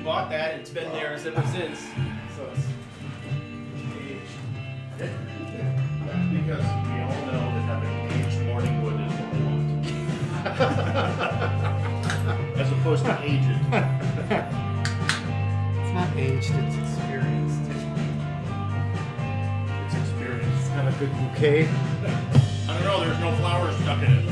bought that. It's been there ever since. So it's aged. Because we all know that having aged morning wood is what we want. As opposed to aged. It's not aged, it's experienced. It's experience. It's got a good bouquet. I don't know, there's no flowers stuck in it.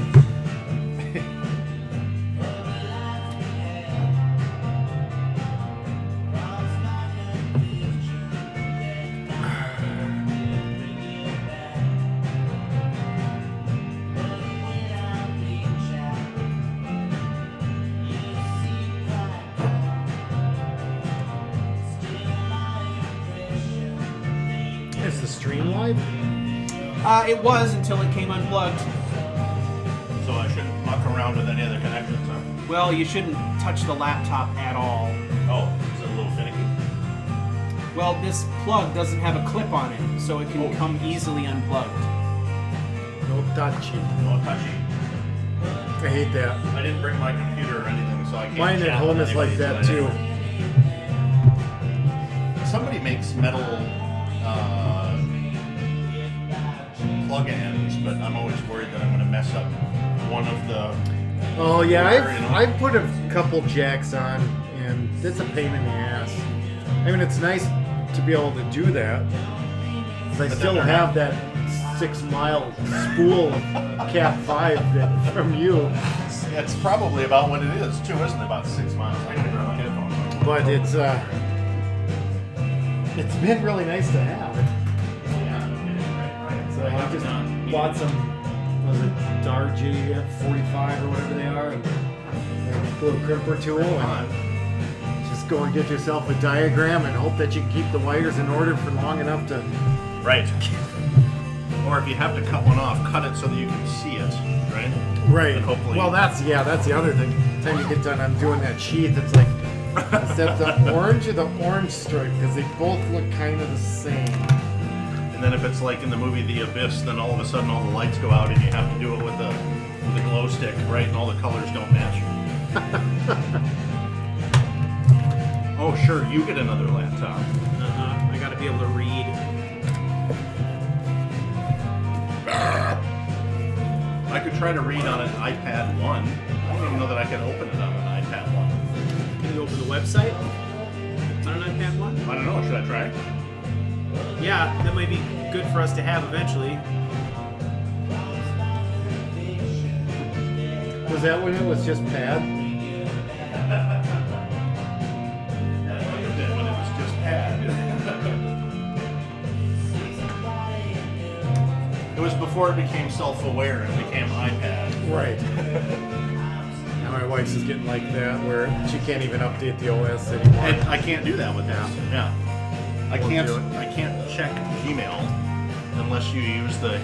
Is the stream live? It was until it came unplugged. So I shouldn't muck around with any other connections, huh? Well, you shouldn't touch the laptop at all. Oh, is it a little finicky? Well, this plug doesn't have a clip on it, so it can come easily unplugged. No touchy. No touchy. I hate that. I didn't bring my computer or anything, so I can't. Mine at chat home with is like anybody that too. today. Somebody makes metal plug-ins, but I'm always worried that I'm going to mess up one of the. Oh yeah, wire, you know? I've put a couple jacks on, and it's a pain in the ass. I mean, it's nice to be able to do that, 'cause I But still then they're have that 6-mile spool of Cat 5 from you, It's probably about what it is too, isn't it? About 6 miles. I gotta grab my headphones. but it's been really nice to have. So I just bought some, was it RG 45 or whatever they are, and a little crimper tool, and just go and get yourself a diagram and hope that you can keep the wires in order for long enough to. Right. Or if you have to cut one off, cut it so that you can see it, right? Right. And hopefully. Well, that's the other thing. By the time you get done undoing that sheath, it's like instead of the orange or the orange stripe, because they both look kind of the same. And then if it's like in the movie The Abyss, then all of a sudden all the lights go out and you have to do it with a glow stick, right? And all the colors don't match. Oh, sure, you get another laptop. I gotta be able to read. I could try to read on an iPad 1. I don't even know that I can open it on an iPad 1. Can you open the website on an iPad 1? I don't know, should I try? Yeah, that might be good for us to have eventually. Was that when it was just pad? When it was just pad. It was before it became self-aware and became iPad. Right. Now my wife's is getting like that, where she can't even update the OS anymore. And I can't do that with this. Yeah. I Won't can't do it. I can't check Gmail unless you use the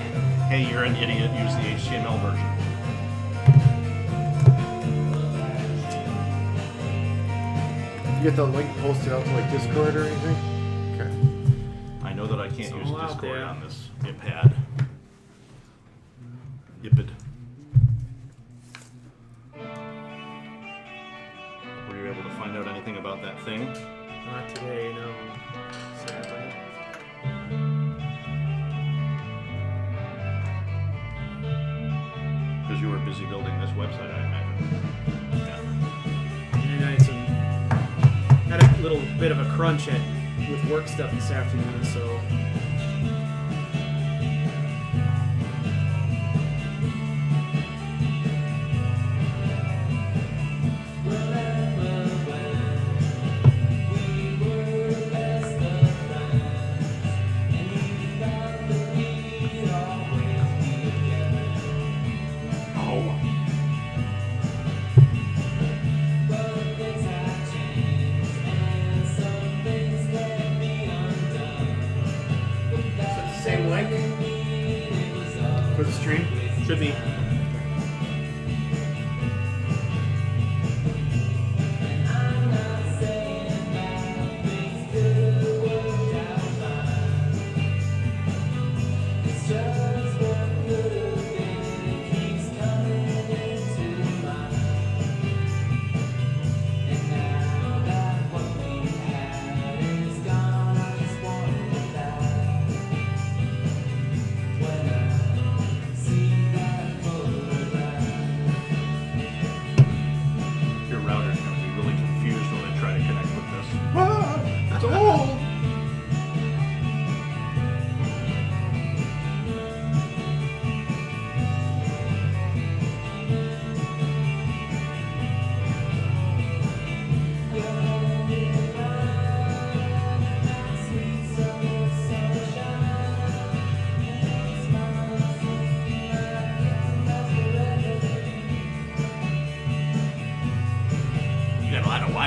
hey, you're an idiot, use the HTML version. You get the link posted out to like Discord or anything? Okay. I know that I can't It's use all out Discord there. on this iPad. Ipad. Were you able to find out anything about that thing? Not today, no. Sadly. Because you were busy building this website, I imagine. Yeah. And I had a little bit of a crunch with work stuff this afternoon, so. Same link for the stream? Should be.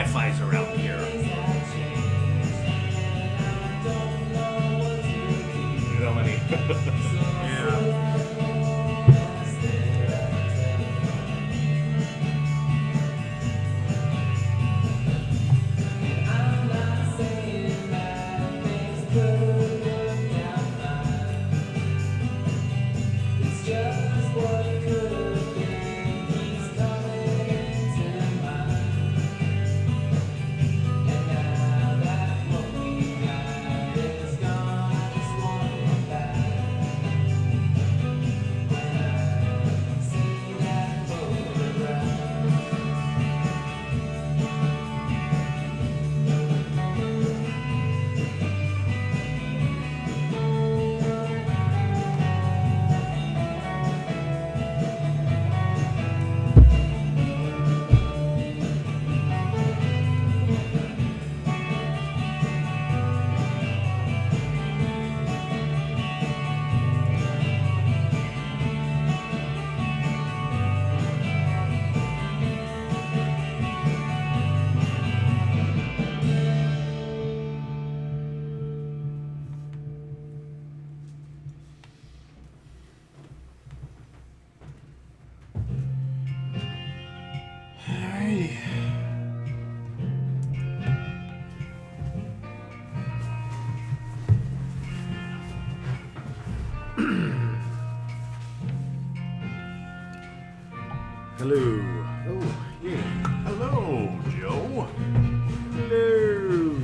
Wi-Fi's around here. You know how many? Yeah. Hello. Oh, yeah. Hello, Joe. Hello.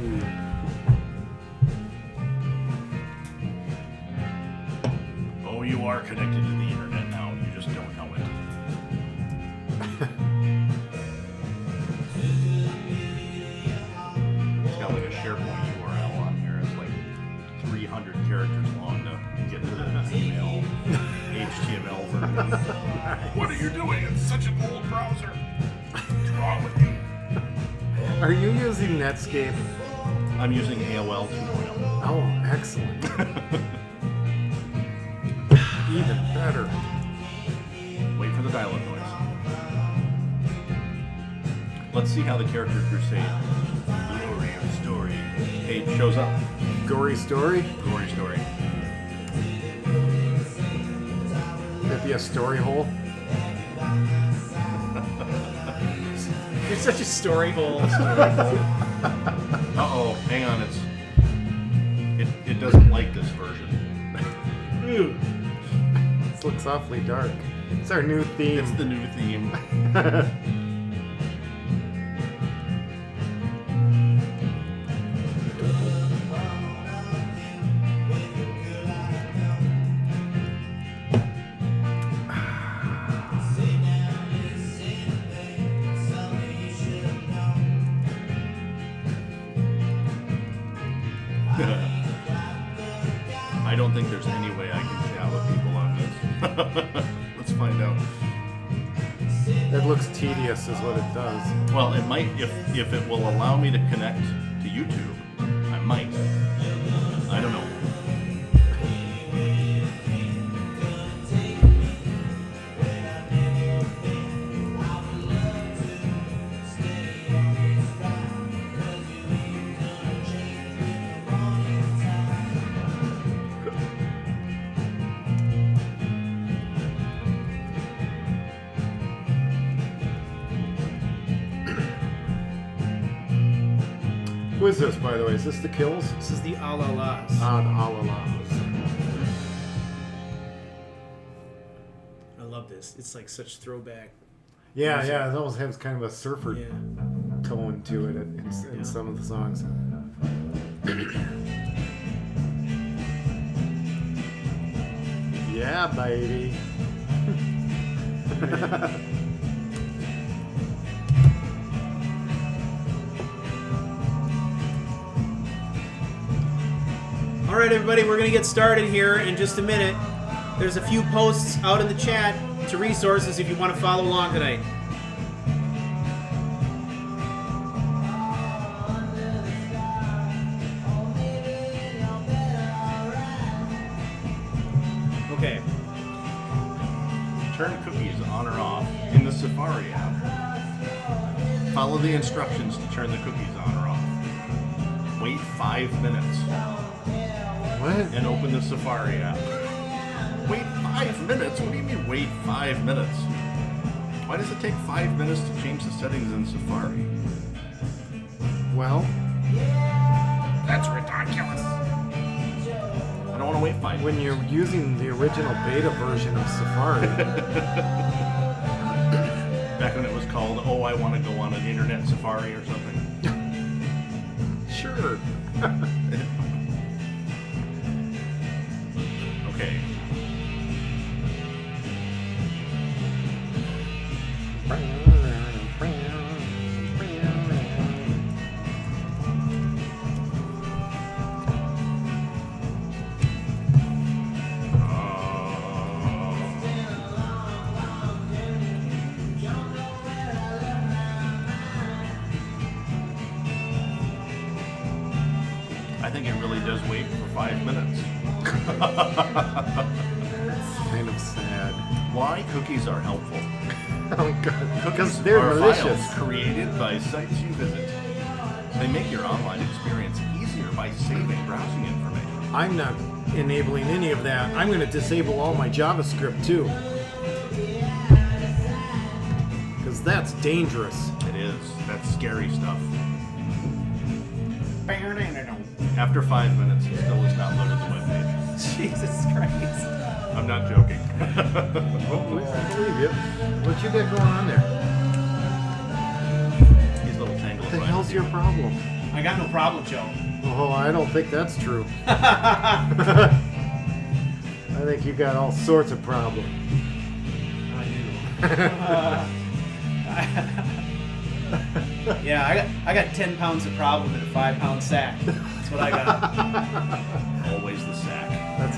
Oh, you are connected to the internet now. You just don't know it. It's got like a SharePoint URL on here. It's like 300 characters long to get to the email HTML version. What are you doing? It's such an old browser. What's wrong with you? Are you using Netscape? I'm using AOL 2.0. Oh, excellent. Even better. Wait for the dial-up noise. Let's see how the Character Crusade Glory of Story page shows up. Gory story? Glory Story. Could it be a story hole? You're such a story hole. Uh-oh, hang on, it doesn't like this version. Ooh. This looks awfully dark. It's our new theme. It's the new theme. I don't think there's any way I can chat with people on this. Let's find out. It looks tedious is what it does. Well, it might, if it will allow me to connect to YouTube, I might. I don't know. Who is this, by the way? Is this the Kills? This is the Alalas. Ah, the Alalas. I love this. It's like such throwback. Yeah, yeah, it almost has kind of a surfer Yeah. tone to it in some of the songs. Yeah, baby. All right, everybody, we're going to get started here in just a minute. There's a few posts out in the chat to resources if you want to follow along tonight. Okay. Turn cookies on or off in the Safari app. Follow the instructions to turn the cookies on or off. Wait 5 minutes What? and open the Safari app. Wait 5 minutes? What do you mean wait 5 minutes? Why does it take 5 minutes to change the settings in Safari? Well, That's ridiculous. I don't want to wait 5 when minutes. you're using the original beta version of Safari, Back when it was called, oh, I want to go on an internet safari or something. sure. Okay. I think it really does wait for 5 minutes. It's kind of sad. Why cookies are helpful. Oh god, because Cookies they're are malicious. files created by sites you visit. They make your online experience easier by saving browsing information. I'm not enabling any of that. I'm going to disable all my JavaScript too. Because that's dangerous. It is. That's scary stuff. After 5 minutes, it still is not loaded the webpage. Jesus Christ. I'm not joking. I believe you. What you got going on there? He's a little tangled. What the hell's your problem? I got no problem, Joe. Oh, I don't think that's true. I think you got all sorts of problems. I do. Yeah, I got 10 pounds of problem in a 5-pound sack. That's what I got. Always the sack. That's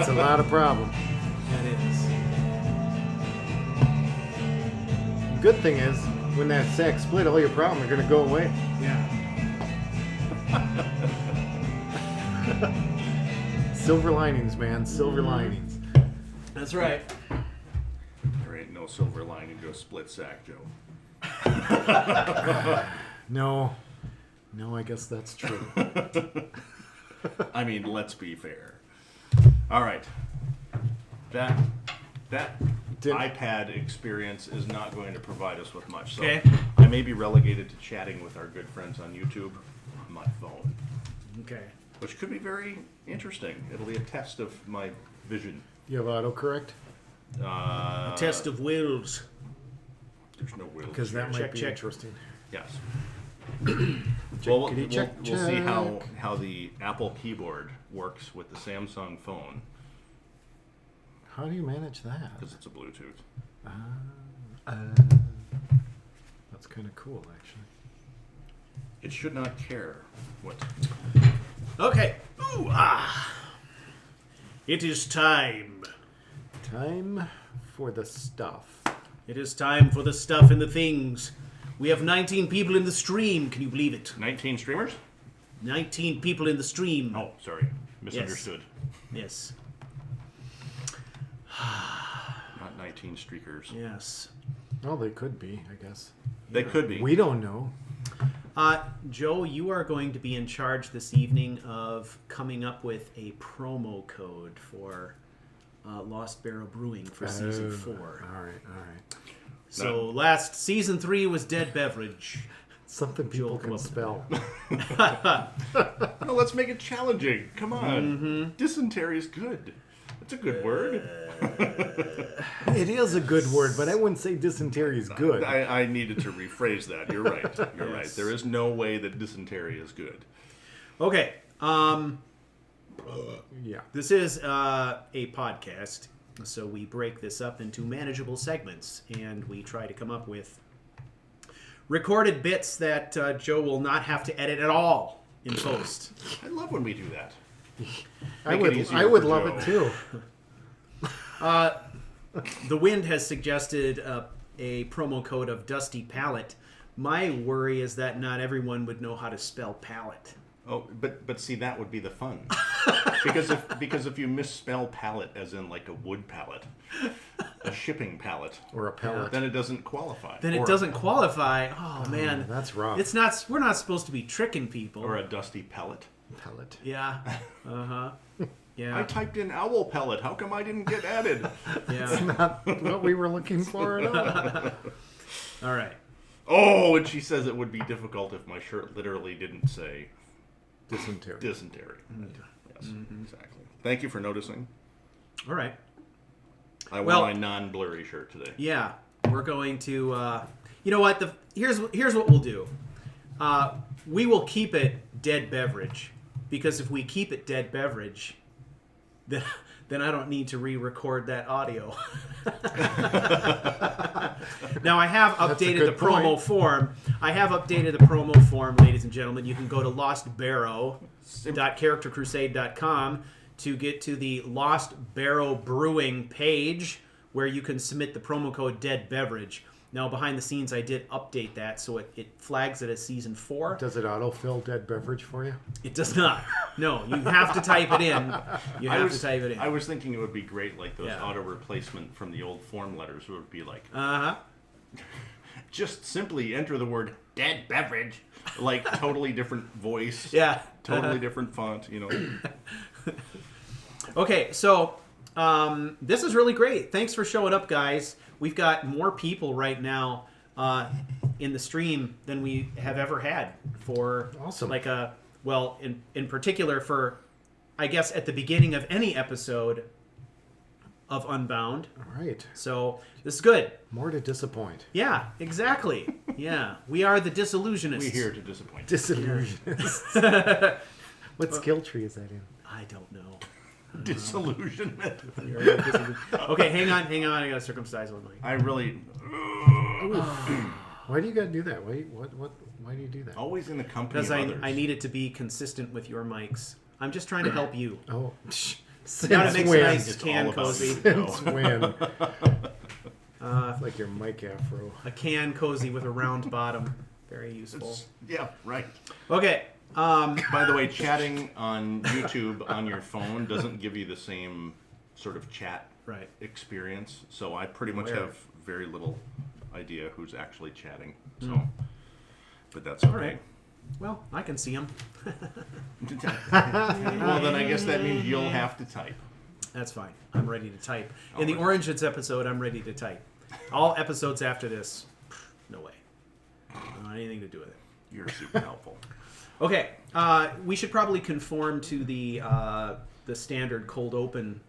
a lot of problem. That is. Good thing is, when that sack split, all your problems are going to go away. Yeah. Silver linings, man. Silver linings. That's right. There ain't no silver lining to a split sack, Joe. No, I guess that's true. I mean, let's be fair. All right. That iPad experience is not going to provide us with much. So Okay. I may be relegated to chatting with our good friends on YouTube on my phone, Okay. which could be very interesting. It'll be a test of my vision. You have autocorrect? Test of wills. There's no will. Because that might Check, be check. interesting. Yes. Well, we'll Checkity check, see how check. the Apple keyboard works with the Samsung phone How do you manage that? because it's a Bluetooth. That's kind of cool, actually. It should not care what. Okay. Ooh, ah. It is time. Time for the stuff. It is time for the stuff and the things. We have 19 people in the stream. Can you believe it? 19 streamers? 19 people in the stream. Oh, sorry. Misunderstood. Yes. Not 19 streakers. Yes. Oh, they could be, I guess. They could be. We don't know. Joe, you are going to be in charge this evening of coming up with a promo code for Lost Barrel Brewing for Season 4. All right. So last Season 3 was Dead Beverage. Something people Joel, come can up with spell. No, let's make it challenging. Come on. Dysentery is good. It's a good word. It is a good word, but I wouldn't say dysentery is good. I needed to rephrase that. You're right. You're right. There is no way that dysentery is good. Okay. Yeah. This is a podcast, so we break this up into manageable segments, and we try to come up with recorded bits that Joe will not have to edit at all in post. I love when we do that. I Make it easier would for love Joe. it too. The Wind has suggested a promo code of Dusty Palate. My worry is that not everyone would know how to spell palate. Oh, but see, that would be the fun. because if you misspell palette as in like a wood palette, a shipping pallet, Or a pellet. then it doesn't qualify. Then it Or- doesn't qualify. Oh man, that's rough. It's not. We're not supposed to be tricking people. Or a dusty pellet. Pellet. Yeah. Uh-huh. I Yeah. typed in owl pellet. How come I didn't get added? Yeah. Not what we were looking for at all. All right. Oh, and she says it would be difficult if my shirt literally didn't say Dysentery. dysentery. Yes, exactly. Thank you for noticing. All right. I wore Well- my non-blurry shirt today. Yeah. We're going to. You know what? Here's what we'll do. We will keep it dead beverage, because if we keep it dead beverage, then I don't need to re-record that audio. Now I have That's a updated good the promo point. form. I have updated the promo form, ladies and gentlemen. You can go to lostbarrow.charactercrusade.com to get to the Lost Barrow Brewing page, where you can submit the promo code Dead Beverage. Now, behind the scenes, I did update that, so it flags it as Season 4. Does it autofill dead beverage for you? It does not. No, you have to type it in. You have to type it in. I was thinking it would be great, like those Yeah. auto replacement from the old form letters would be like, Uh-huh. just simply enter the word dead beverage, like totally different voice, Yeah. totally different font, you know. Okay, so this is really great. Thanks for showing up, guys. We've got more people right now in the stream than we have ever had for Awesome. like in particular for, I guess, at the beginning of any episode of Unbound. All right. So this is good. More to disappoint. Yeah, exactly. Yeah, we are the disillusionists. We're here to disappoint. Disillusionist. What skill tree is that in? I don't know. Disillusionment. Okay, hang on. I gotta circumcise one mic. I really Why do you gotta do that? Why do you do that? always in the company Because of others. I need it to be consistent with your mics. I'm just trying to help you. Oh, Now to make a nice It's can all about cozy. you. Since when? It's like your mic afro. A can cozy with a round bottom. Very useful. Yeah, right. Okay. By the way, chatting on YouTube on your phone doesn't give you the same sort of chat Right. experience. So I pretty much Where? have very little idea who's actually chatting. So, but that's okay. All right. Well, I can see them. Well, then I guess that means you'll have to type. That's fine. I'm ready to type. In the All right. Oranges episode, I'm ready to type. All episodes after this, no way. Not anything to do with it. You're super helpful. Okay, we should probably conform to the standard cold open,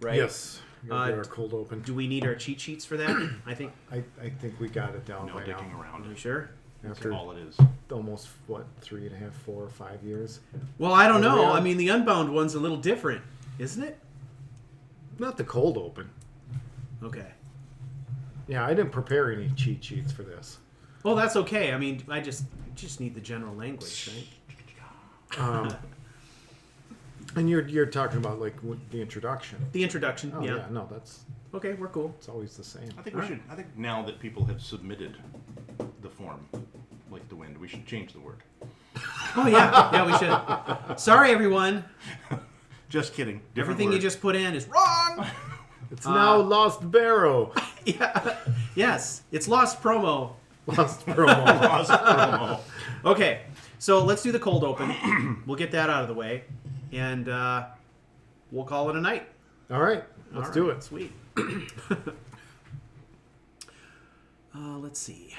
right? Yes. We gotta get Uh, our cold open. Do we need our cheat sheets for that? I think. I think we got it down No by dicking now. around. Are you sure? That's After all it is. almost 3.5, 4 or 5 years. Well, I don't Where we know. are? I mean, the Unbound one's a little different, isn't it? Not the cold open. Okay. Yeah, I didn't prepare any cheat sheets for this. Well, that's okay. I mean, I just need the general language, right? And you're talking about like the introduction. The introduction. Oh yeah. yeah, no, that's Okay, we're cool. it's always the same. I think we should. I think now that people have submitted the form, like the wind, we should change the word. Oh yeah, yeah, we should. Sorry, everyone. Just kidding. Different Everything you word. just put in is wrong. It's now Lost Barrow. Yeah. Yes, it's lost promo. Lost promo. Lost promo. Okay, so let's do the cold open. We'll get that out of the way, and we'll call it a night. All right, let's do it. Sweet. Let's see.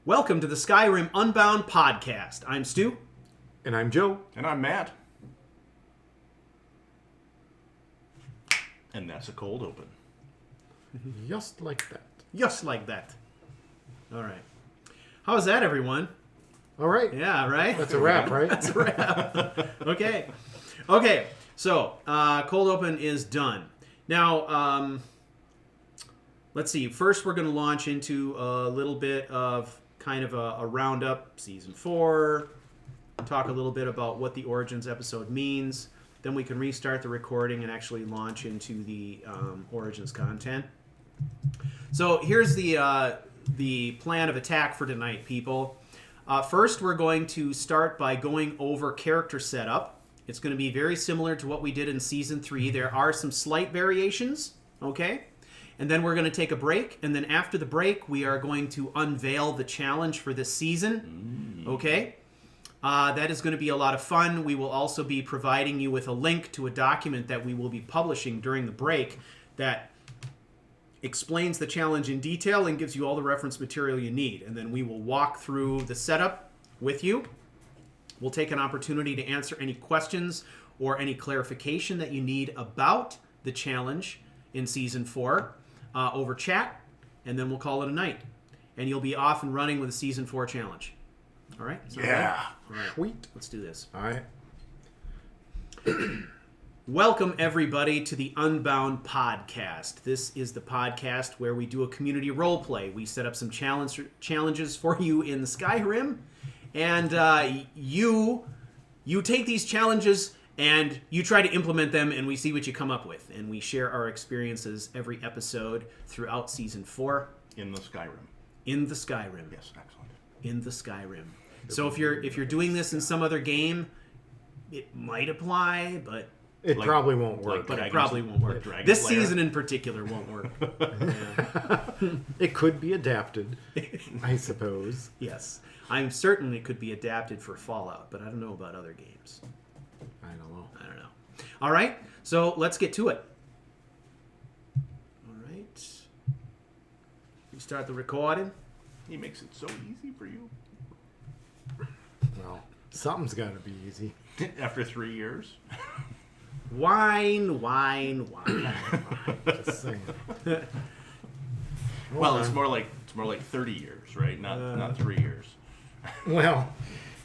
Welcome to the Skyrim Unbound podcast. I'm Stu. And I'm Joe. And I'm Matt. And that's a cold open. Just like that. Just like that. All right. How's that, everyone? All right. Yeah, right? That's a wrap, right? That's a wrap. Okay. Okay. So, cold open is done. Now, let's see. First, we're going to launch into a little bit of kind of a roundup, season 4. Talk a little bit about what the Origins episode means. Then we can restart the recording and actually launch into the Origins content. So here's the plan of attack for tonight, people. First, we're going to start by going over character setup It's going to be very similar to what we did in Season 3. There are some slight variations, okay? And then we're going to take a break. And then after the break, we are going to unveil the challenge for this season, okay? That is going to be a lot of fun. We will also be providing you with a link to a document that we will be publishing during the break that explains the challenge in detail and gives you all the reference material you need. And then we will walk through the setup with you. We'll take an opportunity to answer any questions or any clarification that you need about the challenge in Season 4 over chat, and then we'll call it a night. And you'll be off and running with the Season 4 challenge. All right? Yeah. All right. Sweet. Let's do this. All right. Welcome, everybody, to the Unbound podcast. This is the podcast where we do a community role play. We set up some challenges for you in the Skyrim, and you take these challenges and you try to implement them, and we see what you come up with. And we share our experiences every episode throughout Season 4. In the Skyrim. In the Skyrim. Yes, excellent. In the Skyrim. So if you're doing this in some other game, it might apply, but It probably won't work. it probably won't work. Dragon This Slayer. season in particular won't work. Yeah. It could be adapted, I suppose. Yes. I'm certain it could be adapted for Fallout, but I don't know about other games. I don't know. I don't know. All right, so let's get to it. All right. We start the recording. He makes it so easy for you. Well, something's got to be easy. After 3 years. Wine. Just saying. Well, it's more like 30 years, right? Not 3 years. Well,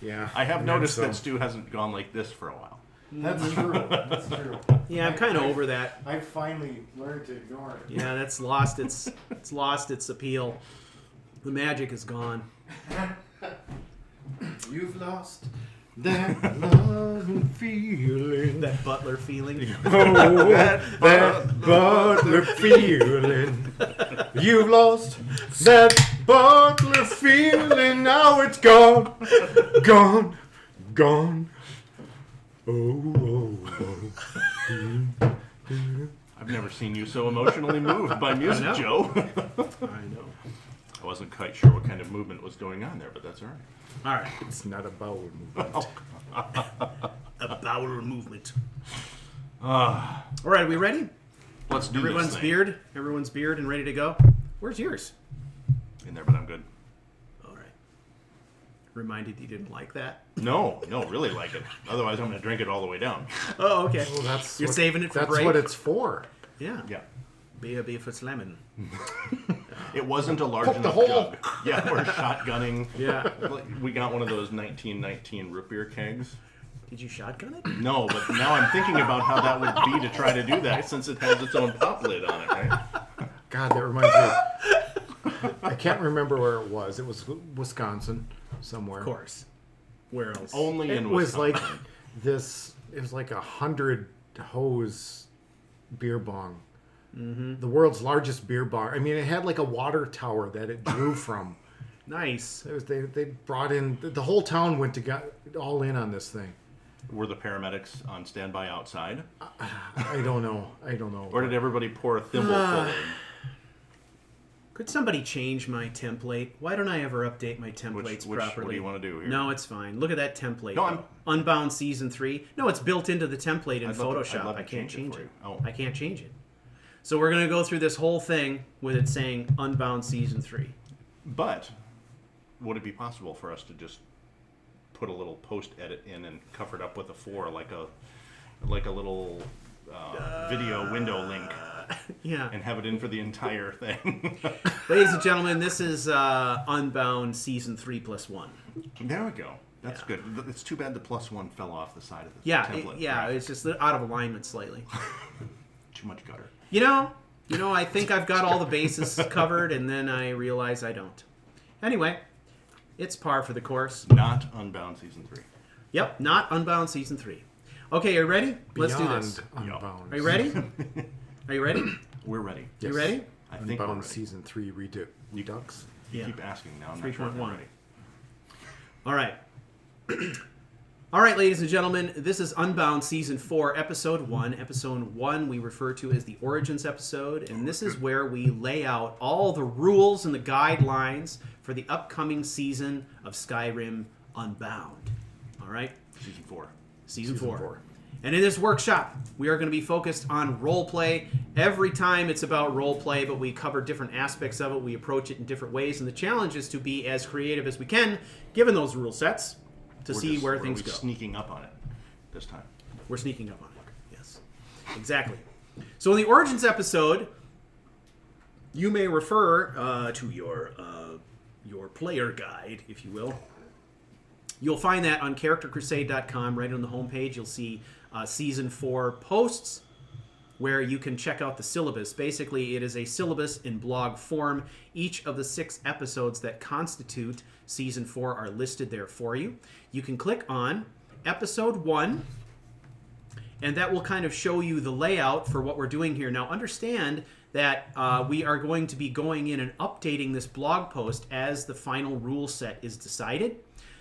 yeah. I have And noticed then that some. Stu hasn't gone like this for a while. That's true. That's true. Yeah, I'm kind of over that. I finally learned to ignore it. Yeah, that's lost its appeal. The magic is gone. You've lost that love and feeling. That butler feeling. Oh, that butler feeling. You've lost that butler feeling. Now it's gone, gone, gone. Oh, I've never seen you so emotionally moved by music, I know. Joe. I know. I wasn't quite sure what kind of movement was going on there, but that's all right. All right. it's not a bowel movement. A bowel movement. Ah, All right, are we ready? let's do Everyone's this thing. Everyone's beard and ready to go. Where's yours? In there, but I'm good. All right. Reminded you didn't like that. No, really like it. Otherwise, I'm going to drink it all the way down. Oh, okay. Well, that's You're what- saving it for That's break? what it's for. Yeah. Yeah. Beer for lemon. It wasn't a large Poke the enough hole. jug. Yeah, we're shotgunning. Yeah. Like, we got one of those 1919 root beer kegs. Did you shotgun it? No, but now I'm thinking about how that would be to try to do that since it has its own pop lid on it, right? God, that reminds me. I can't remember where it was. It was Wisconsin somewhere. Of course. Where else? Only It in was like Wisconsin. this. It was like 100 hose beer bong. Mm-hmm. The world's largest beer bong. I mean, it had like a water tower that it drew from. Nice. It was they brought in the whole town went to got all in on this thing. Were the paramedics on standby outside? I don't know. Or did everybody pour a thimble full in? Could somebody change my template? Why don't I ever update my templates Which properly? what do you want to do here? No, it's fine. Look at that template. No, I'm- Unbound Season 3. No, it's built into the template in I'd love to- Photoshop. I'd love to I can't change it change for it. you. Oh. I can't change it. So we're going to go through this whole thing with it saying Unbound Season 3. But would it be possible for us to just put a little post edit in and cover it up with a 4, like a little video window link, Yeah. and have it in for the entire thing? Ladies and gentlemen, this is Unbound Season 3+1. There we go. That's Yeah. good. It's too bad the +1 fell off the side of the Yeah, template. it's just out of alignment slightly. Too much gutter. You know, I think I've got all the bases covered, and then I realize I don't. Anyway, it's par for the course. Not Unbound Season 3. Yep, not Unbound Season 3. Okay, are you ready? Let's do Beyond this. Unbound. Are you ready? Are you ready? We're ready. Yes. You ready? I think we're Unbound ready. Season 3 Redux. You Yeah. keep asking now. I'm not sure if we're 3.1. ready. All right. All right, ladies and gentlemen, this is Unbound Season 4, Episode 1. Episode 1 we refer to as the Origins episode, and this is where we lay out all the rules and the guidelines for the upcoming season of Skyrim Unbound. All right? Season 4. Season 4. And in this workshop, we are going to be focused on roleplay. Every time it's about roleplay, but we cover different aspects of it. We approach it in different ways, and the challenge is to be as creative as we can, given those rule sets, to see where things go. Sneaking up on it this time. We're sneaking up on it. Yes, exactly. So in the Origins episode, you may refer to your player guide, if you will. You'll find that on CharacterCrusade.com. Right on the homepage, you'll see Season 4 posts where you can check out the syllabus. Basically, it is a syllabus in blog form. Each of the 6 episodes that constitute Season 4 are listed there for you. You can click on Episode 1, and that will kind of show you the layout for what we're doing here. Now, understand that we are going to be going in and updating this blog post as the final rule set is decided.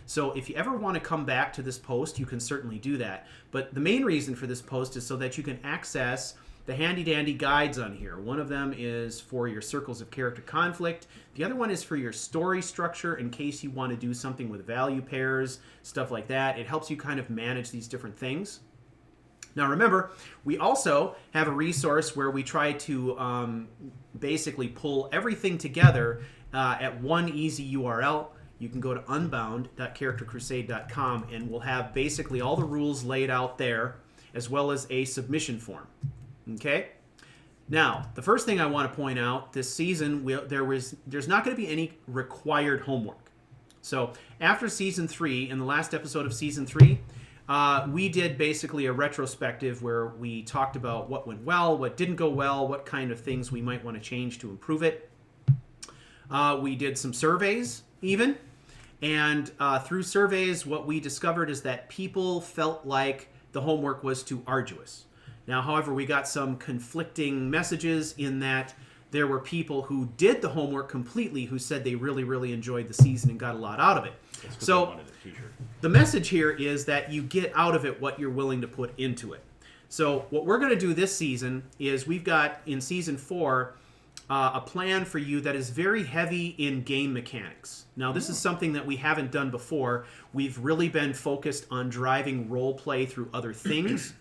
So if you ever want to come back to this post, you can certainly do that. But the main reason for this post is so that you can access the handy-dandy guides on here. One of them is for your circles of character conflict. The other one is for your story structure in case you want to do something with value pairs, stuff like that. It helps you kind of manage these different things. Now remember, we also have a resource where we try to basically pull everything together at one easy URL. You can go to unbound.charactercrusade.com, and we'll have basically all the rules laid out there, as well as a submission form. Okay? Now, the first thing I want to point out, this season, there's not going to be any required homework. So, after Season 3, in the last episode of Season 3, we did basically a retrospective where we talked about what went well, what didn't go well, what kind of things we might want to change to improve it. We did some surveys, even. And through surveys, what we discovered is that people felt like the homework was too arduous. Now, however, we got some conflicting messages in that there were people who did the homework completely who said they really, really enjoyed the season and got a lot out of it. So the message here is that you get out of it what you're willing to put into it. So what we're going to do this season is we've got in Season 4 a plan for you that is very heavy in game mechanics. Now, this is something that we haven't done before. We've really been focused on driving role play through other things.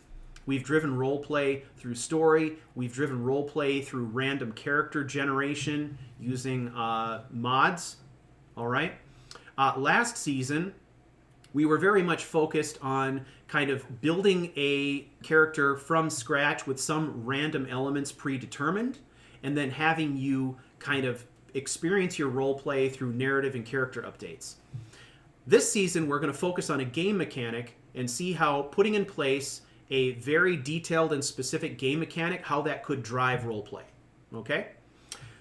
We've driven role play through story. We've driven role play through random character generation using mods. All right. Last season, we were very much focused on kind of building a character from scratch with some random elements predetermined, and then having you kind of experience your role play through narrative and character updates. This season, we're going to focus on a game mechanic and see how putting in place a very detailed and specific game mechanic, how that could drive role play. Okay?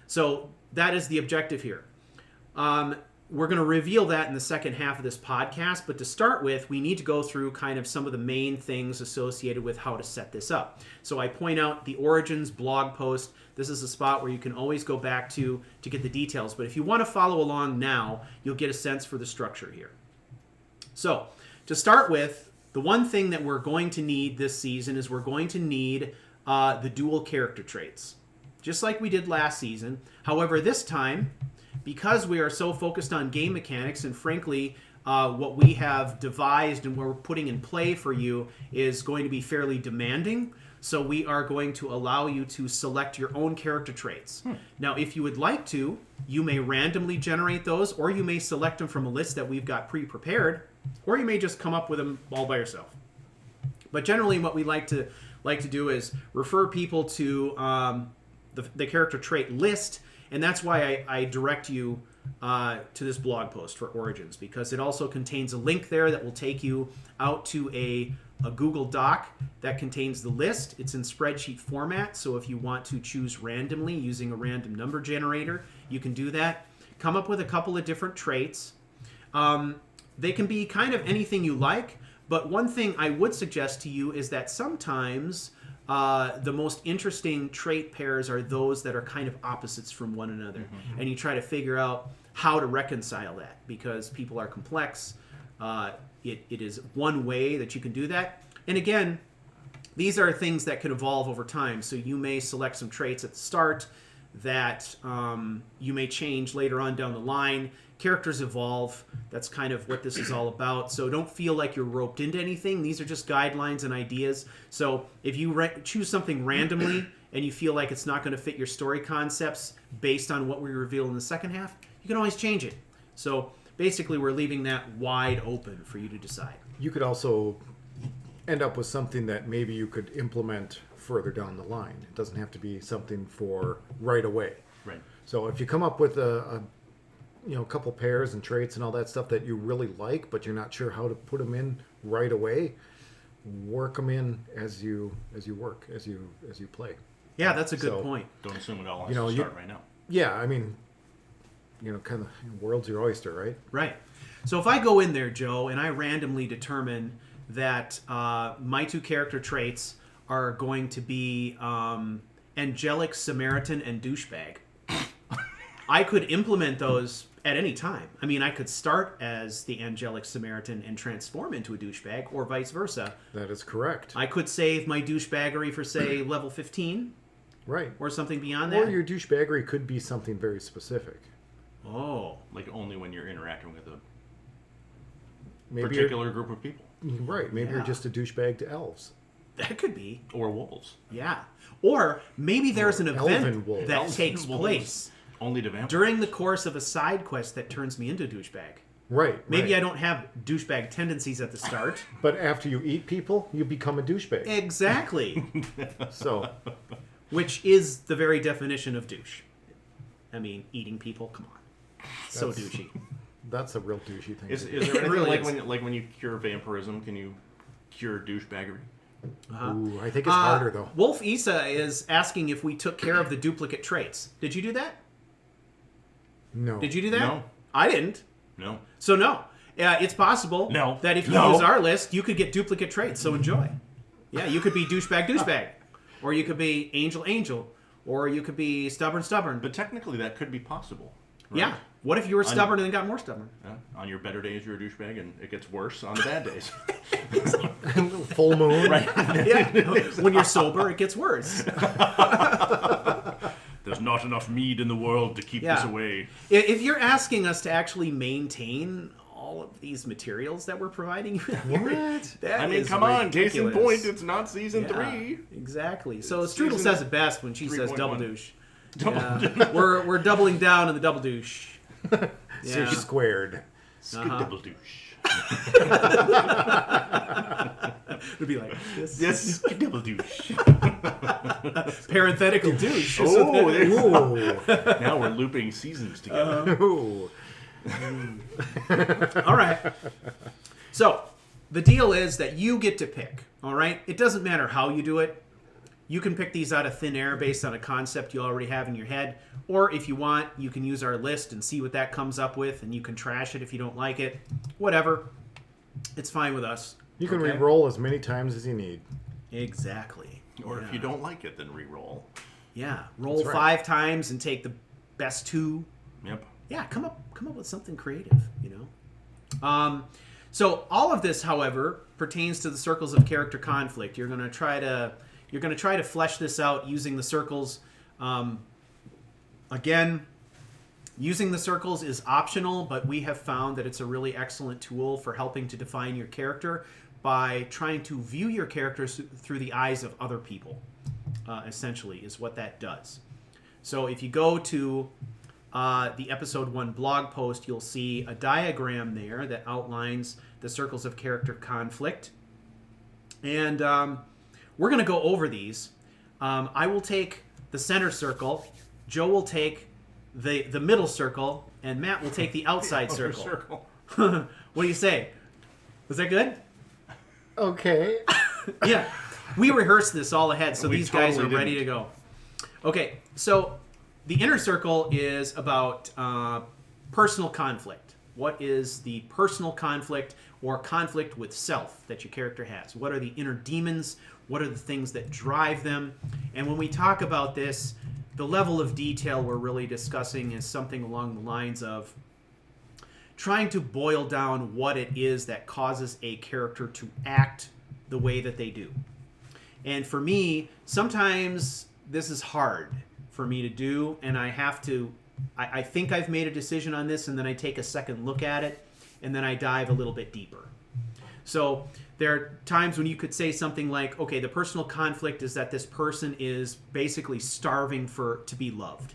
So that is the objective here. We're going to reveal that in the second half of this podcast, but to start with, we need to go through kind of some of the main things associated with how to set this up. So I point out the Origins blog post. This is a spot where you can always go back to get the details, but if you want to follow along now, you'll get a sense for the structure here. So to start with, the one thing that we're going to need this season is we're going to need the dual character traits, just like we did last season. However, this time, because we are so focused on game mechanics, and frankly, what we have devised and what we're putting in play for you is going to be fairly demanding. So we are going to allow you to select your own character traits. Now, if you would like to, you may randomly generate those, or you may select them from a list that we've got pre-prepared, or you may just come up with them all by yourself. But generally, what we like to do is refer people to the character trait list. And that's why I direct you to this blog post for Origins, because it also contains a link there that will take you out to a Google Doc that contains the list. It's in spreadsheet format, so if you want to choose randomly using a random number generator, you can do that. Come up with a couple of different traits. They can be kind of anything you like, but one thing I would suggest to you is that sometimes the most interesting trait pairs are those that are kind of opposites from one another. Mm-hmm. And you try to figure out how to reconcile that, because people are complex. it is one way that you can do that. And again, these are things that could evolve over time. So you may select some traits at the start that you may change later on down the line. Characters evolve. That's kind of what this is all about. So don't feel like you're roped into anything. These are just guidelines and ideas. So if you choose something randomly and you feel like it's not going to fit your story concepts based on what we reveal in the second half, you can always change it. So basically, we're leaving that wide open for you to decide. You could also end up with something that maybe you could implement further down the line. It doesn't have to be something for right away. Right. So if you come up with a couple pairs and traits and all that stuff that you really like, but you're not sure how to put them in right away, work them in as you play. Yeah, that's a good point. Don't assume it all has to start right now. Yeah, I mean, kind of world's your oyster, right? Right. So if I go in there, Joe, and I randomly determine that my two character traits are going to be angelic, Samaritan, and douchebag, I could implement those at any time. I mean, I could start as the angelic Samaritan and transform into a douchebag, or vice versa. That is correct. I could save my douchebaggery for, say, level 15. Right. Or something beyond that. Or your douchebaggery could be something very specific. Oh. Like only when you're interacting with a Maybe particular group of people. Right. Maybe you're just a douchebag to elves. That could be. Or wolves. Yeah. Or maybe there's an event that Elven takes wolves. place Only to vampires. during the course of a side quest that turns me into a douchebag. Right. Maybe right. I don't have douchebag tendencies at the start. But after you eat people, you become a douchebag. Exactly. So, Which is the very definition of douche. I mean, eating people, come on. So That's- douchey. that's a real douchey thing. Is to do. there anything really like when you cure vampirism, can you cure douchebaggery? Ooh, I think it's harder though. Wolf Isa is asking if we took care of the duplicate traits. Did you do that? No. Did you do that? No. I didn't. No. So no. It's possible No. that if you No. use our list, you could get duplicate traits. So enjoy. Yeah, you could be douchebag, or you could be angel, or you could be stubborn. But technically, that could be possible. Right? Yeah. What if you were stubborn and then got more stubborn? Yeah. On your better days, you're a douchebag, and it gets worse on the bad days. Full moon. Right. Yeah. When you're sober, it gets worse. There's not enough mead in the world to keep this away. If you're asking us to actually maintain all of these materials that we're providing you, What? that I mean, is come on. Case in ridiculous. point, it's not season 3. Exactly. So It's Strudel season says it best when she says 3.1. double douche. Yeah. we're doubling down on the double douche. So squared. Double douche. It'd be like this. Yes, double douche. Parenthetical douche. Oh, Ooh. now we're looping seasons together. Ooh. All right. So the deal is that you get to pick. All right. It doesn't matter how you do it. You can pick these out of thin air based on a concept you already have in your head. Or if you want, you can use our list and see what that comes up with, and you can trash it if you don't like it. Whatever. It's fine with us. You can Okay? re-roll as many times as you need. Exactly. Or Yeah. if you don't like it, then re-roll. Yeah. Roll That's right. 5 times and take the best 2. Yep. Yeah, come up with something creative, you know. So all of this, however, pertains to the circles of character conflict. You're going to try to flesh this out using the circles. Again, using the circles is optional, but we have found that it's a really excellent tool for helping to define your character by trying to view your characters through the eyes of other people. Essentially, is what that does. So if you go to the episode 1 blog post, you'll see a diagram there that outlines the circles of character conflict. And we're going to go over these. I will take the center circle, Joe will take the middle circle, and Matt will take the outside circle. What do you say? Was that good? Okay. Yeah. We rehearsed this all ahead, so We these guys are totally ready to didn't. go. Okay, so the inner circle is about personal conflict. What is the personal conflict or conflict with self that your character has? What are the inner demons? What are the things that drive them? And when we talk about this, the level of detail we're really discussing is something along the lines of trying to boil down what it is that causes a character to act the way that they do. And for me, sometimes this is hard for me to do, and I have to, I think I've made a decision on this, and then I take a second look at it, and then I dive a little bit deeper. So there are times when you could say something like, okay, the personal conflict is that this person is basically starving to be loved.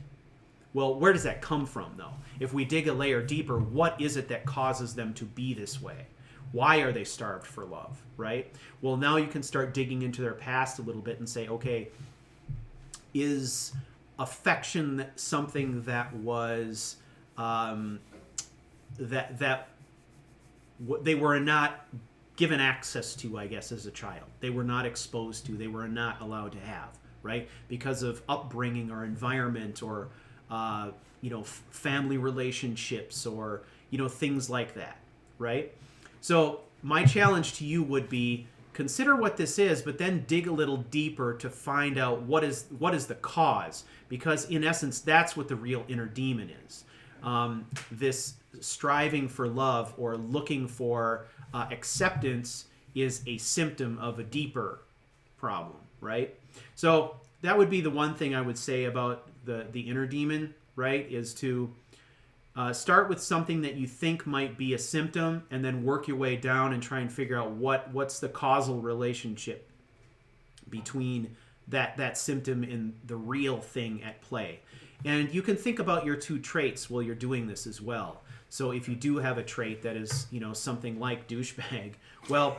Well, where does that come from, though? If we dig a layer deeper, what is it that causes them to be this way? Why are they starved for love, right? Well, now you can start digging into their past a little bit and say, okay, is affection something that was that they were not given access to, I guess, as a child? They were not exposed to, they were not allowed to have, right? Because of upbringing or environment or family relationships or things like that, right? So my challenge to you would be, consider what this is, but then dig a little deeper to find out what is the cause, because in essence that's what the real inner demon is. This striving for love or looking for acceptance is a symptom of a deeper problem, right? So that would be the one thing I would say about the inner demon, right? Is to start with something that you think might be a symptom, and then work your way down and try and figure out what's the causal relationship between that symptom and the real thing at play. And you can think about your two traits while you're doing this as well. So if you do have a trait that is, something like douchebag, well,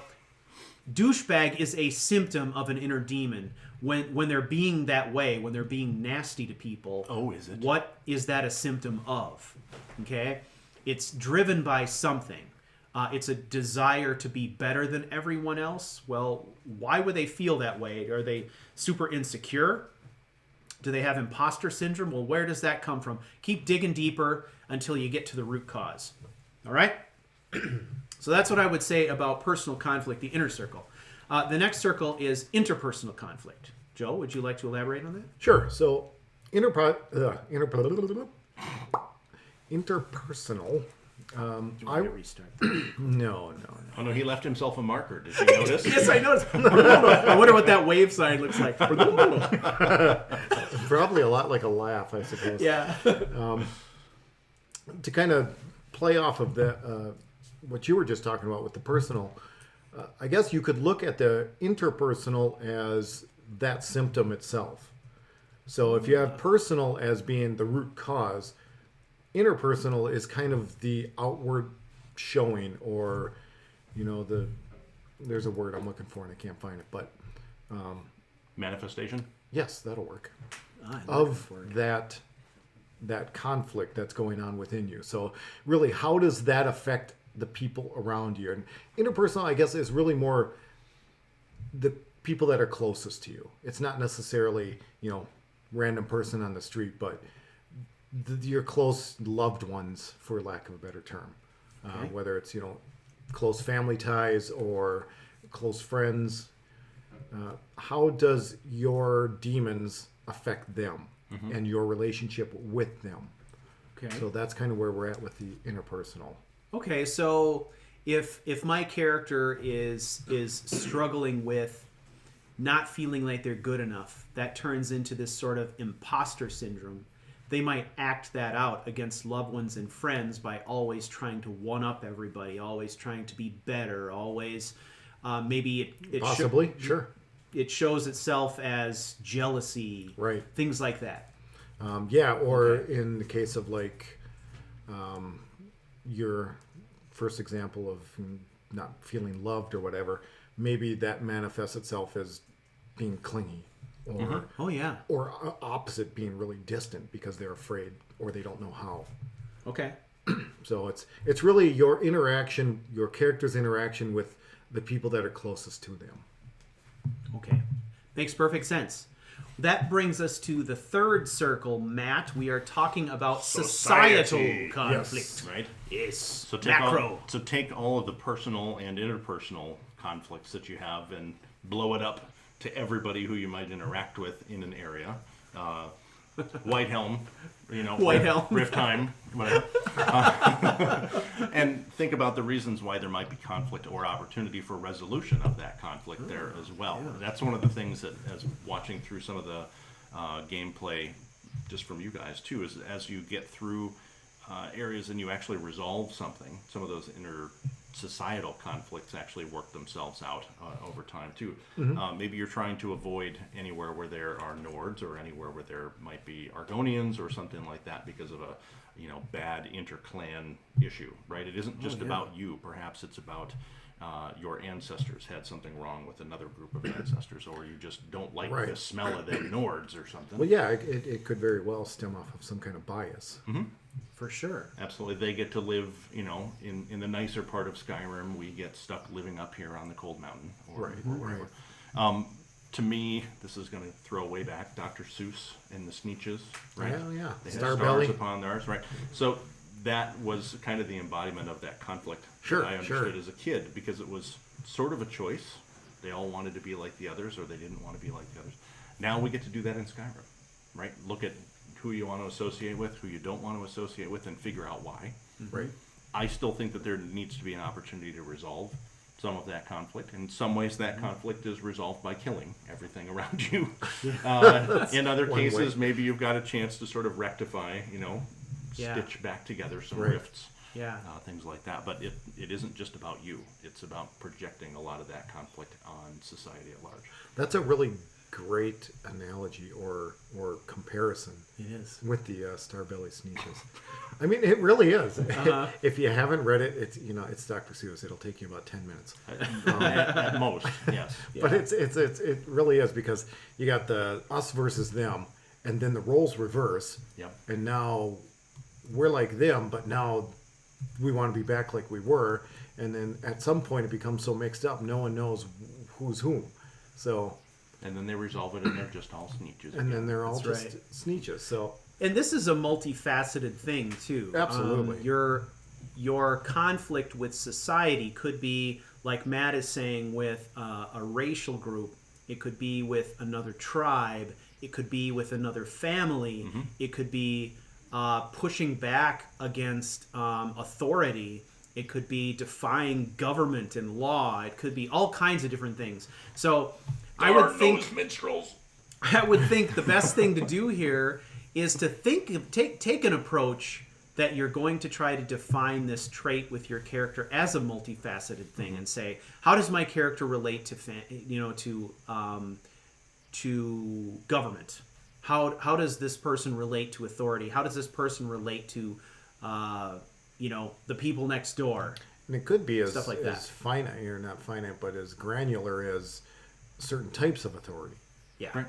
douchebag is a symptom of an inner demon. When they're being that way, when they're being nasty to people, is it? What is that a symptom of? Okay? It's driven by something. It's a desire to be better than everyone else. Well, why would they feel that way? Are they super insecure? Do they have imposter syndrome? Well, where does that come from? Keep digging deeper until you get to the root cause. All right? So that's what I would say about personal conflict, the inner circle. The next circle is interpersonal conflict. Joe, would you like to elaborate on that? Sure. So interpersonal. Do you want me to restart? No. Oh no, he left himself a marker. Did you notice? Yes, I noticed. I wonder what that wave sign looks like. Probably a lot like a laugh, I suppose. Yeah. To kind of play off of that, what you were just talking about with the personal, I guess you could look at the interpersonal as that symptom itself. So if you have personal as being the root cause, interpersonal is kind of the outward showing, or there's a word I'm looking for and I can't find it, but Manifestation? yes, that'll work. Of that conflict that's going on within you. So really, how does that affect the people around you? And interpersonal, I guess, is really more the people that are closest to you. It's not necessarily random person on the street, but your close loved ones, for lack of a better term. Okay. Whether it's close family ties or close friends. How does your demons affect them and your relationship with them? Okay. So that's kind of where we're at with the interpersonal. Okay, so if my character is struggling with not feeling like they're good enough, that turns into this sort of imposter syndrome. They might act that out against loved ones and friends by always trying to one-up everybody, always trying to be better, always maybe it Possibly, sure. It shows itself as jealousy, Right. Things like that. In the case of your first example of not feeling loved or whatever, maybe that manifests itself as being clingy, or Oh yeah. or opposite, being really distant because they're afraid or they don't know how. Okay. So it's really your interaction, your character's interaction with the people that are closest to them. Okay. Makes perfect sense. That brings us to the third circle, Matt. We are talking about societal Society. conflict. Yes. Right? Yes. So Macro. take all of the personal and interpersonal conflicts that you have and blow it up to everybody who you might interact with in an area. White Helm, White Helm. Riftheim, whatever. And think about the reasons why there might be conflict or opportunity for resolution of that conflict there as well. That's one of the things that, as watching through some of the gameplay, just from you guys too, is as you get through areas and you actually resolve something, some of those inner societal conflicts actually work themselves out over time too. Maybe you're trying to avoid anywhere where there are Nords or anywhere where there might be Argonians or something like that because of a bad inter-clan issue, right? It isn't just about you. Perhaps it's about your ancestors had something wrong with another group of ancestors, or you just don't like the smell of them Nords or something. Well, yeah, it could very well stem off of some kind of bias. For sure. Absolutely. They get to live, in the nicer part of Skyrim. We get stuck living up here on the cold mountain or wherever. To me, this is going to throw way back Dr. Seuss and the Sneetches, right? Yeah. They had Starbelly. stars upon theirs, right? So that was kind of the embodiment of that conflict that I understood as a kid, because it was sort of a choice. They all wanted to be like the others, or they didn't want to be like the others. Now we get to do that in Skyrim, right? Look at who you want to associate with, who you don't want to associate with, and figure out why. Right. I still think that there needs to be an opportunity to resolve some of that conflict. In some ways, that conflict is resolved by killing everything around you. In other cases, maybe you've got a chance to sort of rectify, stitch back together some rifts. Things like that. But it isn't just about you. It's about projecting a lot of that conflict on society at large. That's a really great analogy or comparison. It is. With the Starbelly Sneetches. I mean, it really is. If you haven't read it, it's Dr. Seuss. It'll take you about 10 minutes. At most, yes. But it really is, because you got the us versus them, and then the roles reverse. Yep. And now we're like them, but now we want to be back like we were. And then at some point it becomes so mixed up, no one knows who's whom. So. And then they resolve it, and they're just all Sneetches. And then they're all just Sneetches. So. And this is a multifaceted thing too. Absolutely. Your conflict with society could be, like Matt is saying, with a racial group. It could be with another tribe. It could be with another family. It could be pushing back against authority. It could be defying government and law. It could be all kinds of different things. So I would think the best thing to do here is to take an approach that you're going to try to define this trait with your character as a multifaceted thing, and say, how does my character relate to government? How does this person relate to authority? How does this person relate to the people next door? And it could be as stuff like that. As finite, or not finite, but as granular as certain types of authority. Yeah. Right.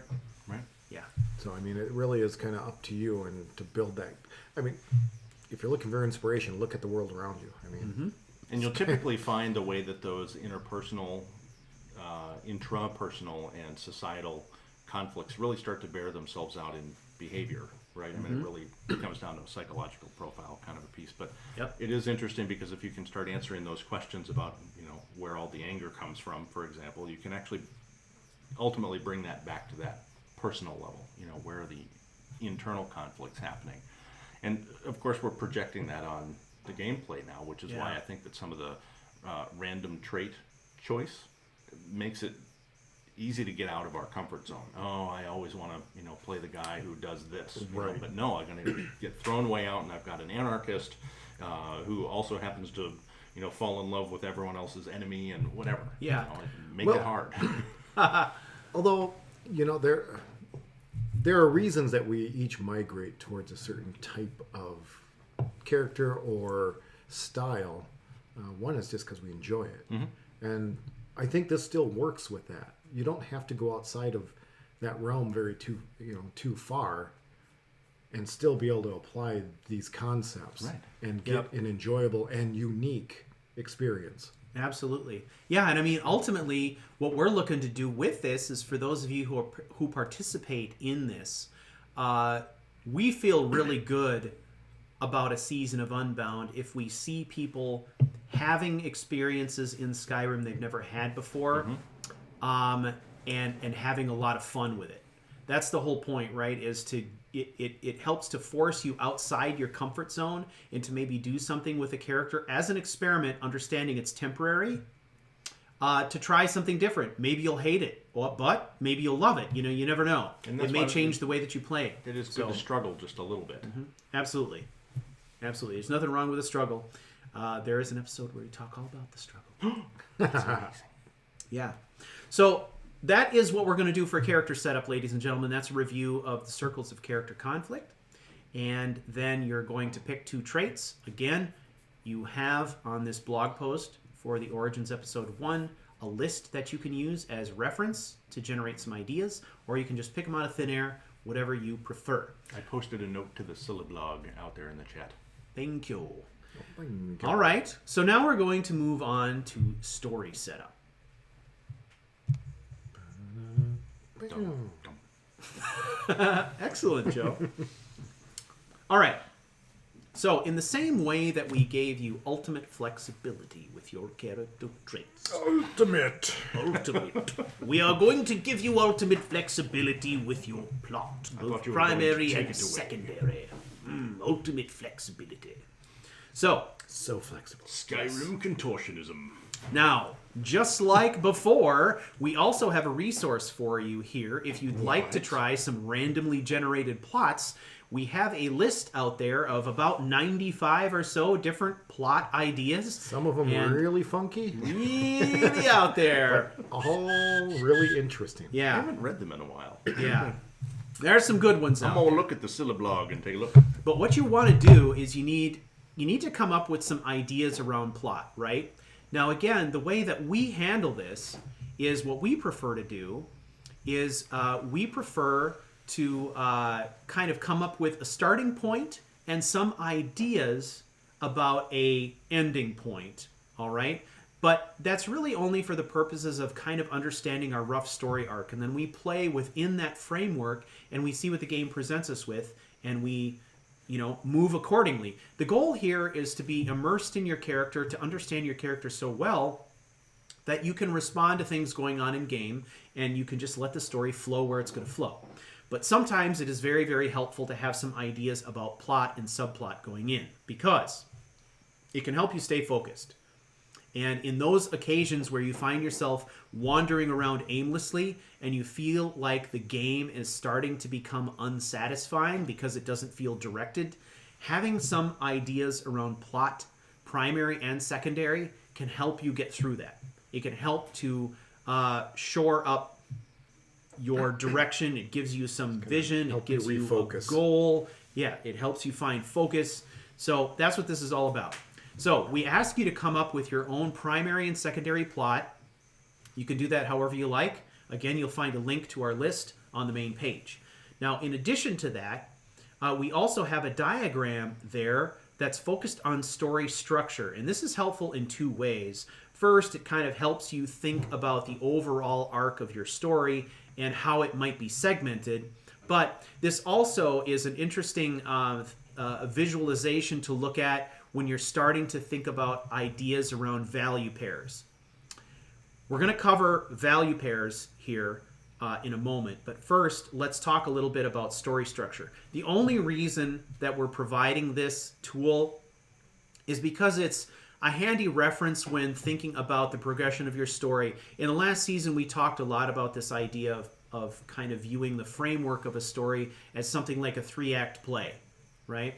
Yeah. So, I mean, it really is kind of up to you and to build that. I mean, if you're looking for inspiration, look at the world around you. I mean, And you'll typically find the way that those interpersonal, intrapersonal, and societal conflicts really start to bear themselves out in behavior, right? I mean, it really comes down to a psychological profile kind of a piece. But it is interesting, because if you can start answering those questions about, where all the anger comes from, for example, you can actually ultimately bring that back to that personal level, where are the internal conflicts happening. And of course, we're projecting that on the gameplay now, which is why I think that some of the random trait choice makes it easy to get out of our comfort zone. Oh, I always want to, play the guy who does this, but no, I'm going to get thrown way out, and I've got an anarchist who also happens to, fall in love with everyone else's enemy and whatever. Yeah. Make it hard. although, there are reasons that we each migrate towards a certain type of character or style. One is just because we enjoy it. And I think this still works with that. You don't have to go outside of that realm too far and still be able to apply these concepts and get an enjoyable and unique experience. Absolutely. Yeah, and I mean, ultimately, what we're looking to do with this is, for those of you who participate in this, we feel really good about a season of Unbound if we see people having experiences in Skyrim they've never had before, and having a lot of fun with it. That's the whole point, right? Is to it helps to force you outside your comfort zone and to maybe do something with a character as an experiment, understanding it's temporary. To try something different. Maybe you'll hate it, but maybe you'll love it. You never know. And It may change the way that you play. It is good to struggle just a little bit. Absolutely. Absolutely. There's nothing wrong with a struggle. There is an episode where we talk all about the struggle. That's amazing. Yeah. So that is what we're going to do for character setup, ladies and gentlemen. That's a review of the circles of character conflict. And then you're going to pick 2 traits. Again, you have on this blog post for the Origins Episode 1 a list that you can use as reference to generate some ideas, or you can just pick them out of thin air, whatever you prefer. I posted a note to the Syllablog out there in the chat. Thank you. All right. So now we're going to move on to story setup. Dum, dum. Excellent, Joe. All right. So, in the same way that we gave you ultimate flexibility with your character traits, Ultimate. we are going to give you ultimate flexibility with your plot, both thought you were going to primary take and it away. secondary. Ultimate flexibility. So flexible. Skyrim contortionism. now, just like before, we also have a resource for you here. If you'd like to try some randomly generated plots, we have a list out there of about 95 or so different plot ideas. Some of them And really funky. really out there. All really interesting. I Yeah, haven't read them in a while. yeah. There are some good ones I'm out gonna there. look at the Syllablog and take a look. But what you want to do is you need to come up with some ideas around plot, right? Now, again, the way that we handle this is what we prefer to do is we prefer to kind of come up with a starting point and some ideas about a ending point, all right? But that's really only for the purposes of kind of understanding our rough story arc. And then we play within that framework and we see what the game presents us with and we move accordingly. The goal here is to be immersed in your character, to understand your character so well that you can respond to things going on in game and you can just let the story flow where it's going to flow. But sometimes it is very, very helpful to have some ideas about plot and subplot going in because it can help you stay focused. And in those occasions where you find yourself wandering around aimlessly and you feel like the game is starting to become unsatisfying because it doesn't feel directed, having some ideas around plot, primary and secondary, can help you get through that. It can help to shore up your direction. It gives you some vision. It help you gives you a refocus. goal. Yeah, it helps you find focus. So that's what this is all about. So we ask you to come up with your own primary and secondary plot. You can do that however you like. Again, you'll find a link to our list on the main page. Now, in addition to that, we also have a diagram there that's focused on story structure. And this is helpful in 2 ways. First, it kind of helps you think about the overall arc of your story and how it might be segmented. But this also is an interesting visualization to look at when you're starting to think about ideas around value pairs. We're going to cover value pairs here in a moment, but first let's talk a little bit about story structure. The only reason that we're providing this tool is because it's a handy reference when thinking about the progression of your story. In the last season, we talked a lot about this idea of kind of viewing the framework of a story as something like a 3-act play, right?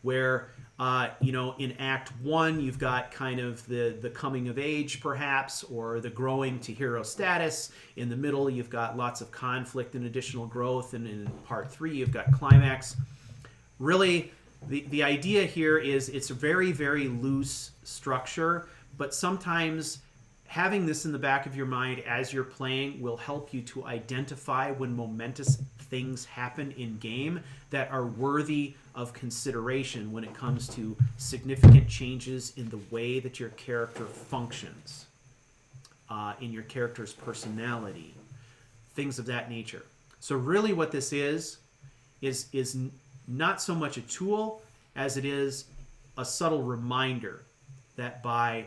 Where, in Act 1, you've got kind of the coming of age, perhaps, or the growing to hero status. In the middle, you've got lots of conflict and additional growth. And in Part 3, you've got climax. Really, the idea here is it's a very, very loose structure, but sometimes having this in the back of your mind as you're playing will help you to identify when momentous things happen in game that are worthy of consideration when it comes to significant changes in the way that your character functions, in your character's personality, things of that nature. So really what this is not so much a tool as it is a subtle reminder that by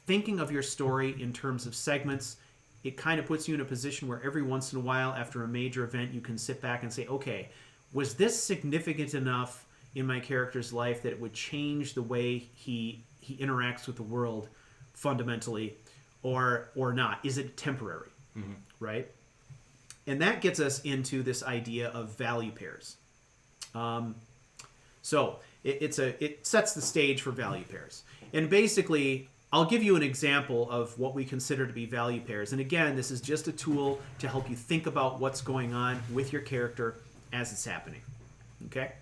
thinking of your story in terms of segments, it kind of puts you in a position where every once in a while, after a major event, you can sit back and say, okay, was this significant enough in my character's life that it would change the way he interacts with the world fundamentally, or not? Is it temporary? Right? And that gets us into this idea of value pairs. So it sets the stage for value pairs. And basically, I'll give you an example of what we consider to be value pairs. And again, this is just a tool to help you think about what's going on with your character as it's happening. Okay?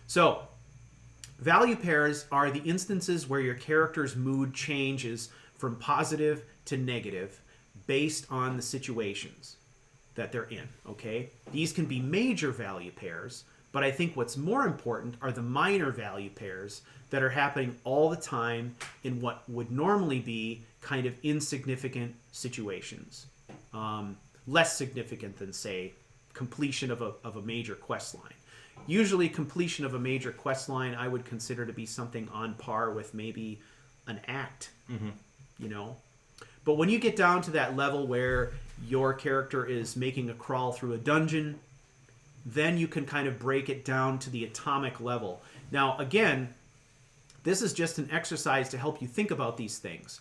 So, value pairs are the instances where your character's mood changes from positive to negative based on the situations that they're in. Okay? These can be major value pairs, but I think what's more important are the minor value pairs that are happening all the time in what would normally be kind of insignificant situations. Less significant than, say, completion of a major quest line. Usually completion of a major quest line I would consider to be something on par with maybe an act, you know? But when you get down to that level where your character is making a crawl through a dungeon, then you can kind of break it down to the atomic level. Now, again, this is just an exercise to help you think about these things.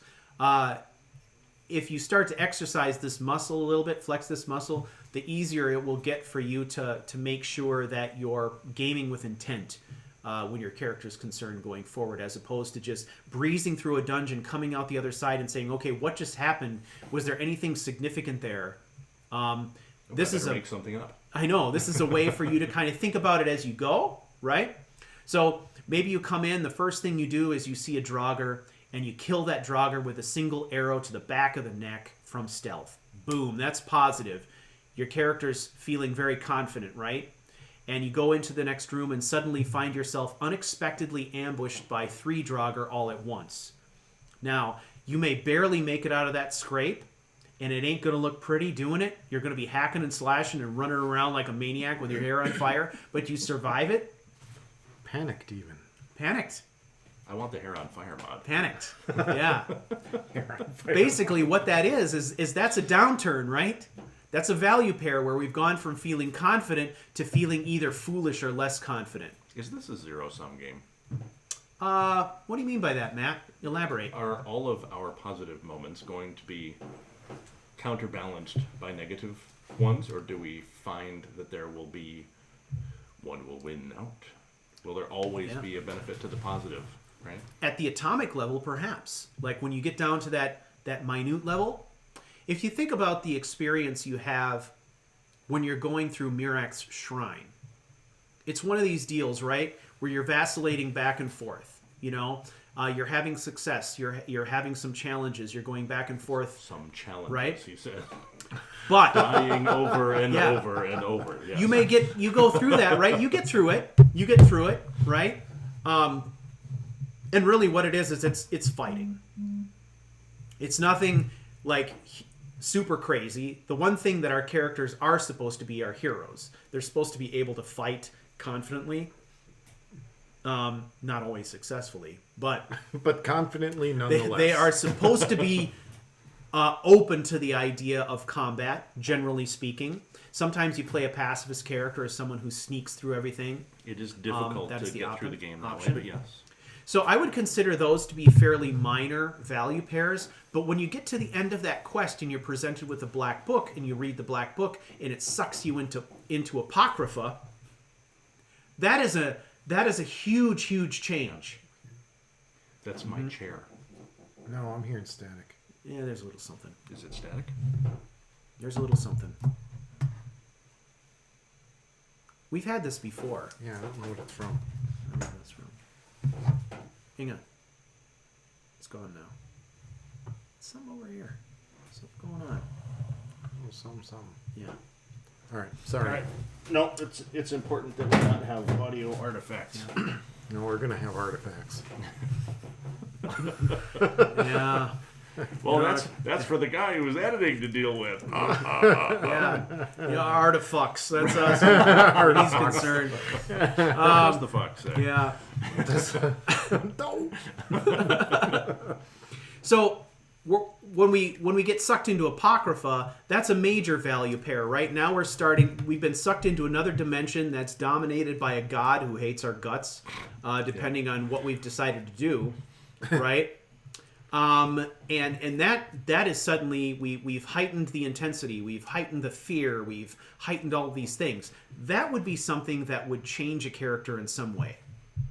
If you start to exercise this muscle a little bit, flex this muscle, the easier it will get for you to make sure that you're gaming with intent when your character is concerned going forward, as opposed to just breezing through a dungeon, coming out the other side and saying, okay, what just happened? Was there anything significant there? This is make something up. I know. This is a way for you to kind of think about it as you go, right? So maybe you come in, the first thing you do is you see a Draugr, and you kill that Draugr with a single arrow to the back of the neck from stealth. Boom, that's positive. Your character's feeling very confident, right? And you go into the next room and suddenly find yourself unexpectedly ambushed by 3 Draugr all at once. Now, you may barely make it out of that scrape, and it ain't going to look pretty doing it. You're going to be hacking and slashing and running around like a maniac with your hair on fire, but you survive it. Panicked even. Panicked. I want the hair on fire mod. Panicked. Yeah. Basically, what that is that's a downturn, right? That's a value pair where we've gone from feeling confident to feeling either foolish or less confident. Is this a zero-sum game? What do you mean by that, Matt? Elaborate. Are all of our positive moments going to be counterbalanced by negative ones, or do we find that there will be one will win out? Will there always be a benefit to the positive, right? At the atomic level, perhaps. Like when you get down to that minute level, if you think about the experience you have when you're going through Mirak's shrine, it's one of these deals, right, where you're vacillating back and forth, you know? You're having success. You're having some challenges. You're going back and forth. Some challenges, right? He said. But dying over and over and over. Yes. You go through that, right? You get through it, right? And really, what it is it's fighting. It's nothing like super crazy. The one thing that our characters are supposed to be are heroes. They're supposed to be able to fight confidently. Not always successfully, but confidently nonetheless. They are supposed to be open to the idea of combat, generally speaking. Sometimes you play a pacifist character as someone who sneaks through everything. It is difficult to get through the game that way, but yes. So I would consider those to be fairly minor value pairs, but when you get to the end of that quest and you're presented with a black book and you read the black book and it sucks you into Apocrypha, that is a huge, huge change. That's my chair. No, I'm hearing static. Yeah, there's a little something. Is it static? There's a little something. We've had this before. Yeah, I don't know what it's from. I don't know what it's from. Hang on. It's gone now. Something over here. Something going on. Oh, something. Yeah. All right. Sorry. All right. No, it's important that we not have audio artifacts. Yeah. No, we're gonna have artifacts. Yeah. Well, that's for the guy who was editing to deal with. Yeah. Artifacts. That's us. He's concerned. What's the fuck say? Yeah. No. So when we get sucked into Apocrypha, that's a major value pair. Right now we've been sucked into another dimension that's dominated by a god who hates our guts, depending on what we've decided to do, right? And that is suddenly we've heightened the intensity, we've heightened the fear, we've heightened all of these things. That would be something that would change a character in some way,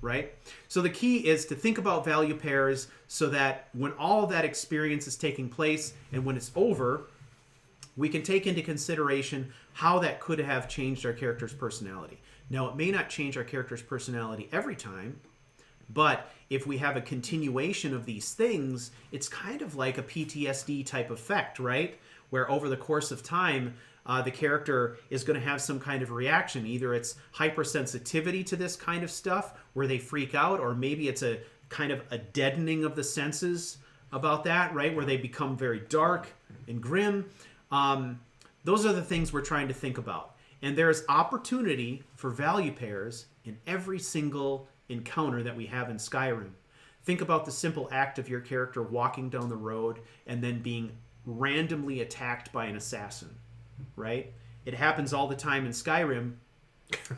right? So the key is to think about value pairs so that when all of that experience is taking place and when it's over, we can take into consideration how that could have changed our character's personality. Now, it may not change our character's personality every time, but if we have a continuation of these things, it's kind of like a PTSD type effect, right? Where over the course of time, the character is going to have some kind of reaction. Either it's hypersensitivity to this kind of stuff where they freak out, or maybe it's a kind of a deadening of the senses about that, right? Where they become very dark and grim. Those are the things we're trying to think about. And there's opportunity for value pairs in every single encounter that we have in Skyrim. Think about the simple act of your character walking down the road and then being randomly attacked by an assassin, right? It happens all the time in Skyrim,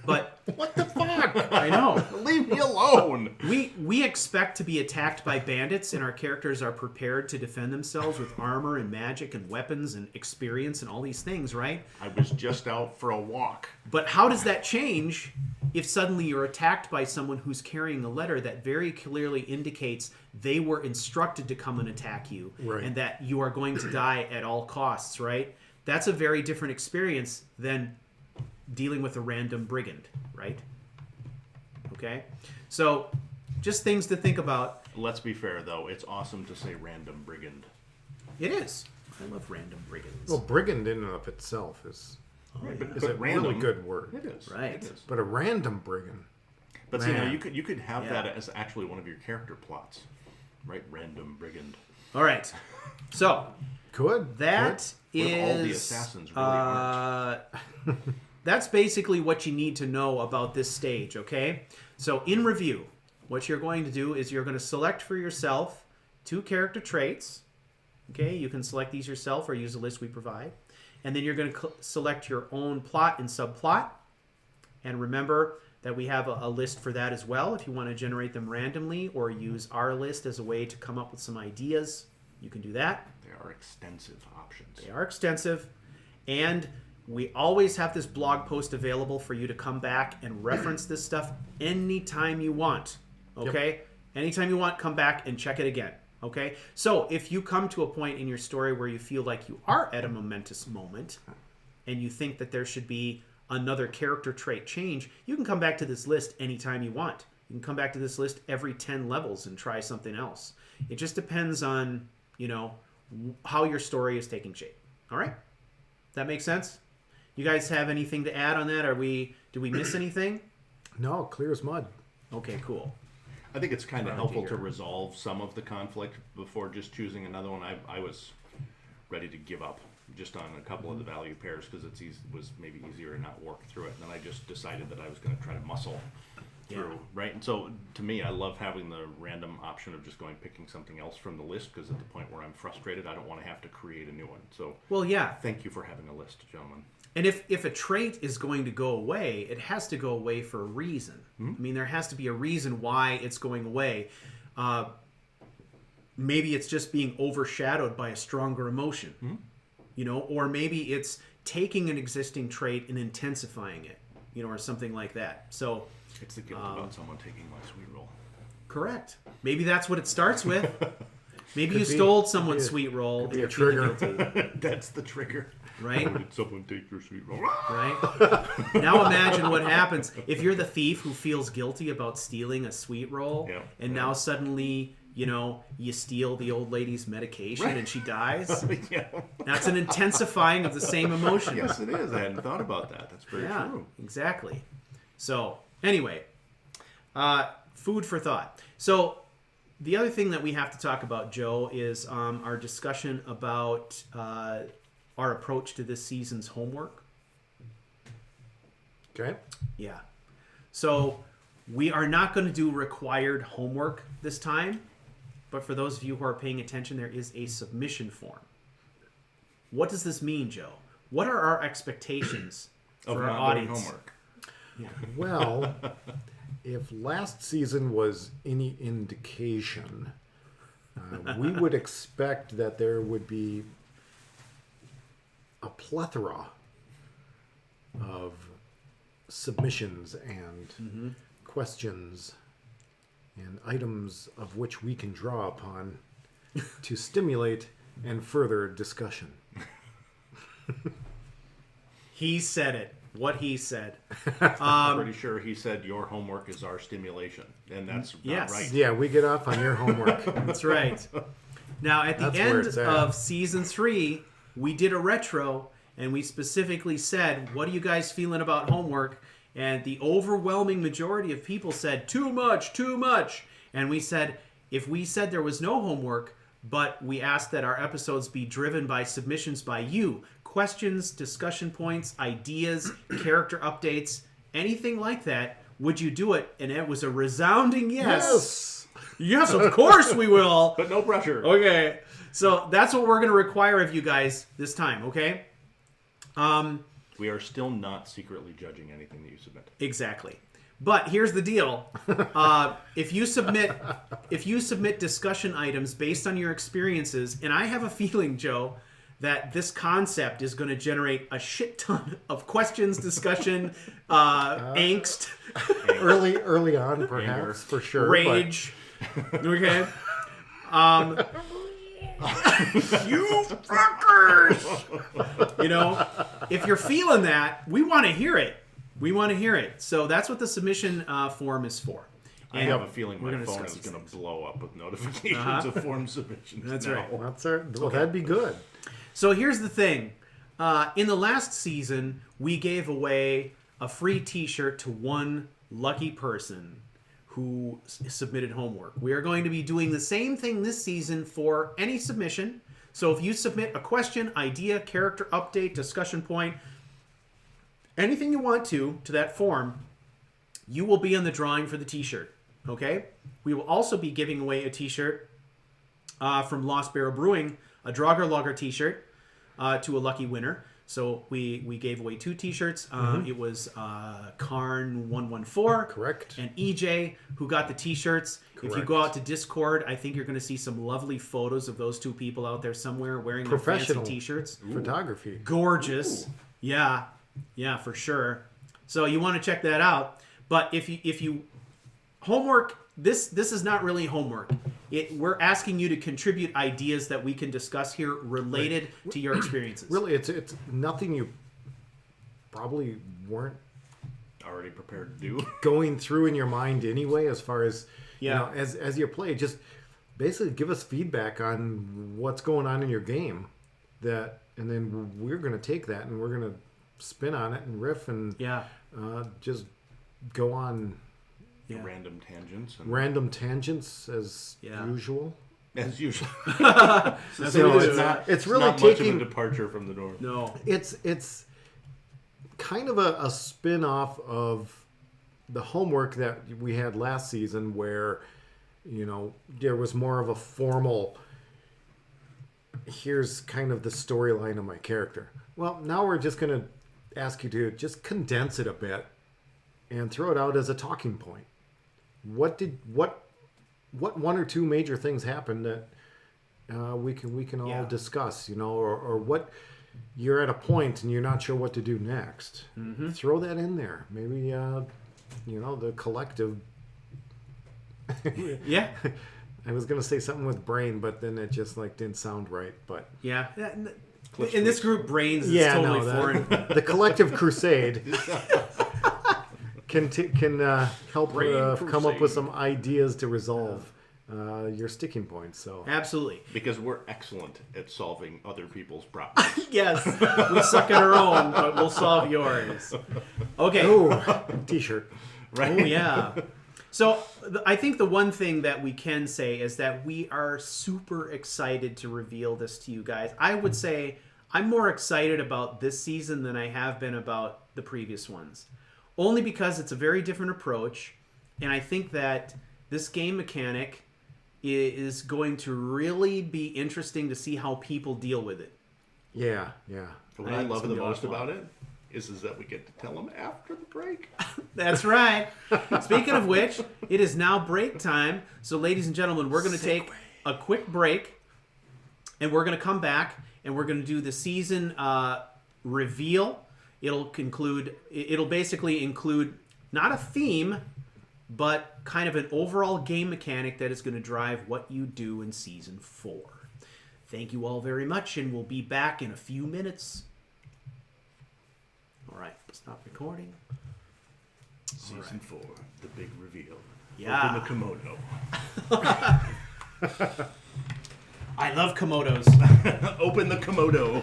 but What the fuck? I know. Leave me alone. We expect to be attacked by bandits, and our characters are prepared to defend themselves with armor and magic and weapons and experience and all these things, right? I was just out for a walk. But how does that change if suddenly you're attacked by someone who's carrying a letter that very clearly indicates they were instructed to come and attack you, Right. and that you are going to die at all costs, right? That's a very different experience than dealing with a random brigand, right? Okay? So, just things to think about. Let's be fair, though. It's awesome to say random brigand. It is. I love random brigands. Well, brigand in and of itself is a really good word. It is. Right. It is. But a random brigand. But see, now Man. you could have Yeah. that as actually one of your character plots, right? Random brigand. All right. So, Could. that What if all the is assassins really aren't? that's basically what you need to know about this stage, okay? So in review, what you're going to do is you're going to select for yourself 2 character traits. Okay, you can select these yourself or use a list we provide. And then you're going to select your own plot and subplot. And remember that we have a list for that as well. If you want to generate them randomly or use our list as a way to come up with some ideas, you can do that. There are extensive options. They are extensive, and we always have this blog post available for you to come back and reference this stuff anytime you want. Okay? Anytime you want, come back and check it again. Okay? So if you come to a point in your story where you feel like you are at a momentous moment and you think that there should be another character trait change, you can come back to this list anytime you want. You can come back to this list every 10 levels and try something else. It just depends on, how your story is taking shape. All right? That makes sense? You guys have anything to add on that? Did we miss anything? No, clear as mud. Okay, cool. I think it's kind of Around helpful here. to resolve some of the conflict before just choosing another one. I was ready to give up just on a couple of the value pairs because was maybe easier to not work through it. And then I just decided that I was going to try to muscle through, Yeah. right? And so to me, I love having the random option of just picking something else from the list because at the point where I'm frustrated, I don't want to have to create a new one. So Well, yeah. thank you for having a list, gentlemen. And if a trait is going to go away, it has to go away for a reason. I mean, there has to be a reason why it's going away. Maybe it's just being overshadowed by a stronger emotion, or maybe it's taking an existing trait and intensifying it, or something like that. So, It's the guilt about someone taking my sweet roll. correct. Maybe that's what it starts with. Maybe Could you be. stole someone's Could be sweet roll. be a you're feeling trigger. guilty, That's the trigger. right? Did someone take your sweet roll? Right? Now imagine what happens if you're the thief who feels guilty about stealing a sweet roll, Yeah. and now suddenly, you steal the old lady's medication and she dies. Yeah. That's an intensifying of the same emotion. Yes, it is. I hadn't thought about that. That's very Yeah, true. exactly. So, anyway, food for thought. So, the other thing that we have to talk about, Joe, is our discussion about our approach to this season's homework. Okay. Yeah. So we are not going to do required homework this time. but for those of you who are paying attention, there is a submission form. What does this mean, Joe? What are our expectations Of for our not doing audience? homework. Well, if last season was any indication, we would expect that there would be a plethora of submissions and questions and items of which we can draw upon to stimulate and further discussion. He said it. What he said. I'm pretty sure he said your homework is our stimulation, and that's Yes. not right. Yeah, we get off on your homework. That's right. Now, at the That's where end it's at. of season 3, we did a retro, and we specifically said, what are you guys feeling about homework? And the overwhelming majority of people said, too much, too much. And we said, if we said there was no homework, but we asked that our episodes be driven by submissions by you, questions, discussion points, ideas, character updates, anything like that, would you do it? And it was a resounding yes. Yes, of course we will. But no pressure. Okay. So that's what we're going to require of you guys this time, okay? We are still not secretly judging anything that you submit. Exactly. But here's the deal. If you submit discussion items based on your experiences, and I have a feeling, Joe, that this concept is going to generate a shit ton of questions, discussion, angst, early on, perhaps, Anger. for sure. rage. Okay. You fuckers! You know, if you're feeling that, we want to hear it. We want to hear it. So that's what the submission form is for. I And have a feeling we're my gonna phone discuss is these going to things. blow up with notifications of form submissions. That's now. right. That's our, well, that'd be good. So here's the thing. In the last season, we gave away a free t-shirt to one lucky person who submitted homework. We are going to be doing the same thing this season for any submission. So if you submit a question, idea, character update, discussion point, anything you want to that form, you will be in the drawing for the t-shirt. Okay? We will also be giving away a t-shirt from Lost Barrel Brewing, a Draugr Lager t-shirt to a lucky winner. So we gave away 2 t-shirts. It was Karn114 Correct. and EJ who got the t-shirts. If you Correct. go out to Discord, I think you're going to see some lovely photos of those 2 people out there somewhere wearing their fancy Professional. t-shirts. Photography. Gorgeous. Yeah, for sure. So you want to check that out. But if you homework, this is not really homework. We're asking you to contribute ideas that we can discuss here related to your experiences. Really, it's nothing you probably weren't Already prepared to do. going through in your mind anyway, as far as Yeah. you know, as you play. Just basically give us feedback on what's going on in your game, and then we're going to take that and we're going to spin on it and riff and Yeah. just go on Yeah. Random tangents. And random tangents as Yeah. usual. as usual. That's So what we it's do. it's really not much taking of a departure from the norm. No. it's kind of a spin-off of the homework that we had last season, where there was more of a formal, here's kind of the storyline of my character. Well, now we're just going to ask you to just condense it a bit and throw it out as a talking point. What 1 or 2 major things happened that we can all Yeah. discuss, or what you're at a point and you're not sure what to do next. Mm-hmm. Throw that in there. Maybe the collective. Yeah. I was gonna say something with brain, but then it just didn't sound right. But Yeah. In this group, brains is yeah, totally no, foreign. the collective crusade can help Brain come up with crusade. some ideas to resolve your sticking points. So Absolutely. Because we're excellent at solving other people's problems. Yes. We suck at our own, but we'll solve yours. Okay. t-shirt. Right? Oh, yeah. So I think the one thing that we can say is that we are super excited to reveal this to you guys. I would say I'm more excited about this season than I have been about the previous ones. Only because it's a very different approach. And I think that this game mechanic is going to really be interesting to see how people deal with it. Yeah. What I love the most about it is that we get to tell them after the break. That's right. Speaking of which, it is now break time. So, ladies and gentlemen, we're going to take a quick break, and we're going to come back, and we're going to do the season reveal. It'll basically include not a theme, but kind of an overall game mechanic that is going to drive what you do in season 4. Thank you all very much, and we'll be back in a few minutes. All right, stop recording. Season 4, the big reveal. Yeah. Open the Komodo. I love Komodos. Open the Komodo.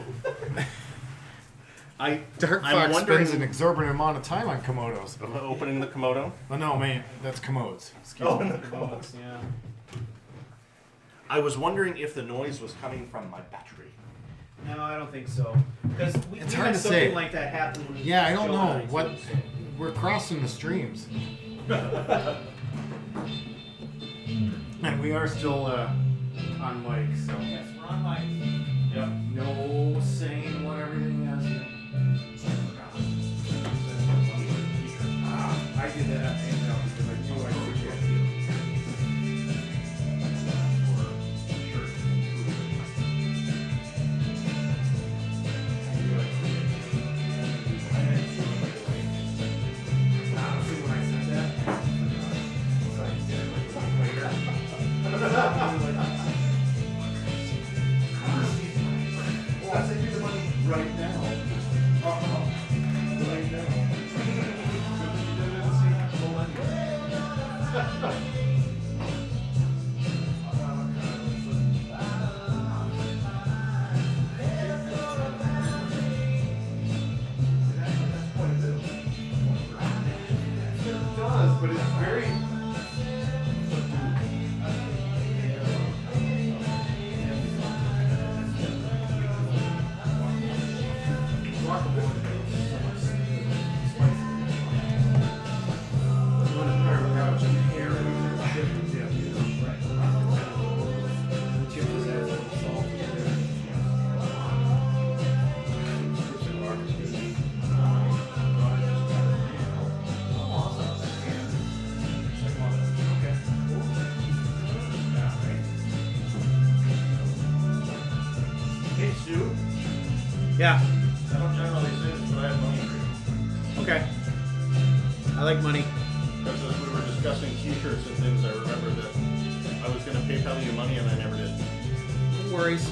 Dark I'm Fox wondering- spends an exorbitant amount of time on Komodos. Opening the Komodo? Oh, no, man. That's Commodes. Excuse me. Open the Komodo. Yeah. I was wondering if the noise was coming from my battery. No, I don't think so. Because we It's had hard to something say. like that happen. When Yeah, I don't Joe know. and I What? too, so. We're crossing the streams. And we are still on mic, so. Yes, we're on mic. Yep. No saying what everything is. I did that because I forget. Right now. Right now. It does, but it's very. Hey, Stu. Yeah. I don't generally say this, but I have money for you. Okay. I like money. Because as we were discussing t-shirts and things, I remember that I was going to PayPal you money and I never did. No worries.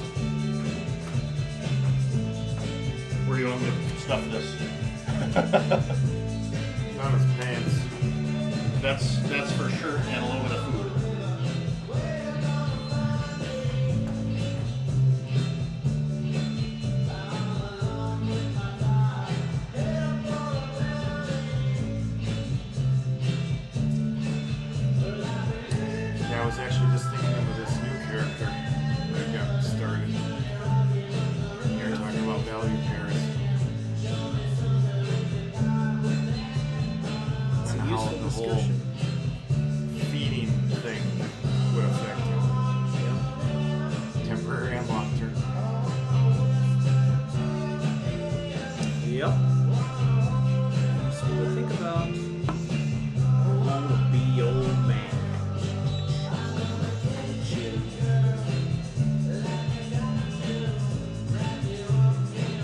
Where do you want me to stuff this? On his pants. That's for shirt and a little bit of food. Yeah, I was actually just thinking of this new character that got started. You're talking about value pairs. It's And a how useful the whole discussion. feeding thing would affect you. Temporary and long term. Yep. Something to think about. Be old man.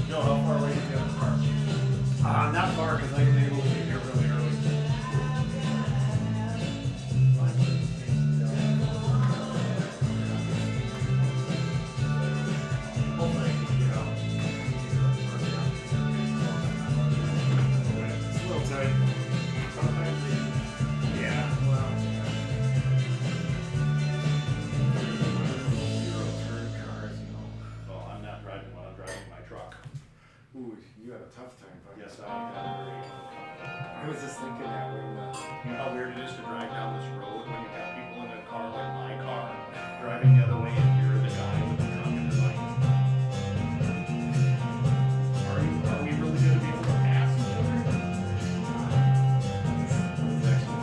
Joe, how far away did you get in the car? Not far, because I was able to get here really early. It's a little tight. Yeah, well. Zero turn cars, you know. Well, I'm not driving one. I'm driving my truck. Ooh, you had a tough time, bud. Yes, I have. I was just thinking that way. You know how weird it is to drive down this road when you got people in a car like my car driving the other way and you're the guy with the truck and they're like, are we really going to be able to pass each other? It's actually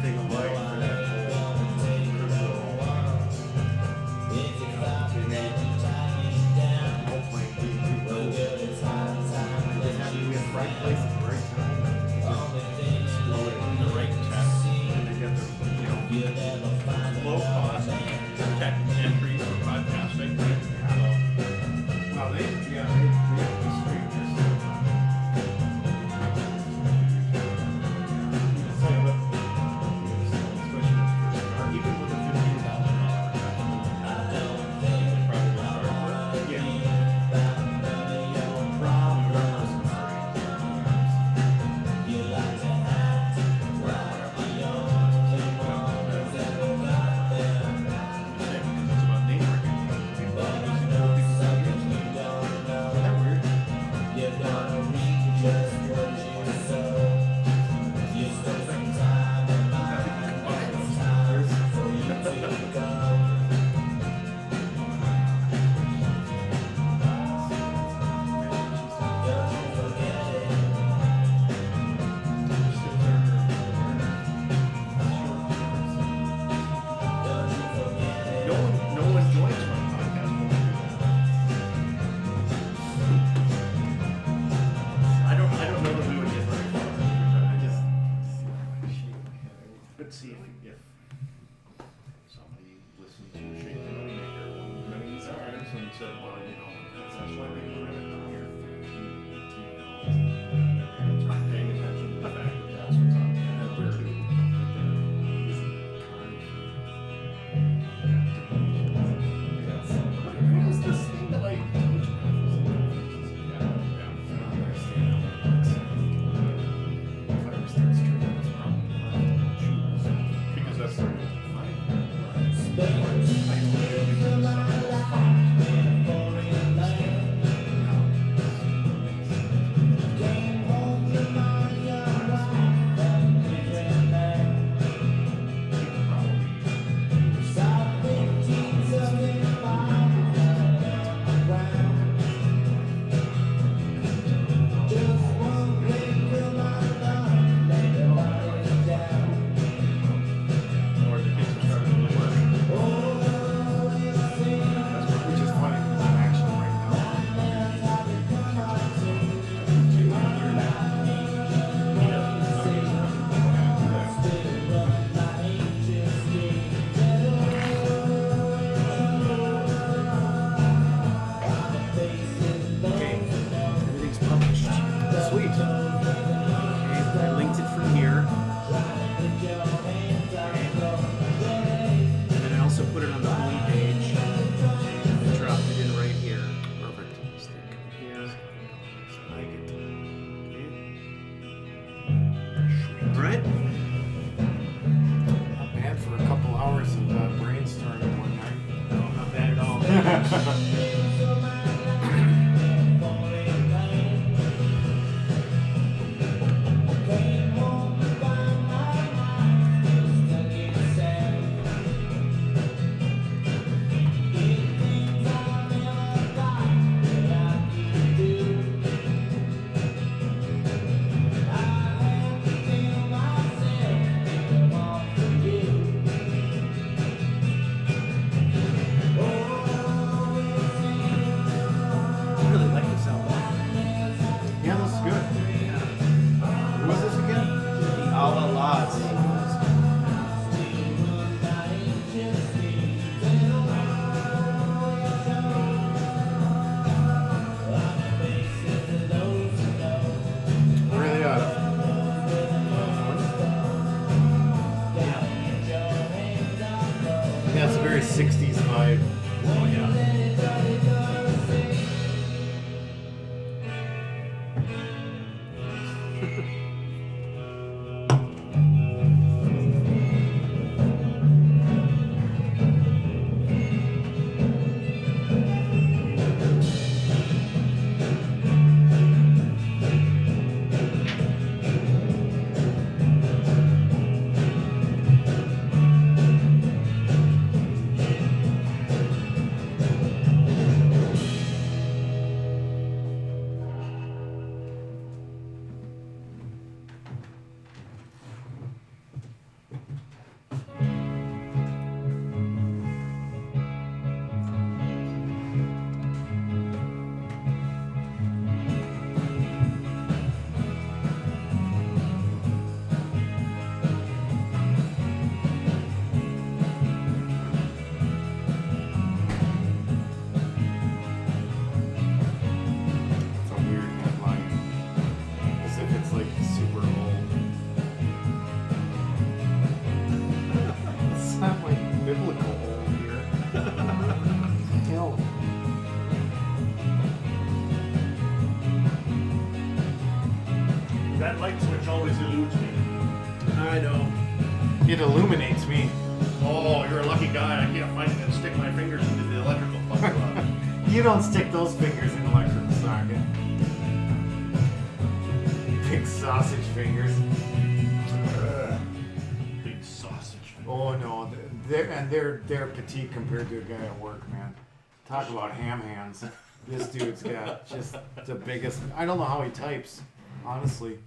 everything alike for that whole crystal. They made whole plane being cool. They just have to be at the right place at the right time. Explode in the right tech. And they get their, Low cost tech entry for podcasting. well, they have to be straight. Even with a $15,000 No one joins my podcast when I do that. I don't know that we would get very far. Let's see if somebody listened to Shake the Moneymaker many times and said, well, that's why they put it on here. It's not paying attention to the fact that that's what's on there. What is this thing that because that's the Which is funny because I'm actually right Okay, everything's published. Sweet. Okay, I linked it from here. And then I also put it on the home page. I dropped it in right here. Perfect. Stick here. I like it. Okay. All right. Not bad for a couple hours of brainstorming one night. No, not bad at all. I really like this album. Yeah, this is good. Who was this again? All lots. Really yeah, it's a very 60s vibe. Oh yeah. It illuminates me. Oh, you're a lucky guy. I can't find it and stick my fingers into the electrical plug. You don't stick those fingers in electrical socket. Big sausage fingers. Big sausage. Oh no, they're petite compared to a guy at work, man. Talk about ham hands. This dude's got just the biggest. I don't know how he types, honestly.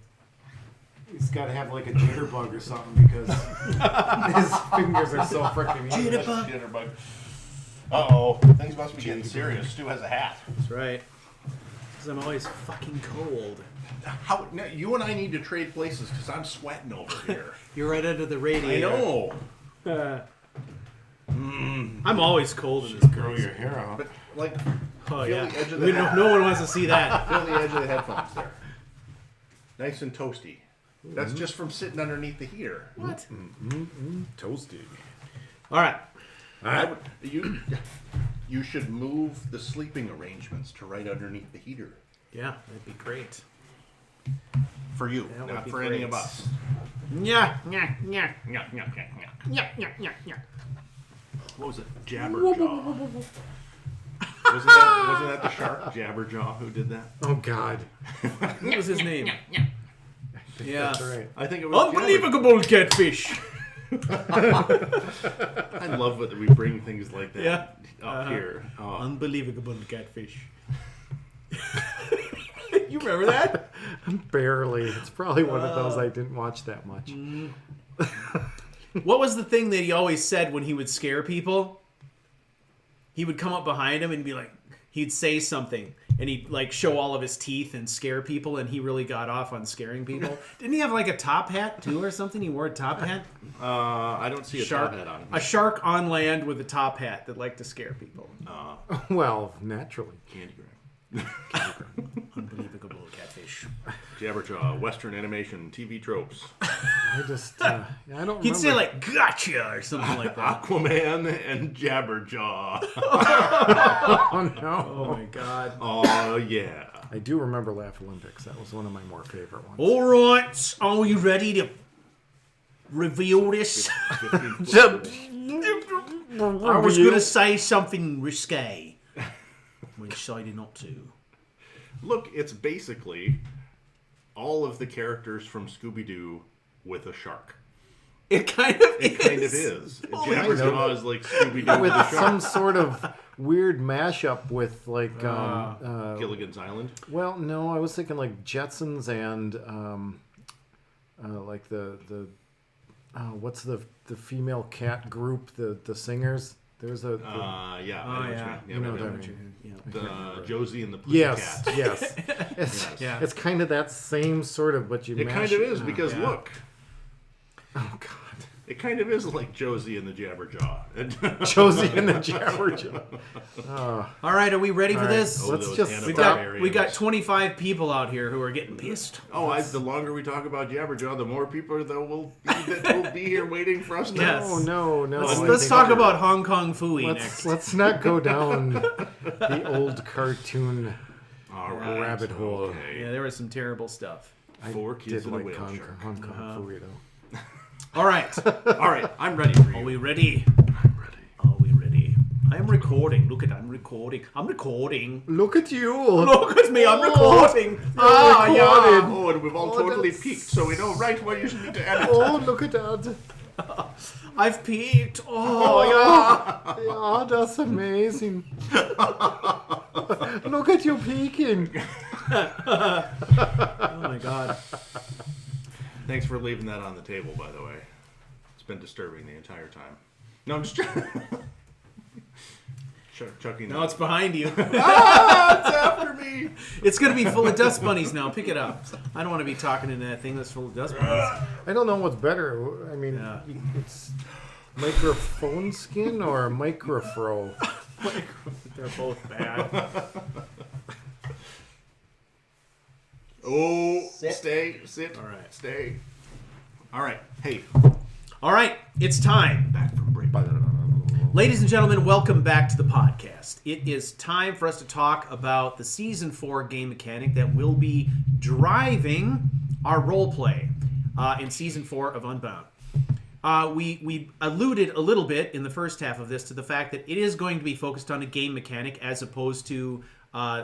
He's got to have like a jitterbug or something because his fingers are so freaking huge. Jitterbug. Uh-oh. Things must be getting serious. Stu has a hat. That's right. Because I'm always fucking cold. How? No, you and I need to trade places because I'm sweating over here. You're right under the radiator. I know. I'm always cold in this Grow place. your hair out. But, like, Oh, feel yeah. the edge of the hat. No one wants to see that. Feel the edge of the headphones there. Nice and toasty. That's just from sitting underneath the heater. What? Toasty. All right. I would, you should move the sleeping arrangements to right underneath the heater. Yeah, that'd be great. For you, That would not be for any great. of us. Yeah, yeah, yeah. What was it? Jabberjaw. Wasn't that the shark Jabberjaw who did that? Oh God. What was his name? Yeah. That's right. I think it was Unbelievable catfish. I love it that we bring things like that Yeah. up here. Oh. Unbelievable catfish. You remember that? Barely. It's probably one of those I didn't watch that much. What was the thing that he always said when he would scare people? He would come up behind him and be like, he'd say something, and he'd like show all of his teeth and scare people, and he really got off on scaring people. Didn't he have like a top hat too or something? He wore a top hat? I don't see a Shark, top hat on him. a shark on land with a top hat that liked to scare people. Well, naturally. Candy Graham. Unbelievable catfish. Jabberjaw, Western animation, TV tropes. I just, I don't remember. He'd say like "gotcha" or something like that. Aquaman and Jabberjaw. Oh no. Oh my god. Oh, yeah. I do remember Laugh Olympics. That was one of my more favorite ones. All right, are we ready to reveal this? 15 I was going to say something risque. We decided not to. Look, it's basically all of the characters from Scooby-Doo with a shark. It kind of It kind of is. Jabberjaw is like Scooby-Doo with With a some shark. sort of weird mashup with like, Gilligan's Island. well, no, I was thinking like Jetsons and like the what's the female cat group, the singers. There's a Yeah. Oh, I know what yeah. you you know mean. what I mean. The Josie and the Yes, Pussycat. yes. Yeah. It's kind of that same sort of, but you It mash kind of is because Yeah. look, Oh God. it kind of is like Josie and the Jabberjaw. Josie and the Jabberjaw. All right, are we ready for All right, this? Oh, let's those just Hanna We stop. got we got 25 people out here who are getting pissed. The longer we talk about Jabberjaw, the more people that will be here waiting for us to. Yes. Oh no. Let's talk about Hong Kong Phooey next. Let's not go down the old cartoon All right. rabbit hole. Okay. Yeah, there was some terrible stuff. Four I kids did and a like whale Hong shark. Kong Phooey though. All right, All right, I'm ready for are you. we ready? I'm ready. Are we ready? I'm recording. Look at I'm recording. I'm recording. Look at you. Look at me. I'm recording. Ah, recorded. yeah. Oh, and we've all Oh, totally that's- peaked, so we know right what you need to edit. Oh, look at that. I've peaked. Oh, yeah. Yeah, that's amazing. Look at you peeking. Oh my god. Thanks for leaving that on the table, by the way. It's been disturbing the entire time. No, I'm just chucking No, that. it's behind you. It's after me. It's gonna be full of dust bunnies now. Pick it up. I don't want to be talking into that thing that's full of dust bunnies. I don't know what's better. I mean, Yeah. it's microphone skin or microfro. They're both bad. Oh, sit. All right. Stay. All right. Hey, All right, it's time. back from break. Ladies and gentlemen, welcome back to the podcast. It is time for us to talk about the Season 4 game mechanic that will be driving our role play in Season 4 of Unbound. We alluded a little bit in the first half of this to the fact that it is going to be focused on a game mechanic as opposed to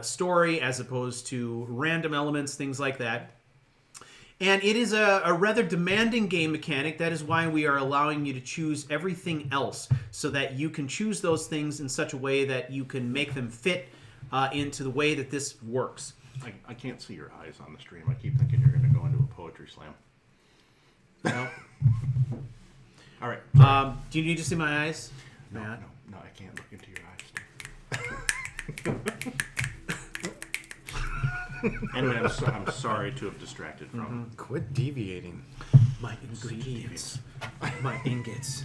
story, as opposed to random elements, things like that. And it is a rather demanding game mechanic. That is why we are allowing you to choose everything else, so that you can choose those things in such a way that you can make them fit into the way that this works. I can't see your eyes on the stream. I keep thinking you're going to go into a poetry slam. No. All right. Do you need to see my eyes, No, Matt? no, I can't look into your eyes. Anyway, I'm sorry to have distracted from. Quit deviating. My ingredients. My ingots.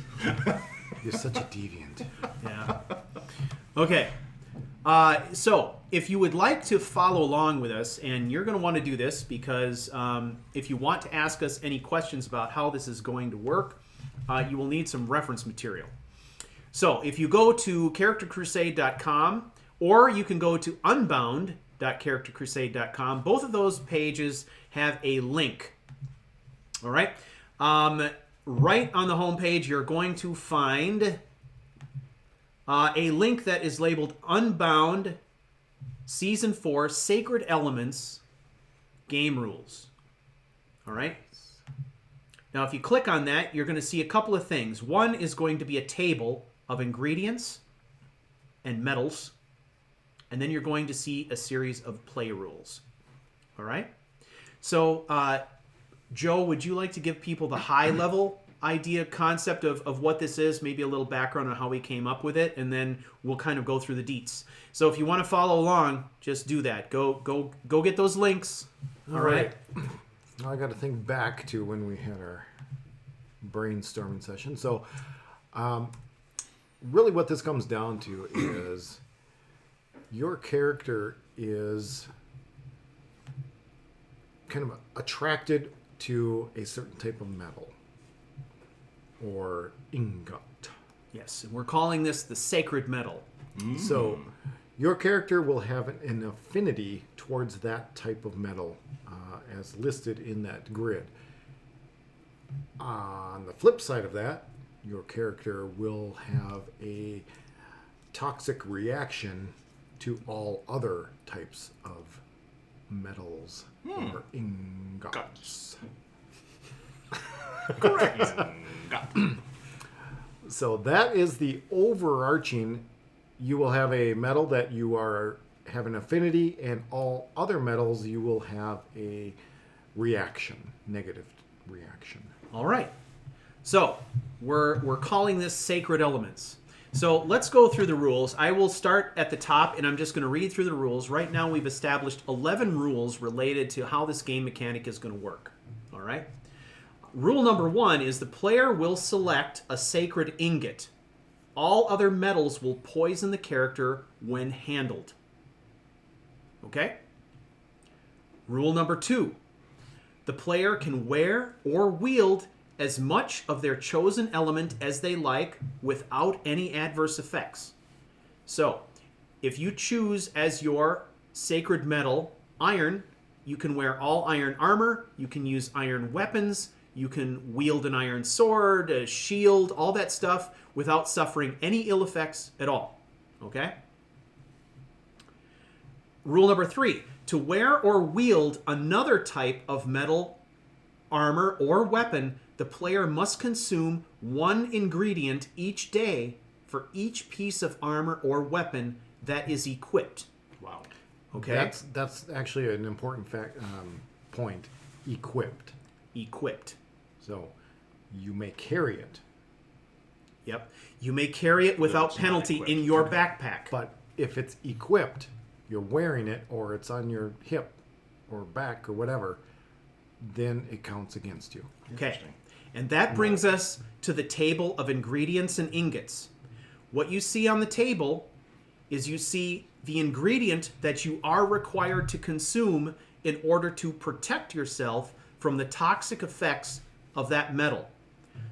You're such a deviant. Yeah. Okay. So, if you would like to follow along with us, and you're going to want to do this because if you want to ask us any questions about how this is going to work, you will need some reference material. So, if you go to charactercrusade.com, or you can go to unbound.charactercrusade.com, both of those pages have a link. All right? Right on the home page, you're going to find a link that is labeled Unbound Season 4 Sacred Elements Game Rules. All right? Now, if you click on that, you're going to see a couple of things. One is going to be a table of ingredients and metals, and then you're going to see a series of play rules. All right? So, Joe, would you like to give people the high-level idea, concept of what this is, maybe a little background on how we came up with it, and then we'll kind of go through the deets. So if you want to follow along, just do that. Go get those links. All right. Now I got to think back to when we had our brainstorming session. So, really, what this comes down to is your character is kind of attracted to a certain type of metal or ingot. Yes, and we're calling this the sacred metal. So your character will have an affinity towards that type of metal as listed in that grid. On the flip side of that, your character will have a toxic reaction to all other types of metals or ingots. Correct. So that is the overarching. You will have a metal that you have an affinity, and all other metals you will have a reaction, negative reaction. All right. So we're calling this sacred elements. So let's go through the rules. I will start at the top, and I'm just going to read through the rules. Right now we've established 11 rules related to how this game mechanic is going to work. All right. Rule number 1 is the player will select a sacred ingot. All other metals will poison the character when handled. Okay? Rule number 2. The player can wear or wield as much of their chosen element as they like without any adverse effects. So, if you choose as your sacred metal iron, you can wear all iron armor, you can use iron weapons, you can wield an iron sword, a shield, all that stuff without suffering any ill effects at all. Okay? Rule number 3. To wear or wield another type of metal, armor, or weapon, the player must consume one ingredient each day for each piece of armor or weapon that is equipped. Wow. Okay? That's actually an important point. Equipped. Equipped. So you may carry it, Yep. You may carry it without it's not penalty equipped. in your backpack. but if it's equipped, you're wearing it, or it's on your hip or back or whatever, then it counts against you. Okay. Interesting. And that brings us to the table of ingredients and ingots. What you see on the table is you see the ingredient that you are required to consume in order to protect yourself from the toxic effects of that metal.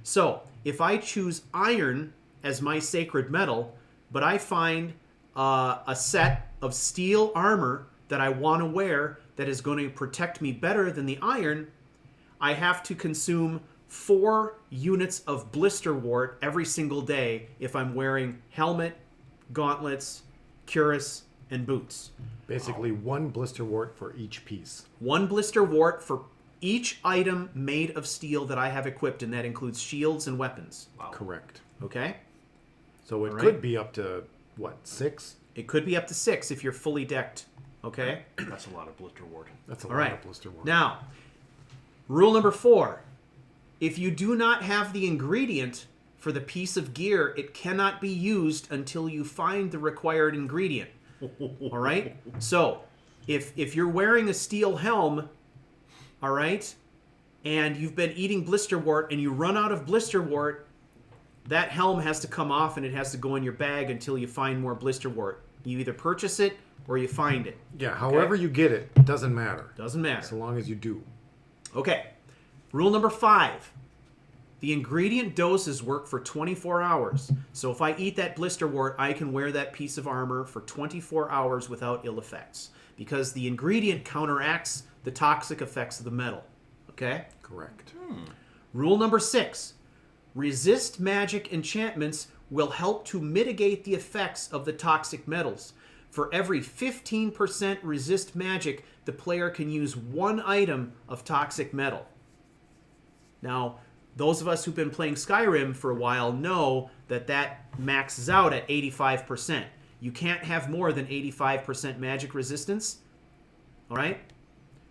So, if I choose iron as my sacred metal, but I find a set of steel armor that I want to wear that is going to protect me better than the iron, I have to consume 4 units of blister wart every single day if I'm wearing helmet, gauntlets, cuirass, and boots. Basically, 1 blister wart for each piece. 1 blister wart for each item made of steel that I have equipped, and that includes shields and weapons. Wow. Correct. Okay? So it All right. could be up to, what, 6? It could be up to 6 if you're fully decked. Okay? That's a lot of blister wart. That's a All lot right. of blister wart. Now, rule number 4. If you do not have the ingredient for the piece of gear, it cannot be used until you find the required ingredient. All right? So, if you're wearing a steel helm, all right, and you've been eating blister wart and you run out of blister wart, that helm has to come off and it has to go in your bag until you find more blister wart. You either purchase it or you find it. Yeah, however you get it, it doesn't matter. Doesn't matter. So long as you do. Okay. Rule number 5. The ingredient doses work for 24 hours. So if I eat that blister wart, I can wear that piece of armor for 24 hours without ill effects. Because the ingredient counteracts the toxic effects of the metal. Okay? Correct. Rule number 6. Resist magic enchantments will help to mitigate the effects of the toxic metals. For every 15% resist magic, the player can use 1 item of toxic metal. Now, those of us who've been playing Skyrim for a while know that that maxes out at 85%. You can't have more than 85% magic resistance. All right?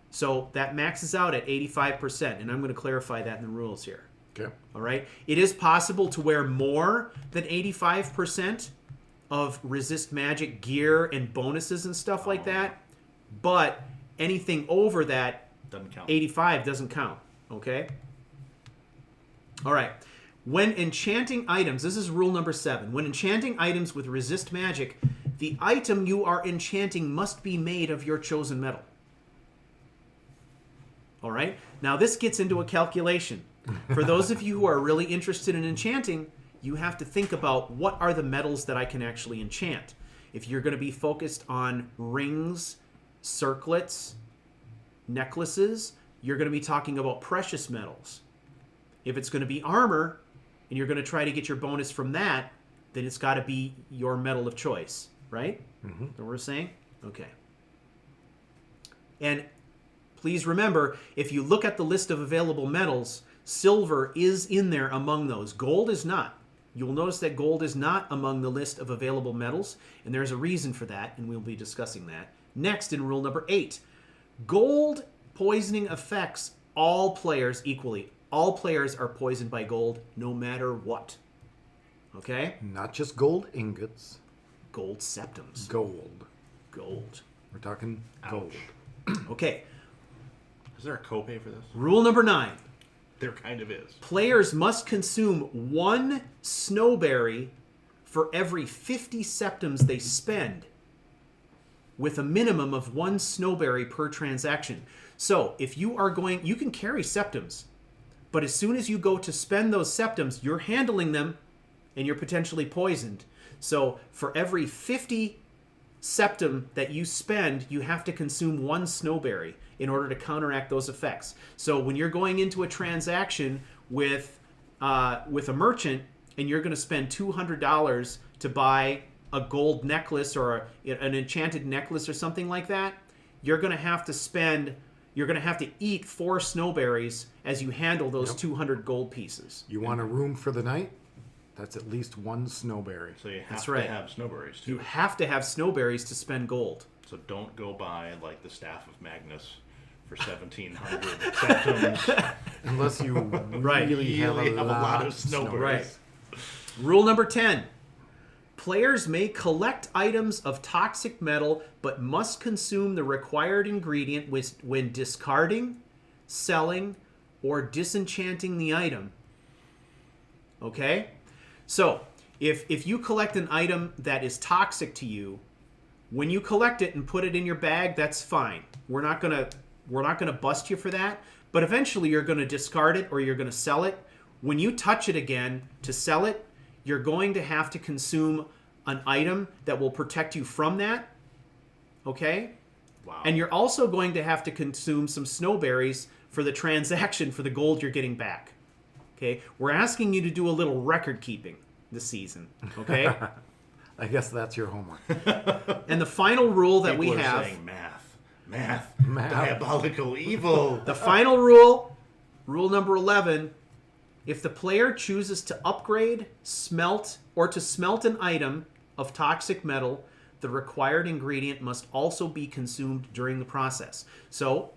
So that maxes out at 85%, and I'm going to clarify that in the rules here. Okay. All right? It is possible to wear more than 85% of resist magic gear and bonuses and stuff like that, but anything over that, Doesn't count. 85 doesn't count. Okay? All right. When enchanting items, this is rule number 7. When enchanting items with resist magic, the item you are enchanting must be made of your chosen metal. All right? Now, this gets into a calculation. For those of you who are really interested in enchanting, you have to think about what are the metals that I can actually enchant. If you're going to be focused on rings, circlets, necklaces, you're going to be talking about precious metals. If it's going to be armor, and you're going to try to get your bonus from that, then it's got to be your metal of choice, right? Mm-hmm. That's what we're saying? Okay. And please remember, if you look at the list of available metals, silver is in there among those. Gold is not. You'll notice that gold is not among the list of available metals, and there's a reason for that, and we'll be discussing that. Next, in rule number 8, gold poisoning affects all players equally. All players are poisoned by gold, no matter what. Okay? Not just gold ingots. Gold septums. Gold. Gold. We're talking gold. Okay. Is there a copay for this? Rule number 9. There kind of is. Players must consume 1 snowberry for every 50 septums they spend, with a minimum of 1 snowberry per transaction. So, if you are going, you can carry septums, but as soon as you go to spend those septums, you're handling them and you're potentially poisoned. So, for every 50 septum that you spend, you have to consume 1 snowberry in order to counteract those effects. So when you're going into a transaction with a merchant and you're going to spend $200 to buy a gold necklace or an enchanted necklace or something like that, you're going to have to eat 4 snowberries as you handle those 200 gold pieces. You want a room for the night? That's at least 1 snowberry. So you have That's to right. have snowberries too. You have to have snowberries to spend gold. So don't go buy like the Staff of Magnus for 1,700 septums. Unless you Right. really have a lot of snowberries. Right. Rule number 10. Players may collect items of toxic metal, but must consume the required ingredient when discarding, selling, or disenchanting the item. Okay? So, if you collect an item that is toxic to you, when you collect it and put it in your bag, that's fine. We're not gonna bust you for that. But eventually, you're gonna discard it or you're gonna sell it. When you touch it again to sell it, you're going to have to consume an item that will protect you from that. Okay? Wow. And you're also going to have to consume some snowberries for the transaction for the gold you're getting back. Okay? We're asking you to do a little record keeping this season. Okay? I guess that's your homework. And the final rule that People we are have... saying math, Math. diabolical evil. The final rule, rule number 11, if the player chooses to upgrade, smelt, or to smelt an item of toxic metal, the required ingredient must also be consumed during the process. So,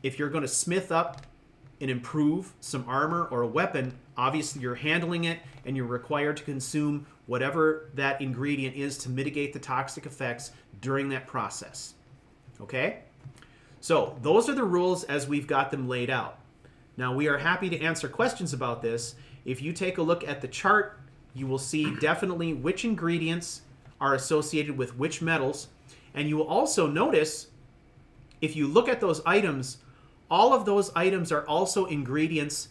if you're going to smith up and improve some armor or a weapon, obviously you're handling it and you're required to consume whatever that ingredient is to mitigate the toxic effects during that process. Okay? So, those are the rules as we've got them laid out. Now, we are happy to answer questions about this. If you take a look at the chart, you will see definitely which ingredients are associated with which metals. And you will also notice, if you look at those items, all of those items are also ingredients.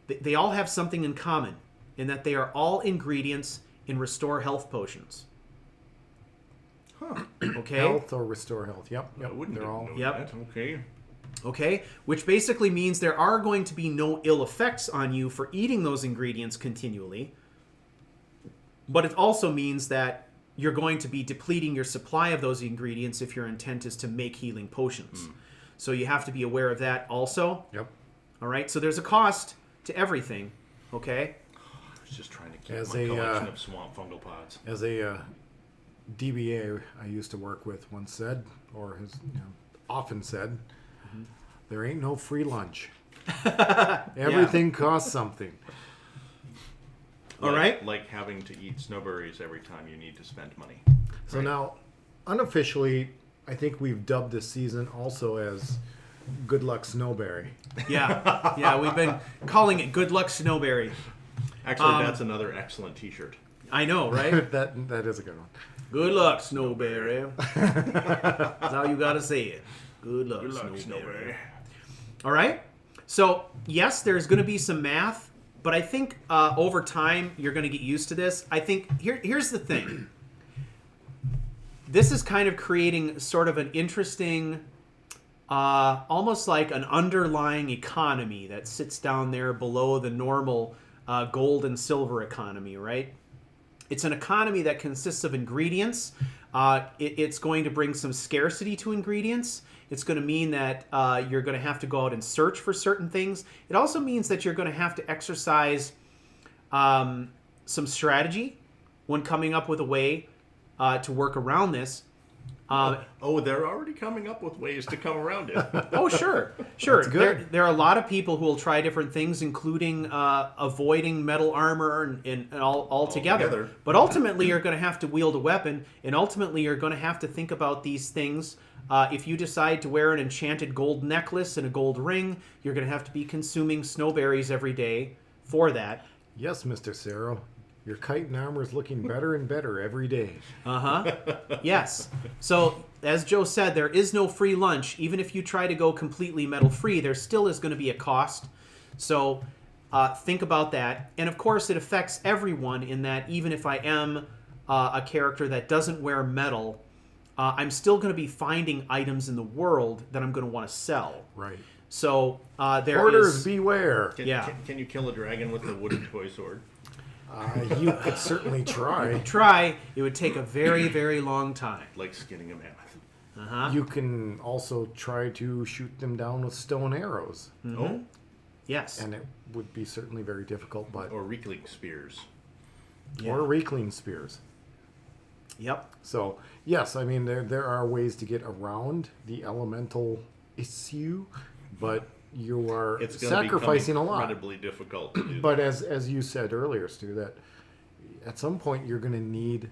They all have something in common, in that they are all ingredients in Restore Health potions. Huh. Okay? Health or restore health. Yep. I wouldn't They're have all. known Yep. that. Okay. Okay? Which basically means there are going to be no ill effects on you for eating those ingredients continually. But it also means that you're going to be depleting your supply of those ingredients if your intent is to make healing potions. So you have to be aware of that also. Yep. All right? So there's a cost to everything. Okay? I was just trying to keep As my a, collection of swamp fungal pods. As a DBA I used to work with once said, or has often said, there ain't no free lunch. Everything costs something. All right. Like having to eat snowberries every time you need to spend money. So now, unofficially, I think we've dubbed this season also as Good Luck Snowberry. Yeah. Yeah, we've been calling it Good Luck Snowberry. Actually, that's another excellent T-shirt. I know, right? that is a good one. Good luck, Snowberry. That's how you gotta say it. Good luck, Good luck, Snowberry. Snowberry. All right. So yes, there's going to be some math, but I think over time you're going to get used to this. I think here's the thing. This is kind of creating sort of an interesting, almost like an underlying economy that sits down there below the normal gold and silver economy, right? It's an economy that consists of ingredients. It's going to bring some scarcity to ingredients. It's going to mean that you're going to have to go out and search for certain things. It also means that you're going to have to exercise some strategy when coming up with a way to work around this. They're already coming up with ways to come around it. Oh, sure. That's good. There are a lot of people who will try different things, including avoiding metal armor and all together. Altogether. But ultimately, you're going to have to wield a weapon, and ultimately, you're going to have to think about these things. If you decide to wear an enchanted gold necklace and a gold ring, you're going to have to be consuming snowberries every day for that. Yes, Mr. Cero. Your chitin armor is looking better and better every day. Yes. So, as Joe said, there is no free lunch. Even if you try to go completely metal-free, there still is going to be a cost. So, think about that. And, of course, it affects everyone in that even if I am a character that doesn't wear metal, I'm still going to be finding items in the world that I'm going to want to sell. Right. So, there Hoarders is... beware. Can you kill a dragon with a wooden toy sword? You could certainly try. It would take a very, very long time. Like skinning a mammoth. You can also try to shoot them down with stone arrows. Oh, Yes. And it would be certainly very difficult, but or Reekling spears. or Reekling spears. Yep. So, yes, I mean, there are ways to get around the elemental issue, but you are It's going to sacrificing a become lot. incredibly difficult to do. But as you said earlier, Stu, that at some point you're going to need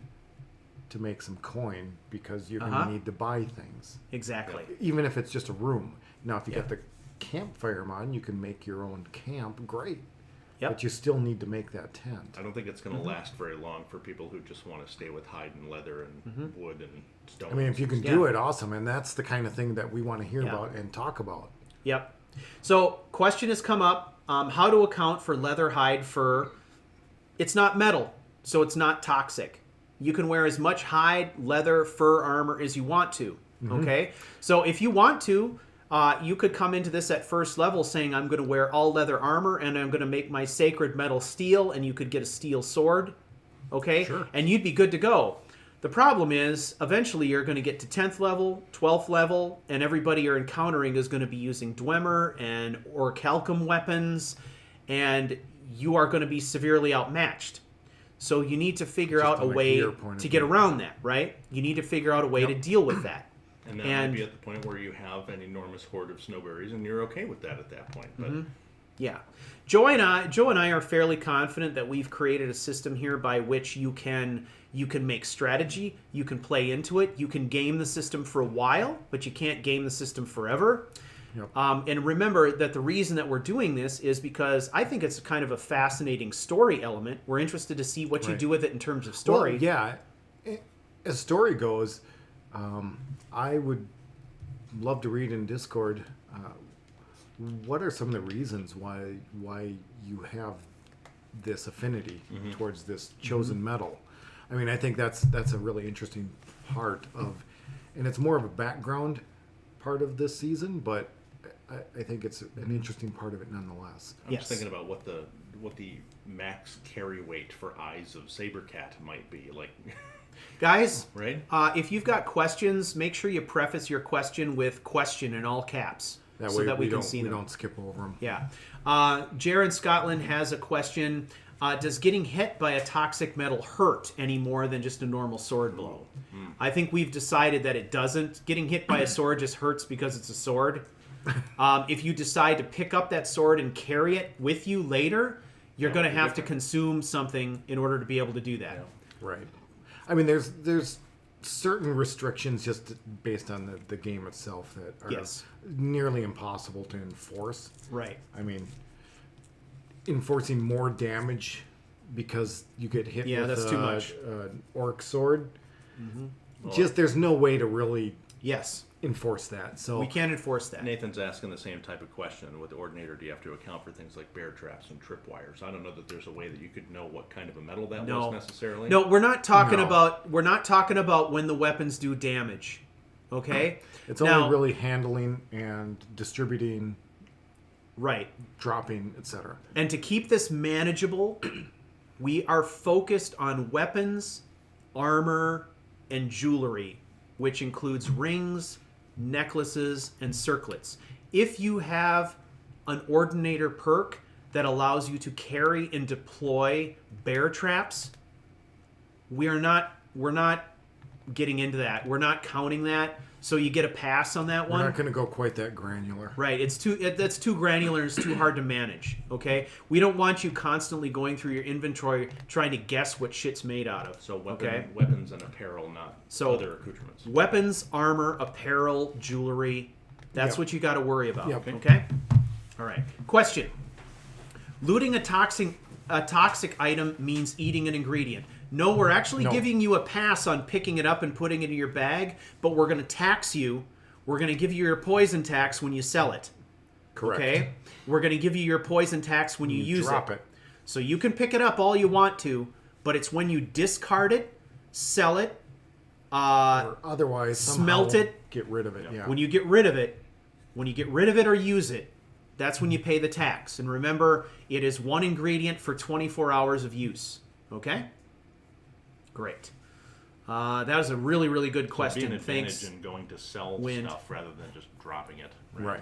to make some coin because you're going to need to buy things, Exactly. even if it's just a room. Now, if you got the campfire mod, you can make your own camp. Great. Yep. But you still need to make that tent. I don't think it's going to last very long for people who just want to stay with hide and leather and wood and stone. I mean, if you can do it, awesome. And that's the kind of thing that we want to hear about and talk about. Yep. So, question has come up: how to account for leather, hide, fur? It's not metal, so it's not toxic. You can wear as much hide, leather, fur armor as you want to. Okay. So, if you want to, You could come into this at first level saying, I'm going to wear all leather armor and I'm going to make my sacred metal steel, and you could get a steel sword. Okay? Sure. And you'd be good to go. The problem is, eventually you're going to get to 10th level, 12th level, and everybody you're encountering is going to be using Dwemer and Orichalcum weapons, and you are going to be severely outmatched. So you need to figure Just out a from a way gear point of to get view. around that, right? You need to figure out a way to deal with that. And that might be at the point where you have an enormous horde of snowberries, and you're okay with that at that point. But Yeah. Joe and I are fairly confident that we've created a system here by which you can make strategy, you can play into it, you can game the system for a while, but you can't game the system forever. Yep. And remember that the reason that we're doing this is because I think it's kind of a fascinating story element. We're interested to see what you Right. do with it in terms of story. Well, yeah. As story goes, I would love to read in Discord. What are some of the reasons why you have this affinity towards this chosen metal? I mean, I think that's a really interesting part of, and it's more of a background part of this season, but I think it's an interesting part of it nonetheless. I'm Yes. just thinking about what the max carry weight for Eyes of Sabercat might be. Like, Guys, right? if you've got questions, make sure you preface your question with "question" in all caps, That so way that we can don't, see we them. don't skip over them. Yeah. Jared Scotland has a question. Does getting hit by a toxic metal hurt any more than just a normal sword blow? I think we've decided that it doesn't. Getting hit by a sword just hurts because it's a sword. If you decide to pick up that sword and carry it with you later, you're That going to would be have to different. consume something in order to be able to do that. Right. I mean, there's certain restrictions just based on the game itself that are Yes. nearly impossible to enforce. Right. I mean, enforcing more damage because you get hit Yeah, with that's too much. an orc sword. Just there's no way to really Yes. enforce that. So We can't enforce that. Nathan's asking the same type of question. With the Ordinator, do you have to account for things like bear traps and tripwires? I don't know that there's a way that you could know what kind of a metal that No. was necessarily. No, we're not talking No. about when the weapons do damage. Okay? it's Now- only really handling and distributing, Right. dropping, etc. And to keep this manageable, we are focused on weapons, armor, and jewelry, which includes rings, necklaces, and circlets. If you have an Ordinator perk that allows you to carry and deploy bear traps, we're not getting into that. We're not counting that. So you get a pass on that We're one. not going to go quite that granular. Right, that's too granular and it's too hard to manage. Okay, we don't want you constantly going through your inventory trying to guess what shit's made out of. So okay, weapons and apparel, not So- other accoutrements. weapons, armor, apparel, jewelry. That's Yep. what you got to worry about. Yep. Okay. All right. Question: looting a toxic item means eating an ingredient. No, we're actually No. giving you a pass on picking it up and putting it in your bag, but we're going to tax you. We're going to give you your poison tax when you sell it. Correct. Okay? We're going to give you your poison tax when you use drop it. So you can pick it up all you want to, but it's when you discard it, sell it, Or otherwise, smelt somehow it. get rid of it. Yeah. when you get rid of it, or use it, that's when you pay the tax. And remember, it is one ingredient for 24 hours of use. Okay? Great. That was a really, really good Be question. an advantage Thanks. in going to sell Wind. stuff rather than just dropping it. Right.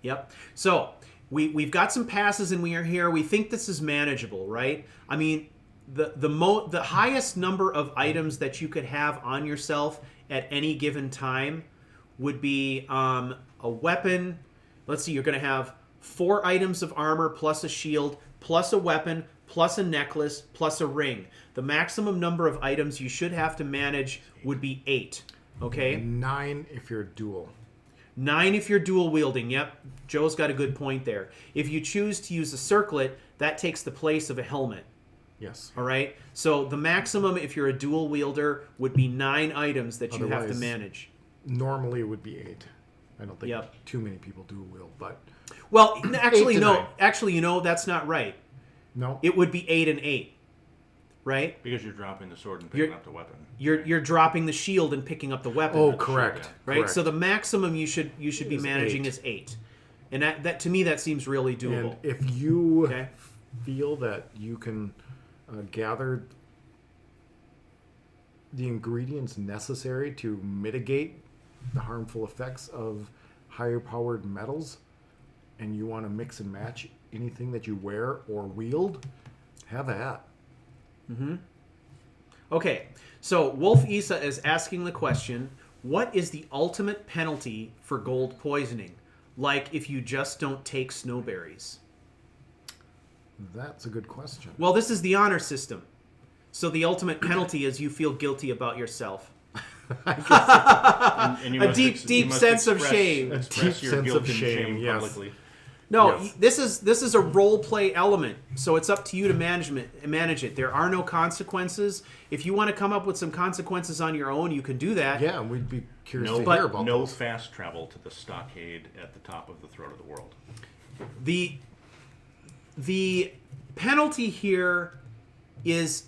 Yep. So we've got some passes and we are here. We think this is manageable, right? I mean, the highest number of items that you could have on yourself at any given time would be a weapon. Let's see, you're going to have 4 items of armor plus a shield plus a weapon plus a necklace plus a ring. The maximum number of items you should have to manage would be 8. Okay? 9 if you're dual. 9 if you're dual wielding. Yep, Joe's got a good point there. If you choose to use a circlet, that takes the place of a helmet. Yes. All right? So the maximum if you're a dual wielder would be 9 items that you have to Otherwise- manage. Normally it would be 8. I don't think Yep. too many people dual wield, but Well, actually, to no. 9. Actually, that's not right. no. It would be 8 and 8. right? Because you're dropping the sword and picking up the weapon. You're dropping the shield and picking up the weapon. Oh, correct. Right. Correct. So the maximum you should be managing 8. is 8, and that to me that seems really doable. And if you Okay. feel that you can gather the ingredients necessary to mitigate the harmful effects of higher powered metals, and you want to mix and match anything that you wear or wield, have at. Okay, so Wolf Isa is asking the question, what is the ultimate penalty for gold poisoning? Like if you just don't take snowberries? That's a good question. Well, this is the honor system. So the ultimate penalty is you feel guilty about yourself. And you A must deep you must sense of express- shame. Express Deep your sense guilt of and shame, yes. publicly. No, Yes. this is a role play element, so it's up to you to manage it. There are no consequences. If you want to come up with some consequences on your own, you can do that. Yeah, we'd be curious to No, hear about no those. fast travel to the stockade at the top of the throat of the world. The penalty here is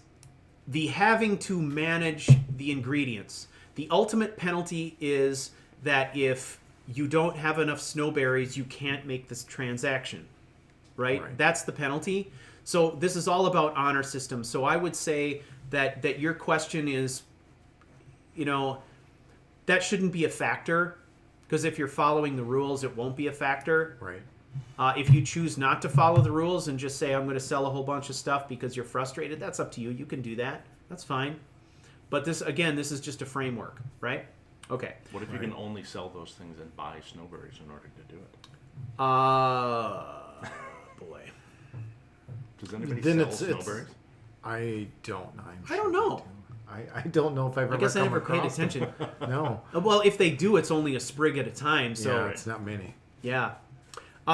the having to manage the ingredients. The ultimate penalty is that if you don't have enough snowberries, you can't make this transaction, right? Right. That's the penalty. So this is all about honor systems. So I would say that your question is, that shouldn't be a factor, because if you're following the rules, it won't be a factor. Right. If you choose not to follow the rules and just say, I'm going to sell a whole bunch of stuff because you're frustrated, that's up to you. You can do that. That's fine. But this is just a framework, right? Okay. What if you can only sell those things and buy snowberries in order to do it? Boy. Does anybody Then sell it's- snowberries? I don't know. I don't know. I don't know if I've I ever guess I come never paid across them. attention. No. Well, if they do, it's only a sprig at a time. So Yeah, it's not many. yeah.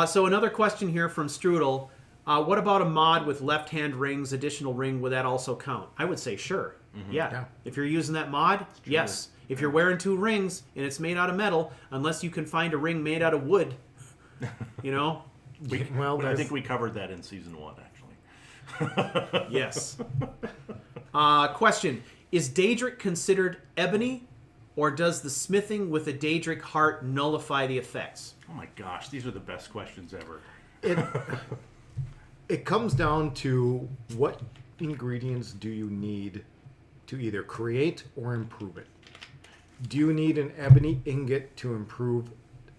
So another question here from Strudel. What about a mod with left-hand rings, additional ring? Would that also count? I would say sure. Yeah. If you're using that mod, yes. If you're wearing 2 rings and it's made out of metal, unless you can find a ring made out of wood, Well, I think we covered that in season 1, actually. yes. Question. Is Daedric considered ebony, or does the smithing with a Daedric heart nullify the effects? Oh my gosh, these are the best questions ever. it comes down to what ingredients do you need to either create or improve it. Do you need an ebony ingot to improve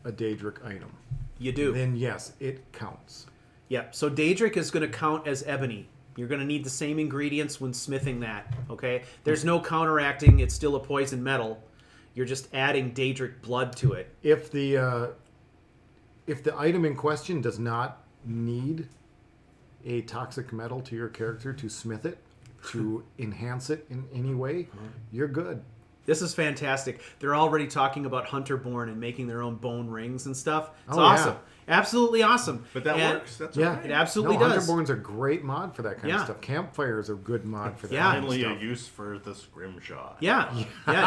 a Daedric item? You do. Then yes, it counts. Yep. So Daedric is going to count as ebony. You're going to need the same ingredients when smithing that, okay? There's no counteracting. It's still a poison metal. You're just adding Daedric blood to it. If the item in question does not need a toxic metal to your character to smith it, to enhance it in any way, you're good. This is fantastic. They're already talking about Hunterborn and making their own bone rings and stuff. It's Oh, awesome. yeah. Absolutely awesome. But that And- works. That's Yeah, okay. It absolutely no, does. Hunterborn's a great mod for that kind Yeah. of stuff. Campfire's a good mod for that Yeah. kind of Finally, a stuff. use for the scrimshaw. Yeah.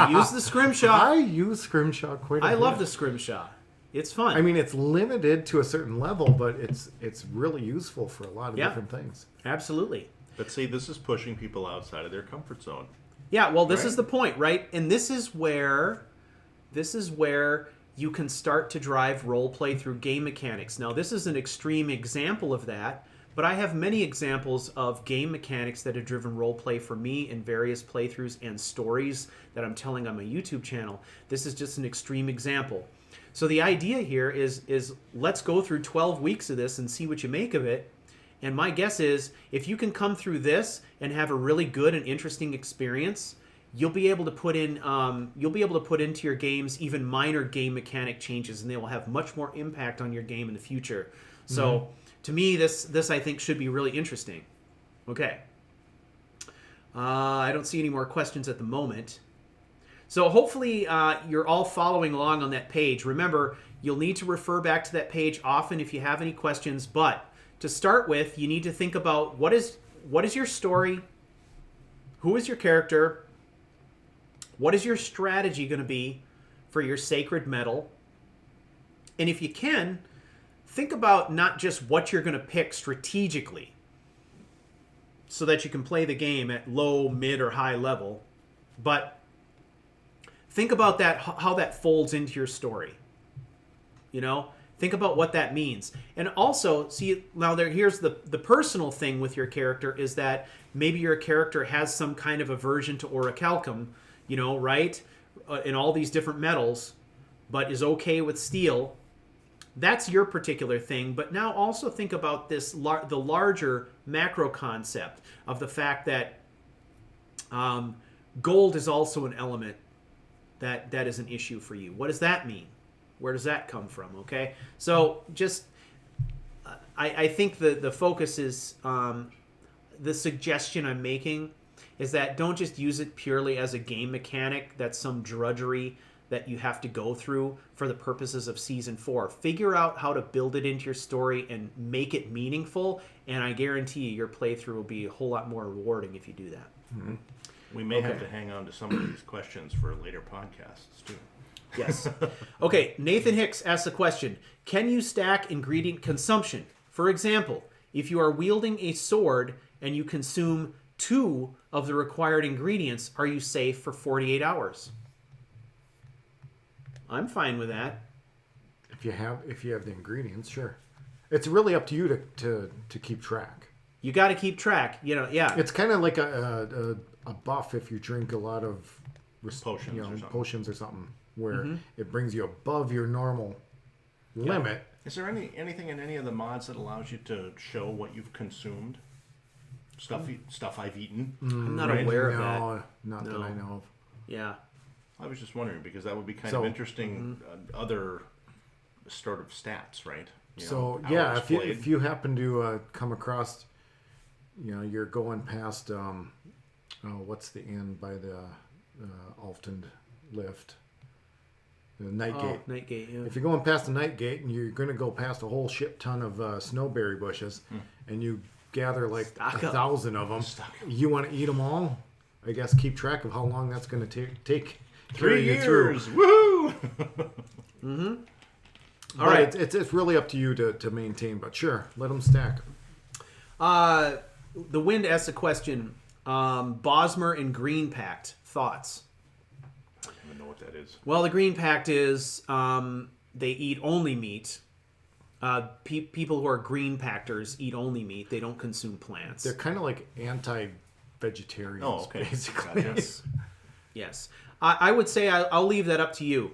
Use the scrimshaw. I use Scrimshaw quite a bit. I love the scrimshaw. It's fun. I mean, it's limited to a certain level, but it's really useful for a lot of Yeah. different things. Absolutely. But see, this is pushing people outside of their comfort zone. Yeah, well, this Right. is the point, right? And this is where you can start to drive role play through game mechanics. Now, this is an extreme example of that, but I have many examples of game mechanics that have driven role play for me in various playthroughs and stories that I'm telling on my YouTube channel. This is just an extreme example. So the idea here is let's go through 12 weeks of this and see what you make of it. And my guess is if you can come through this and have a really good and interesting experience, you'll be able to put into your games even minor game mechanic changes, and they will have much more impact on your game in the future. So to me, this I think should be really interesting. Okay. I don't see any more questions at the moment. So hopefully you're all following along on that page. Remember, you'll need to refer back to that page often if you have any questions. But to start with, you need to think about what is your story, who is your character, what is your strategy going to be for your sacred metal, and if you can, think about not just what you're going to pick strategically. so that you can play the game at low, mid, or high level. But think about that, how that folds into your story. Think about what that means. And also, see, now here's the personal thing with your character is that maybe your character has some kind of aversion to orichalcum, right? In all these different metals, but is okay with steel. That's your particular thing. But now also think about this, the larger macro concept of the fact that gold is also an element that is an issue for you. What does that mean? Where does that come from? Okay, so just I think the focus is the suggestion I'm making is that don't just use it purely as a game mechanic that's some drudgery that you have to go through for the purposes of Season 4. Figure out how to build it into your story and make it meaningful, and I guarantee you your playthrough will be a whole lot more rewarding if you do that. Mm-hmm. We may have to hang on to some of these questions for later podcasts, too. Yes. Okay, Nathan Hicks asks a question. Can you stack ingredient consumption? For example, if you are wielding a sword and you consume 2 of the required ingredients, are you safe for 48 hours? I'm fine with that. If you have the ingredients, sure. It's really up to you to keep track. You got to keep track, yeah. It's kind of like a buff if you drink a lot of potions or something, where it brings you above your normal limit. Is there anything in any of the mods that allows you to show what you've consumed? Stuff I've eaten? I'm not aware of that. Not that I know of. Yeah. I was just wondering because that would be kind of interesting. Other sort of stats, right? If you happen to come across, you're going past what's the inn by the Alton lift, the Night Gate. Night Gate. Yeah. If you're going past the Night Gate and you're going to go past a whole shit ton of snowberry bushes, and you gather like 1,000 of them, you want to eat them all? I guess keep track of how long that's going to take. 3 years. Woohoo! Mm-hmm. All right. It's really up to you to maintain, but sure, let them stack. The Wind asks a question. Bosmer and Green Pact. Thoughts? I don't even know what that is. Well, the Green Pact is they eat only meat. People who are Green Pactors eat only meat. They don't consume plants. They're kind of like anti-vegetarians, basically. Yes. I would say I'll leave that up to you.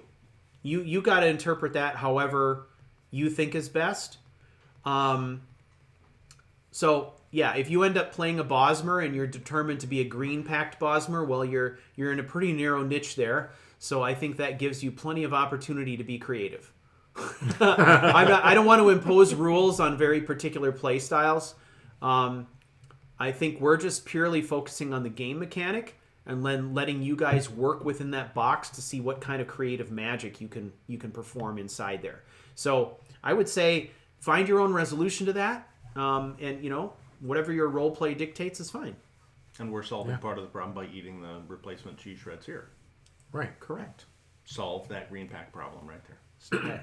You got to interpret that however you think is best. So yeah, if you end up playing a Bosmer and you're determined to be a Green Pact Bosmer, well, you're in a pretty narrow niche there. So I think that gives you plenty of opportunity to be creative. I don't want to impose rules on very particular play styles. I think we're just purely focusing on the game mechanic and then letting you guys work within that box to see what kind of creative magic you can perform inside there. So I would say find your own resolution to that, and whatever your role play dictates is fine. And we're solving part of the problem by eating the replacement cheese shreds here. Right. Correct. Solve that Green Pack problem right there.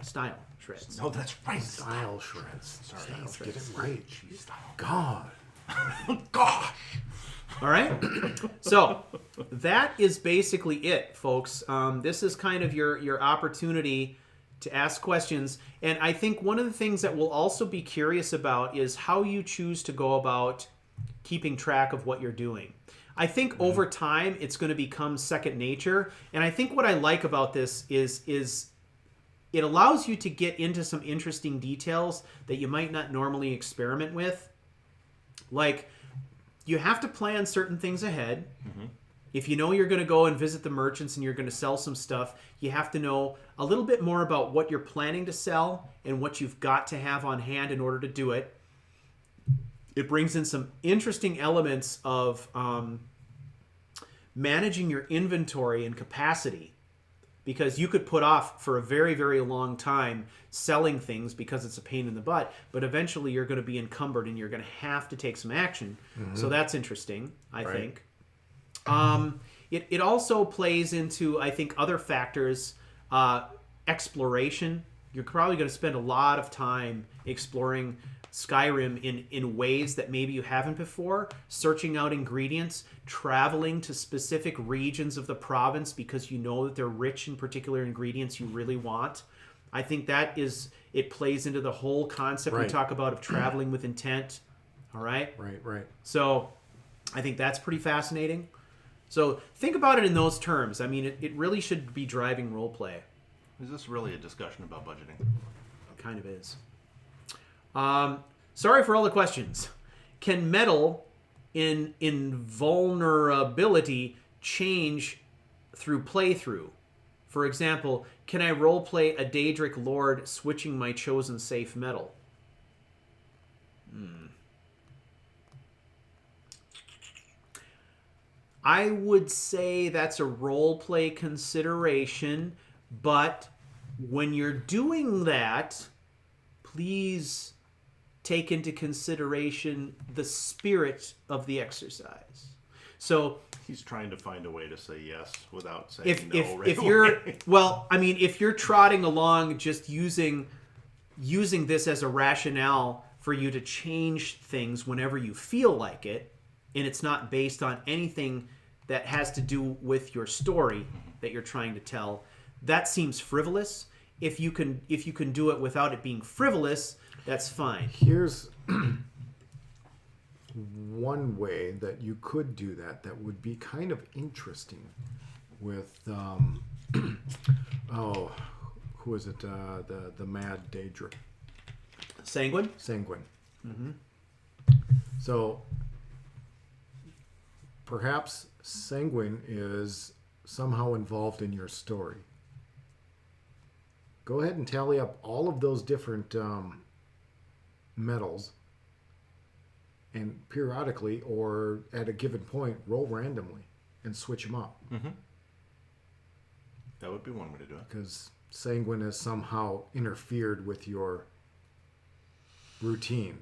Style shreds. No, that's right. Style shreds. Sorry. Style shreds. Get it right. Jeez. God. Gosh. All right. So that is basically it, folks. This is kind of your opportunity to ask questions. And I think one of the things that we'll also be curious about is how you choose to go about keeping track of what you're doing. I think over time it's going to become second nature. And I think what I like about this is it allows you to get into some interesting details that you might not normally experiment with. Like, you have to plan certain things ahead. Mm-hmm. If you know you're going to go and visit the merchants and you're going to sell some stuff, you have to know a little bit more about what you're planning to sell and what you've got to have on hand in order to do it. It brings in some interesting elements of managing your inventory and capacity, because you could put off for a very, very long time selling things because it's a pain in the butt, but eventually you're going to be encumbered and you're going to have to take some action. Mm-hmm. So that's interesting, I think. It also plays into, I think, other factors. Exploration. You're probably going to spend a lot of time exploring Skyrim in ways that maybe you haven't before, searching out ingredients, traveling to specific regions of the province because you know that they're rich in particular ingredients you really want. I think it plays into the whole concept we Right. talk about of traveling with intent. All right? Right. So I think that's pretty fascinating. So think about it in those terms. I mean, it really should be driving role play. Is this really a discussion about budgeting? It kind of is. Sorry for all the questions. Can metal in invulnerability change through playthrough? For example, can I roleplay a Daedric Lord switching my chosen safe metal? I would say that's a roleplay consideration, but when you're doing that, please take into consideration the spirit of the exercise. So He's trying to find a way to say yes without saying no. if you're well, I mean, if you're trotting along just using this as a rationale for you to change things whenever you feel like it, and it's not based on anything that has to do with your story that you're trying to tell, that seems frivolous. If you can do it without it being frivolous, that's fine. Here's one way that you could do that would be kind of interesting with who is it, the mad Daedric Sanguine? Sanguine. So perhaps Sanguine is somehow involved in your story. Go ahead and tally up all of those different metals, and periodically or at a given point roll randomly and switch them up. That would be one way to do it. Because Sanguine has somehow interfered with your routine.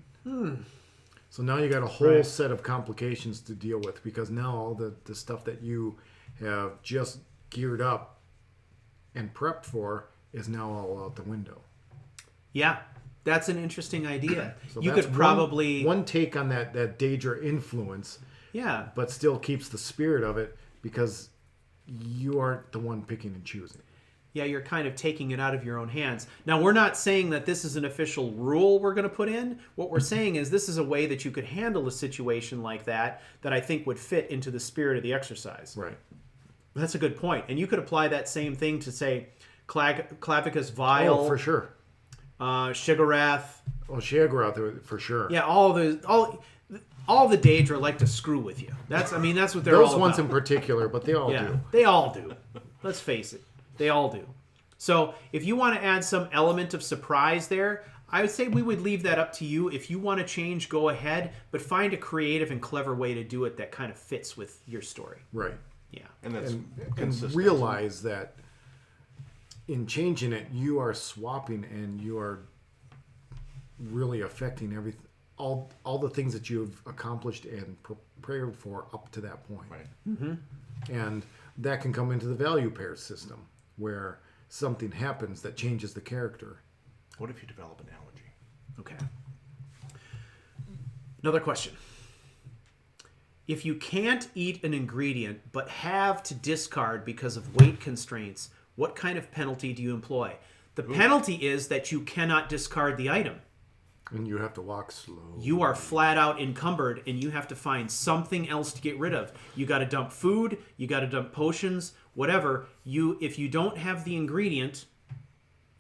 So now you got a whole Right. set of complications to deal with, because now all the stuff that you have just geared up and prepped for is now all out the window. Yeah, that's an interesting idea. So You that's could probably one take on that Daedra influence, yeah. but still keeps the spirit of it, because you aren't the one picking and choosing. Yeah, you're kind of taking it out of your own hands. Now, we're not saying that this is an official rule we're going to put in. What we're saying is this is a way that you could handle a situation like that I think would fit into the spirit of the exercise. Right. That's a good point. And you could apply that same thing to, say, Clavicus Vile, Oh, for sure. Shigarath. Oh, Sheogorath, for sure. Yeah, all the Daedra like to screw with you. That's what they're Those all ones about. in particular, but they all do. They all do. Let's face it. They all do. So if you want to add some element of surprise there, I would say we would leave that up to you. If you want to change, go ahead, but find a creative and clever way to do it that kind of fits with your story. Right. Yeah. And that's And consistent. realize that in changing it, you are swapping and you are really affecting everything, all the things that you've accomplished and prepared for up to that point. Right. And that can come into the value pair system, where something happens that changes the character. What if you develop an allergy? Okay. Another question. If you can't eat an ingredient but have to discard because of weight constraints, what kind of penalty do you employ? The penalty is that you cannot discard the item. And you have to walk slow. You are flat out encumbered, and you have to find something else to get rid of. You got to dump food, you got to dump potions, whatever. If you don't have the ingredient,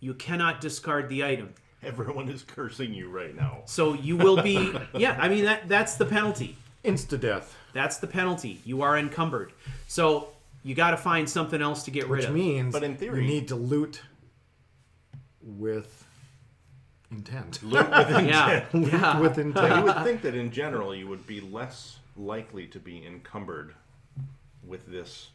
you cannot discard the item. Everyone is cursing you right now. So you will be that's the penalty. Insta-death. That's the penalty. You are encumbered. So you got to find something else to get rid Which of. means But in theory- you need to loot with intent. Loot with Yeah. Yeah. With You intent. would think that in general you would be less likely to be encumbered with this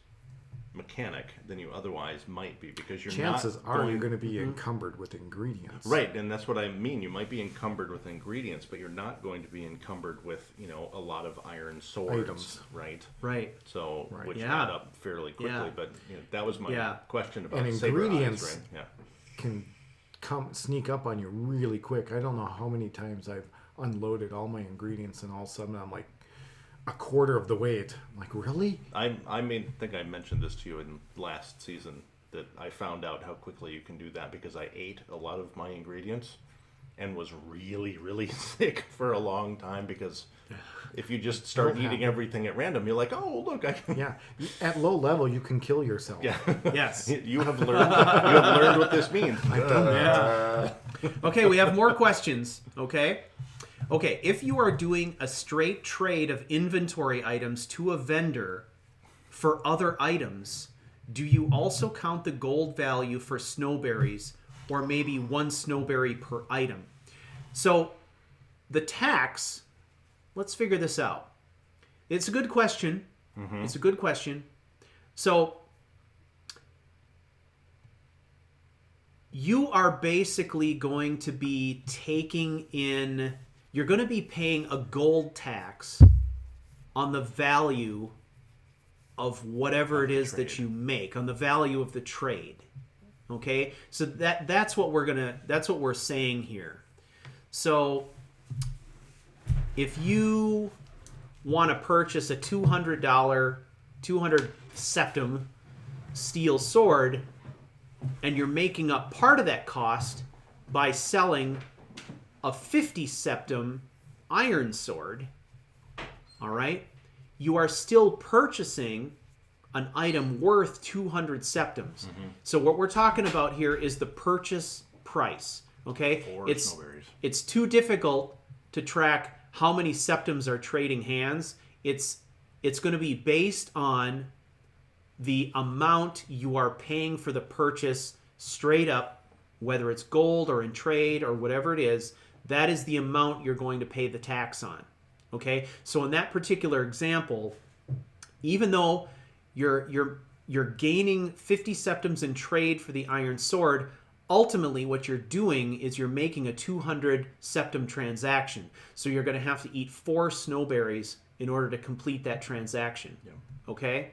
mechanic than you otherwise might be, because you're Chances not are going... you're going to be encumbered with ingredients. Right, and that's what I mean. You might be encumbered with ingredients, but you're not going to be encumbered with, a lot of iron swords, Items. right? Right. So, Right. which Yeah. add up fairly quickly. Yeah. But that was my Yeah. question about And saber ingredients- eyes, right? Yeah. Can sneak up on you really quick. I don't know how many times I've unloaded all my ingredients, and all of a sudden I'm like a quarter of the weight. I'm like, really? think I mentioned this to you in last season, that I found out how quickly you can do that because I ate a lot of my ingredients and was really, really sick for a long time, because if you just start eating everything at random, you're like, oh, look, I can... Yeah. At low level, you can kill yourself. Yeah. Yes. You have learned what this means. I've done that. Okay, we have more questions. Okay, if you are doing a straight trade of inventory items to a vendor for other items, do you also count the gold value for snowberries, or maybe 1 snowberry per item? So the tax, let's figure this out. It's a good question. Mm-hmm. It's a good question. So you are basically going to be you're going to be paying a gold tax on the value of whatever it is that you make, on the value of the trade. Okay? So that's what we're saying here. So if you want to purchase a $200 septum steel sword, and you're making up part of that cost by selling a 50 septum iron sword, all right, you are still purchasing an item worth 200 septums. Mm-hmm. So what we're talking about here is the purchase price, okay? It's too difficult to track how many septums are trading hands. It's going to be based on the amount you are paying for the purchase straight up, whether it's gold or in trade or whatever it is. That is the amount you're going to pay the tax on. Okay? So in that particular example, even though you're gaining 50 septums in trade for the iron sword, ultimately what you're doing is you're making a 200 septum transaction. So you're going to have to eat 4 snowberries in order to complete that transaction. Yeah. Okay?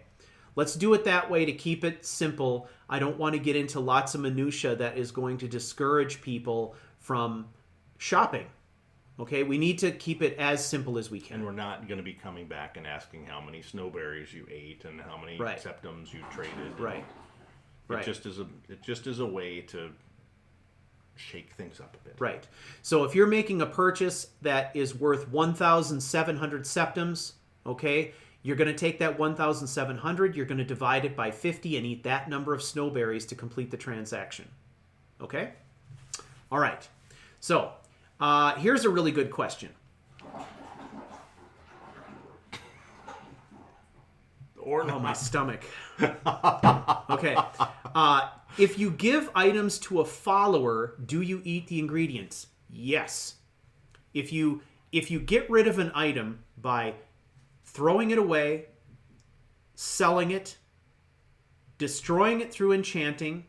Let's do it that way to keep it simple. I don't want to get into lots of minutia that is going to discourage people from shopping. Okay? We need to keep it as simple as we can. And we're not going to be coming back and asking how many snowberries you ate and how many septums you traded. Right. It just is a way to shake things up a bit. Right. So if you're making a purchase that is worth 1,700 septums, okay, you're going to take that 1,700, you're going to divide it by 50 and eat that number of snowberries to complete the transaction. Okay? All right. So here's a really good question. Oh, my stomach. Okay. If you give items to a follower, do you eat the ingredients? Yes. If you get rid of an item by throwing it away, selling it, destroying it through enchanting,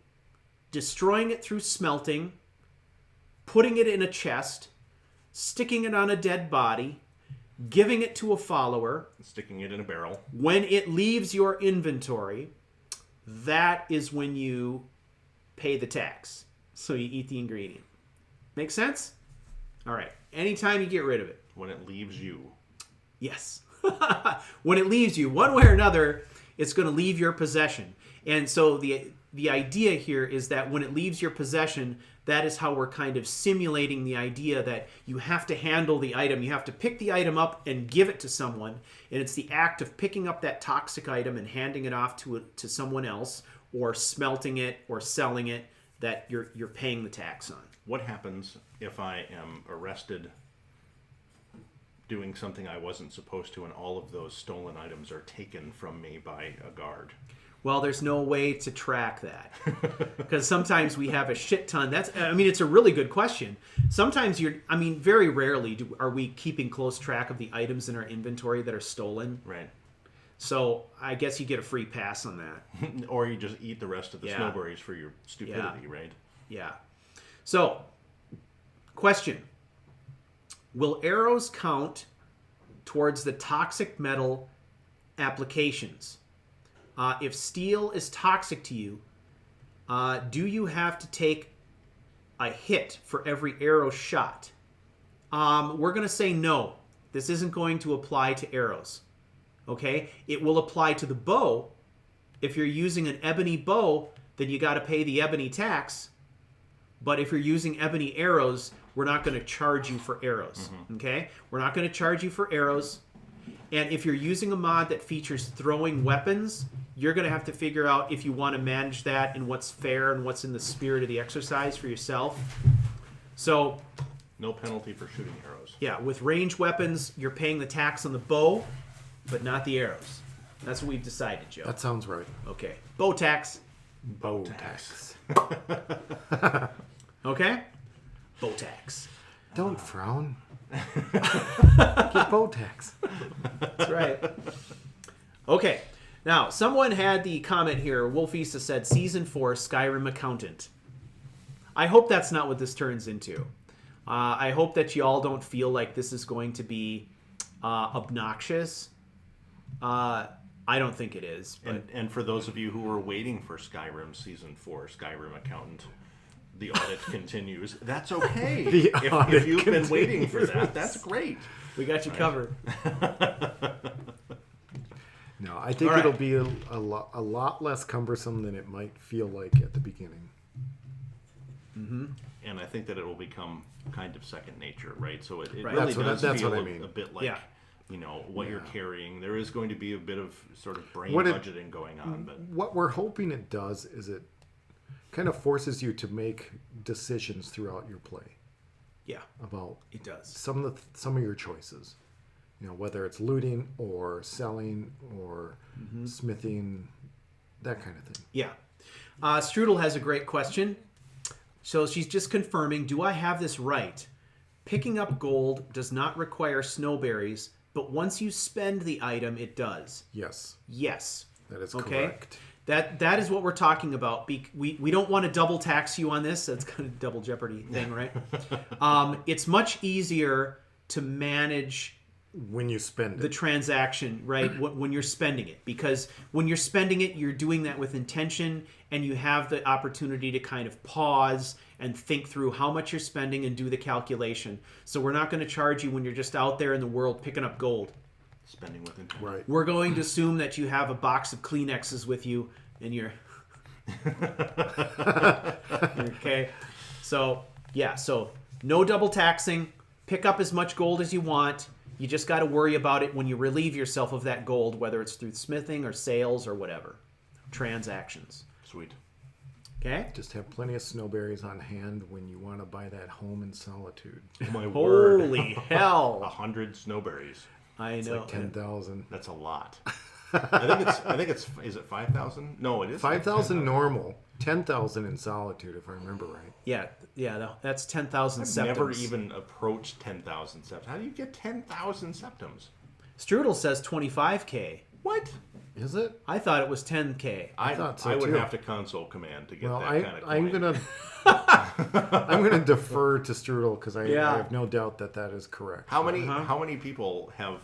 destroying it through smelting, putting it in a chest, sticking it on a dead body, giving it to a follower, sticking it in a barrel, when it leaves your inventory, that is when you pay the tax. So you eat the ingredient. Make sense? All right. Anytime you get rid of it. When it leaves you. Yes. When it leaves you, one way or another, it's going to leave your possession. And so the idea here is that when it leaves your possession, that is how we're kind of simulating the idea that you have to handle the item. You have to pick the item up and give it to someone. And it's the act of picking up that toxic item and handing it off to someone else, or smelting it or selling it, that you're paying the tax on. What happens if I am arrested doing something I wasn't supposed to, and all of those stolen items are taken from me by a guard? Well, there's no way to track that, because sometimes we have a shit ton. It's a really good question. Sometimes very rarely are we keeping close track of the items in our inventory that are stolen. Right. So I guess you get a free pass on that. Or you just eat the rest of the snowberries for your stupidity, right? Yeah. So, question. Will arrows count towards the toxic metal applications? If steel is toxic to you, do you have to take a hit for every arrow shot? we're going to say no. This isn't going to apply to arrows. Okay? It will apply to the bow. If you're using an ebony bow, then you got to pay the ebony tax. But if you're using ebony arrows, we're not going to charge you for arrows. Okay? We're not going to charge you for arrows. And if you're using a mod that features throwing weapons, you're going to have to figure out if you want to manage that and what's fair and what's in the spirit of the exercise for yourself. So, No penalty for shooting arrows. yeah, with ranged weapons, you're paying the tax on the bow, but not the arrows. That's what we've decided, Joe. That sounds right. Okay. Bow tax. Bow tax. Okay? Bow tax. Don't frown. Get bow tax. That's right. Okay. Now, someone had the comment here. Wolfisa said, Season 4 Skyrim Accountant. I hope that's not what this turns into. I hope that you all don't feel like this is going to be obnoxious. I don't think it is. But... And for those of you who are waiting for Skyrim Season 4, Skyrim Accountant, the audit continues. That's okay. If you've been waiting for that, that's great. We got you covered. No, I think All it'll right. be a lot less cumbersome than it might feel like at the beginning. And I think that it will become kind of second nature, right? So it Right. really That's does what feel I mean. a bit like, Yeah. what you're carrying. There is going to be a bit of sort of brain What it- budgeting going on, but What we're hoping it does is it kind of forces you to make decisions throughout your play Yeah, about it does. some of your choices. Whether it's looting or selling or smithing, that kind of thing. Yeah. Strudel has a great question. So she's just confirming, do I have this right? Picking up gold does not require snowberries, but once you spend the item, it does. Yes, Yes. that is Okay. correct. That is what we're talking about. We don't want to double tax you on this. That's kind of a double jeopardy thing, right? It's much easier to manage When you spend the it. transaction, right? When you're spending it, because when you're spending it, you're doing that with intention, and you have the opportunity to kind of pause and think through how much you're spending and do the calculation. So we're not going to charge you when you're just out there in the world picking up gold. spending with intent. Right. We're going to assume that you have a box of Kleenexes with you, and you're okay. So yeah, so no double taxing. Pick up as much gold as you want. You just got to worry about it when you relieve yourself of that gold, whether it's through smithing or sales or whatever. Transactions. Sweet. Okay? Just have plenty of snowberries on hand when you want to buy that home in solitude. Oh my word. Holy hell. 100 snowberries. I It's know. like 10,000. That's a lot. I think it's is it 5,000? No, it is 5,000 normal. 10,000 in solitude, if I remember right. Yeah, that's 10,000 septums. Never even approached 10,000 septums. How do you get 10,000 septums? Strudel says 25K. What? Is it? I thought it was 10K. I thought so, I would too. have to console command to get Well, that kind of coin. I'm gonna defer to Strudel because I have no doubt that is correct. How many people have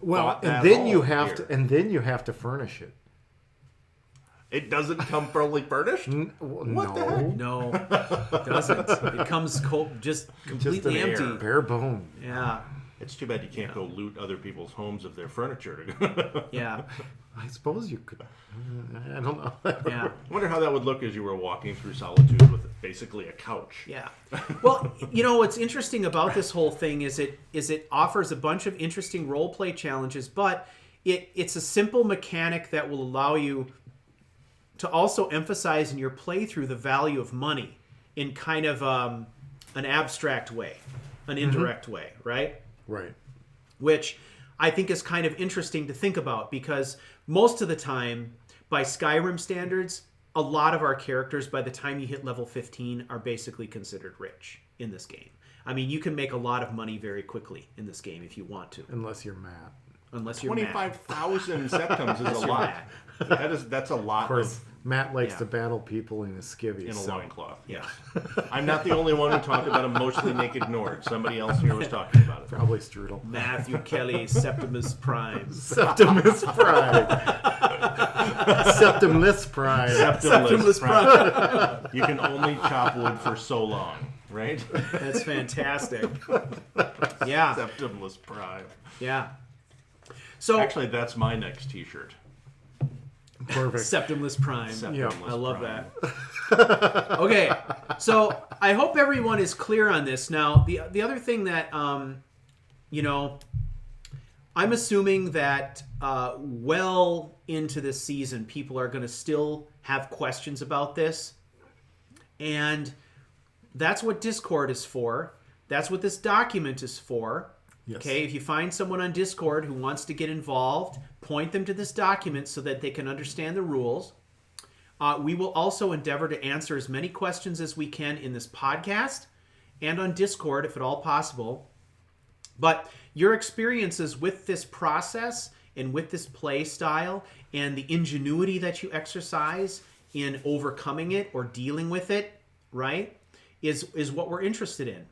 Well, bought that and then you home have here? to, and then you have to furnish it. It doesn't come fully furnished? What the heck? No, it doesn't. It comes cold, just completely an empty. air. Bare bone. Yeah, It's too bad you can't go loot other people's homes of their furniture. yeah, I suppose you could. I don't know. yeah, I wonder how that would look as you were walking through solitude with basically a couch. yeah. Well, what's interesting about this whole thing is it offers a bunch of interesting role play challenges, but it's a simple mechanic that will allow you to also emphasize in your playthrough the value of money in kind of an abstract way, an indirect way, right? Right. Which I think is kind of interesting to think about because most of the time, by Skyrim standards, a lot of our characters, by the time you hit level 15, are basically considered rich in this game. I mean, you can make a lot of money very quickly in this game if you want to, Unless you're Matt. unless you're Matt. 25,000 septums is a lot. That's a lot Of course, of Matt likes yeah. to battle people in his skivvies. in a so- loincloth. Yeah. I'm not the only one who talked about emotionally naked Nord. Somebody else here was talking about it. Probably Strudel. Matthew Kelly, Septimus Prime. Septimus Prime. Septimless Prime. Septimless prime. You can only chop wood for so long. right? That's fantastic. Yeah. Septimless Prime. Yeah. So Actually, that's my next T-shirt. Perfect. Septimless Prime. Septimless I love Prime. that. Okay, so I hope everyone is clear on this. Now, the other thing that, you know, I'm assuming that well into this season, people are going to still have questions about this. And that's what Discord is for. That's what this document is for. Yes. Okay, if you find someone on Discord who wants to get involved, point them to this document so that they can understand the rules. We will also endeavor to answer as many questions as we can in this podcast and on Discord, if at all possible. But your experiences with this process and with this play style and the ingenuity that you exercise in overcoming it or dealing with it, right, is what we're interested in.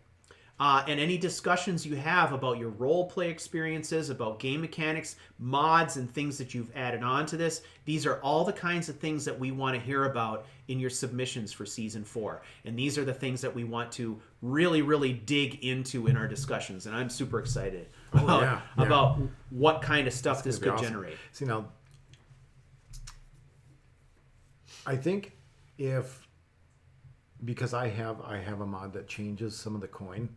And any discussions you have about your role play experiences, about game mechanics, mods, and things that you've added on to this, these are all the kinds of things that we want to hear about in your submissions for Season 4. And these are the things that we want to really, really dig into in our discussions. And I'm super excited about what kind of stuff this could generate. See, now, I think because I have a mod that changes some of the coin.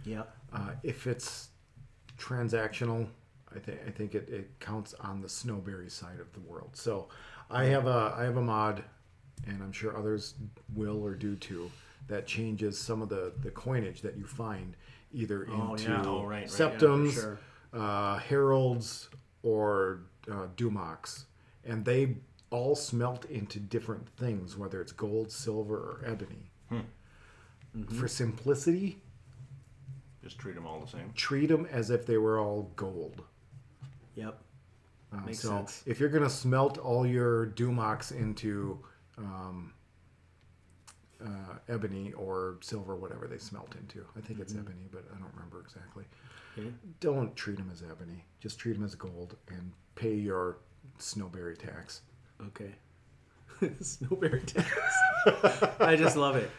Yeah. If it's transactional, I think it counts on the snowberry side of the world. So I have a mod, and I'm sure others will or do too, that changes some of the coinage that you find either into septums, heralds, or dumox, and they all smelt into different things, whether it's gold, silver, or ebony. Mm-hmm. For simplicity, just treat them all the same. Treat them as if they were all gold. Yep. Makes so sense. If you're going to smelt all your dumox into ebony or silver, whatever they smelt into, I think it's ebony, but I don't remember exactly. Okay. Don't treat them as ebony. Just treat them as gold and pay your snowberry tax. Okay. Snowberry tax. I just love it.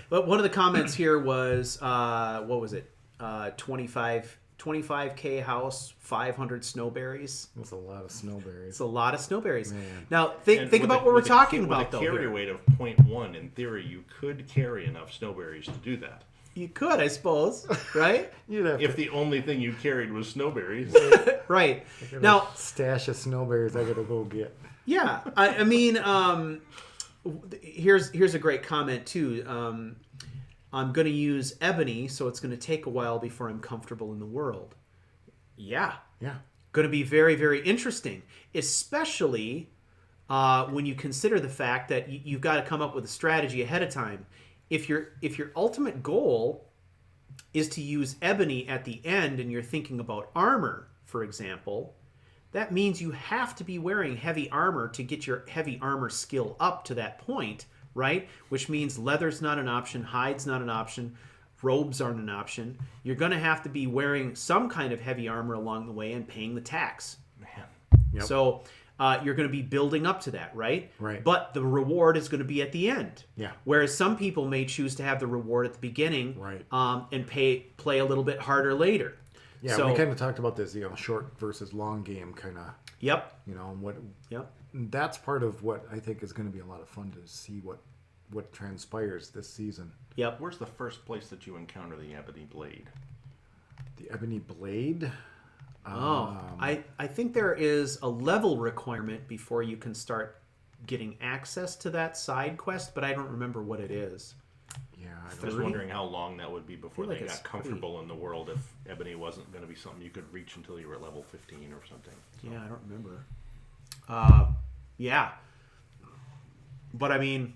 But one of the comments here was, what was it? 25K house, 500 snowberries. That's a lot of snowberries. It's a lot of snowberries. Man. Now, think about what we're talking about, though. With a carry here. weight of 0.1, in theory, you could carry enough snowberries to do that. You could, I suppose, right? If the only thing you carried was snowberries. Right. Now, stash of snowberries I gotta go get. Yeah, I mean, here's a great comment too. I'm going to use ebony, so it's going to take a while before I'm comfortable in the world. Yeah. Going to be very, very interesting, especially when you consider the fact that you've got to come up with a strategy ahead of time. If your ultimate goal is to use ebony at the end, and you're thinking about armor, for example, that means you have to be wearing heavy armor to get your heavy armor skill up to that point, right? Which means leather's not an option, hide's not an option, robes aren't an option. You're going to have to be wearing some kind of heavy armor along the way and paying the tax. Man. Yep. So you're going to be building up to that, right? Right. But the reward is going to be at the end. Yeah. Whereas some people may choose to have the reward at the beginning, right, and play a little bit harder later. Yeah, so, we kind of talked about this, short versus long game kind of. Yep. What? Yep. That's part of what I think is going to be a lot of fun to see what transpires this season. Yep. Where's the first place that you encounter the ebony blade? The ebony blade? I think there is a level requirement before you can start getting access to that side quest, but I don't remember what it is. Yeah, I was wondering how long that would be before they got comfortable in the world if ebony wasn't going to be something you could reach until you were at level 15 or something. So. Yeah, I don't remember. Yeah. But I mean,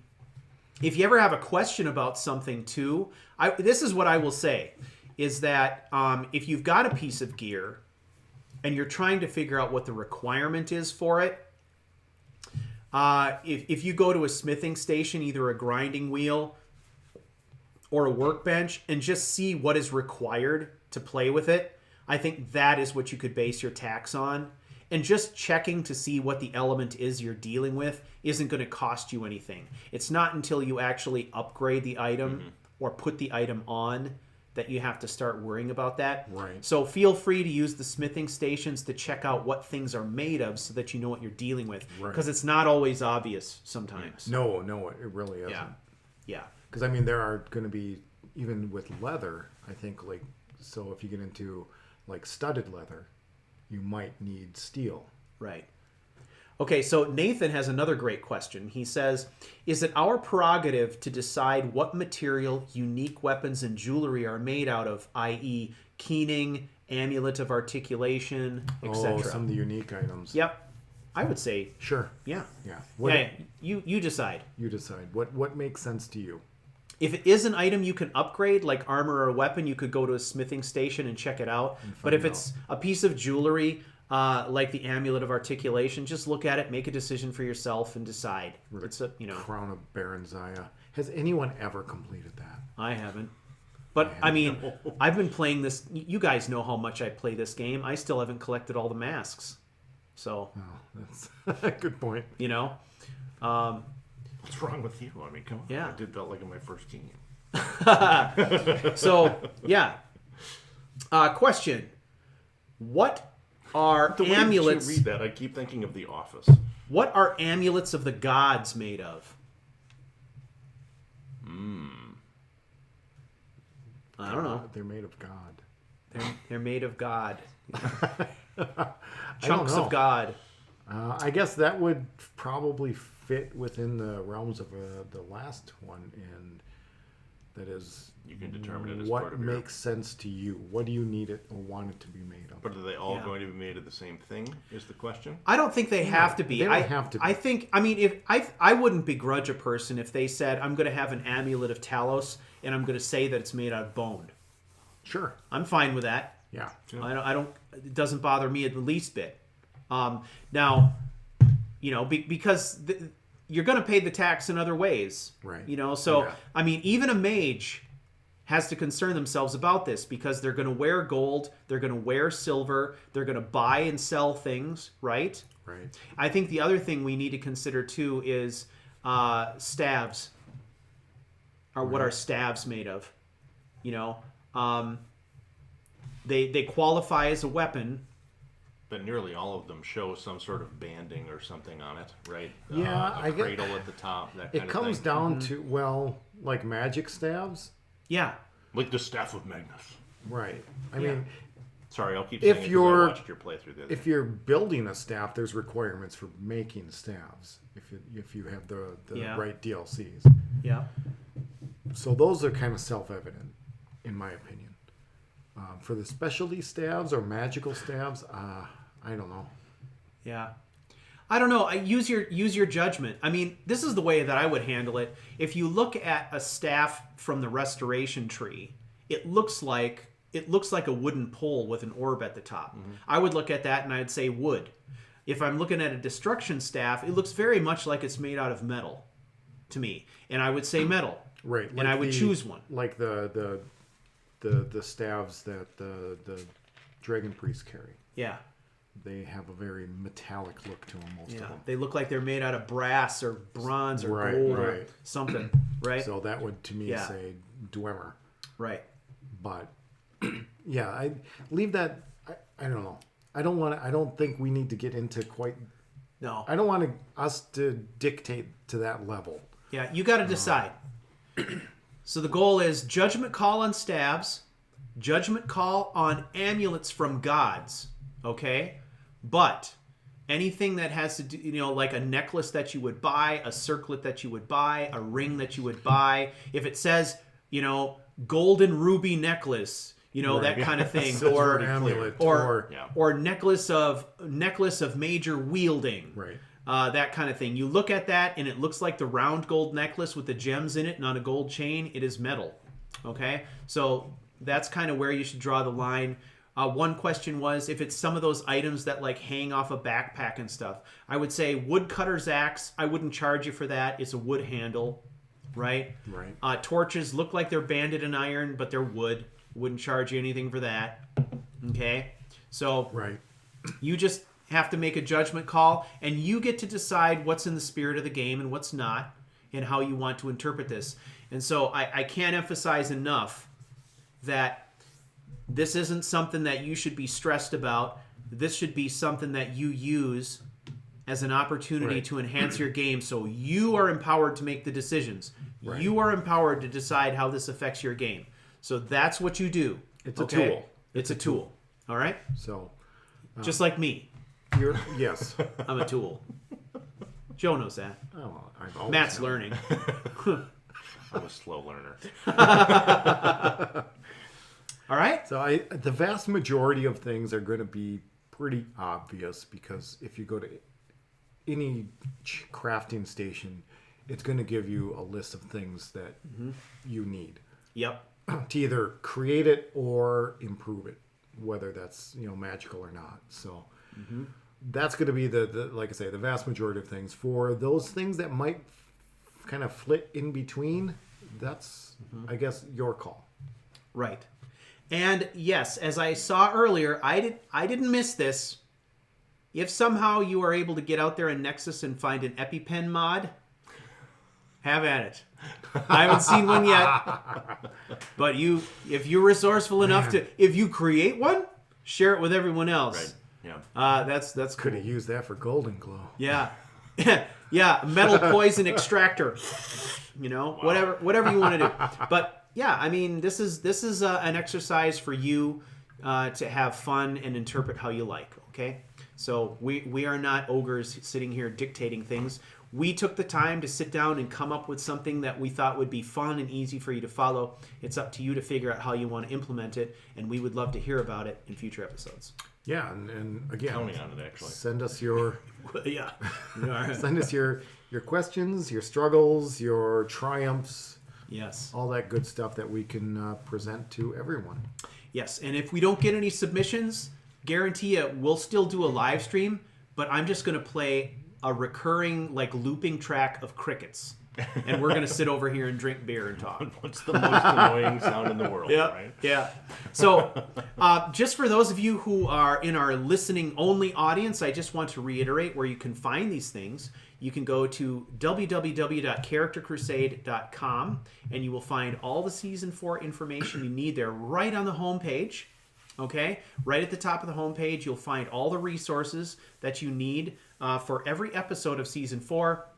if you ever have a question about something too, this is what I will say, is that if you've got a piece of gear and you're trying to figure out what the requirement is for it, if you go to a smithing station, either a grinding wheel or a workbench, and just see what is required to play with it, I think that is what you could base your tax on. And just checking to see what the element is you're dealing with isn't going to cost you anything. It's not until you actually upgrade the item or put the item on that you have to start worrying about that. Right. So feel free to use the smithing stations to check out what things are made of so that you know what you're dealing with. Right. Because it's not always obvious sometimes. No, it really isn't. Yeah. Because I mean, there are going to be, even with leather, I think, like, so if you get into like studded leather, you might need steel. Right. Okay, so Nathan has another great question. He says, is it our prerogative to decide what material unique weapons and jewelry are made out of, i.e. keening, amulet of articulation, etc.? Oh, some of the unique items. Yep. I would say, Sure. yeah. Yeah. Yeah, you decide. You decide. What makes sense to you? If it is an item you can upgrade, like armor or a weapon, you could go to a smithing station and check it out. But if it's a piece of jewelry, like the amulet of articulation, just look at it, make a decision for yourself, and decide. It's a, Crown of Baron Zaya. Has anyone ever completed that? I haven't. But, I mean, I've been playing this. You guys know how much I play this game. I still haven't collected all the masks. So. Oh, that's a good point. What's wrong with you? I mean, come on. Yeah. I did that like in my first game. So, yeah. Question. What are The way that amulets? you read that, I keep thinking of The Office. What are amulets of the gods made of? I don't know. They're made of God. They're made of God. I Chunks don't know. of God. I guess that would probably fit within the realms of the last one, and that is, You can determine it as part what of your... makes sense to you. What do you need it or want it to be made of? But are they all Yeah. going to be made of the same thing, is the question? I don't think they have to be. they don't have to be. I think, I mean, if I wouldn't begrudge a person if they said, I'm going to have an amulet of Talos, and I'm going to say that it's made out of bone. Sure. I'm fine with that. Yeah. I don't. It doesn't bother me at the least bit. Now, because you're going to pay the tax in other ways, Right. So Yeah. I mean, even a mage has to concern themselves about this because they're going to wear gold, they're going to wear silver, they're going to buy and sell things, right? Right. I think the other thing we need to consider too is staves. Or what are staves made of? They qualify as a weapon. But nearly all of them show some sort of banding or something on it, right? Yeah, a I get- cradle at the top, that kind It of comes thing. down to, well, like magic staves. Yeah. Like the Staff of Magnus. Right. I Yeah. mean, Sorry, I'll keep If saying it 'cause you're- I watched your playthrough the other if day. you're building a staff, there's requirements for making staves. If you have the Yeah. right DLCs. Yeah. So those are kind of self-evident, in my opinion. For the specialty staves or magical staves, I don't know. Yeah. I don't know. I use your judgment. I mean, this is the way that I would handle it. If you look at a staff from the restoration tree, it looks like a wooden pole with an orb at the top. I would look at that and I'd say wood. If I'm looking at a destruction staff, it looks very much like it's made out of metal to me, and I would say metal. Right. And I would choose one. Like the staves that the dragon priests carry. Yeah. They have a very metallic look to them, most of Yeah. them. They look like they're made out of brass or bronze or Right, gold or right. something, right? So that would, to me, Yeah. say Dwemer. Right. But yeah, I leave that. I don't know. I don't think we need to get into quite. No. I don't want us to dictate to that level. Yeah, you got to decide. So the goal is judgment call on staves, judgment call on amulets from gods, okay? But anything that has to do, like a necklace that you would buy, a circlet that you would buy, a ring that you would buy, if it says, golden ruby necklace, that kind of thing, Silver or amulet, or necklace of major wielding, right. that kind of thing. You look at that and it looks like the round gold necklace with the gems in it and on a gold chain. It is metal. Okay, so that's kind of where you should draw the line. One question was if it's some of those items that like hang off a backpack and stuff. I would say woodcutter's axe. I wouldn't charge you for that. It's a wood handle, right? Right. Torches look like they're banded in iron, but they're wood. Wouldn't charge you anything for that. Okay, so Right. you just have to make a judgment call, and you get to decide what's in the spirit of the game and what's not, and how you want to interpret this. And so I can't emphasize enough that this isn't something that you should be stressed about. This should be something that you use as an opportunity to enhance your game, so you are empowered to make the decisions. Right. You are empowered to decide how this affects your game. So that's what you do. It's a tool. It's a tool. All right? So, just like me. Yes. I'm a tool. Joe knows that. Oh, I've always Matt's known. learning. I'm a slow learner. All right? So the vast majority of things are going to be pretty obvious, because if you go to any crafting station, it's going to give you a list of things that you need. Yep. To either create it or improve it, whether that's magical or not. So that's going to be the like I say, the vast majority of things. For those things that might kind of flit in between, that's I guess your call. Right. And yes, as I saw earlier, I didn't miss this. If somehow you are able to get out there in Nexus and find an EpiPen mod, have at it. I haven't seen one yet. But if you're resourceful enough if you create one, share it with everyone else. Right. Yeah. That's cool. Could have used that for Golden Glow. Yeah. Yeah, metal poison extractor. Whatever you want to do. But yeah, I mean, this is an exercise for you to have fun and interpret how you like, okay? So we are not ogres sitting here dictating things. We took the time to sit down and come up with something that we thought would be fun and easy for you to follow. It's up to you to figure out how you want to implement it, and we would love to hear about it in future episodes. Yeah, and again, counting on it, actually. Send us your Yeah. send us your questions, your struggles, your triumphs. Yes. All that good stuff that we can present to everyone. Yes, and if we don't get any submissions, guarantee you we'll still do a live stream, but I'm just going to play a recurring, looping track of crickets. And we're going to sit over here and drink beer and talk. What's the most annoying sound in the world, right? Yeah. So, just for those of you who are in our listening-only audience, I just want to reiterate where you can find these things. You can go to www.charactercrusade.com, and you will find all the Season 4 information you need there right on the homepage. Okay? Right at the top of the homepage, you'll find all the resources that you need for every episode of Season 4,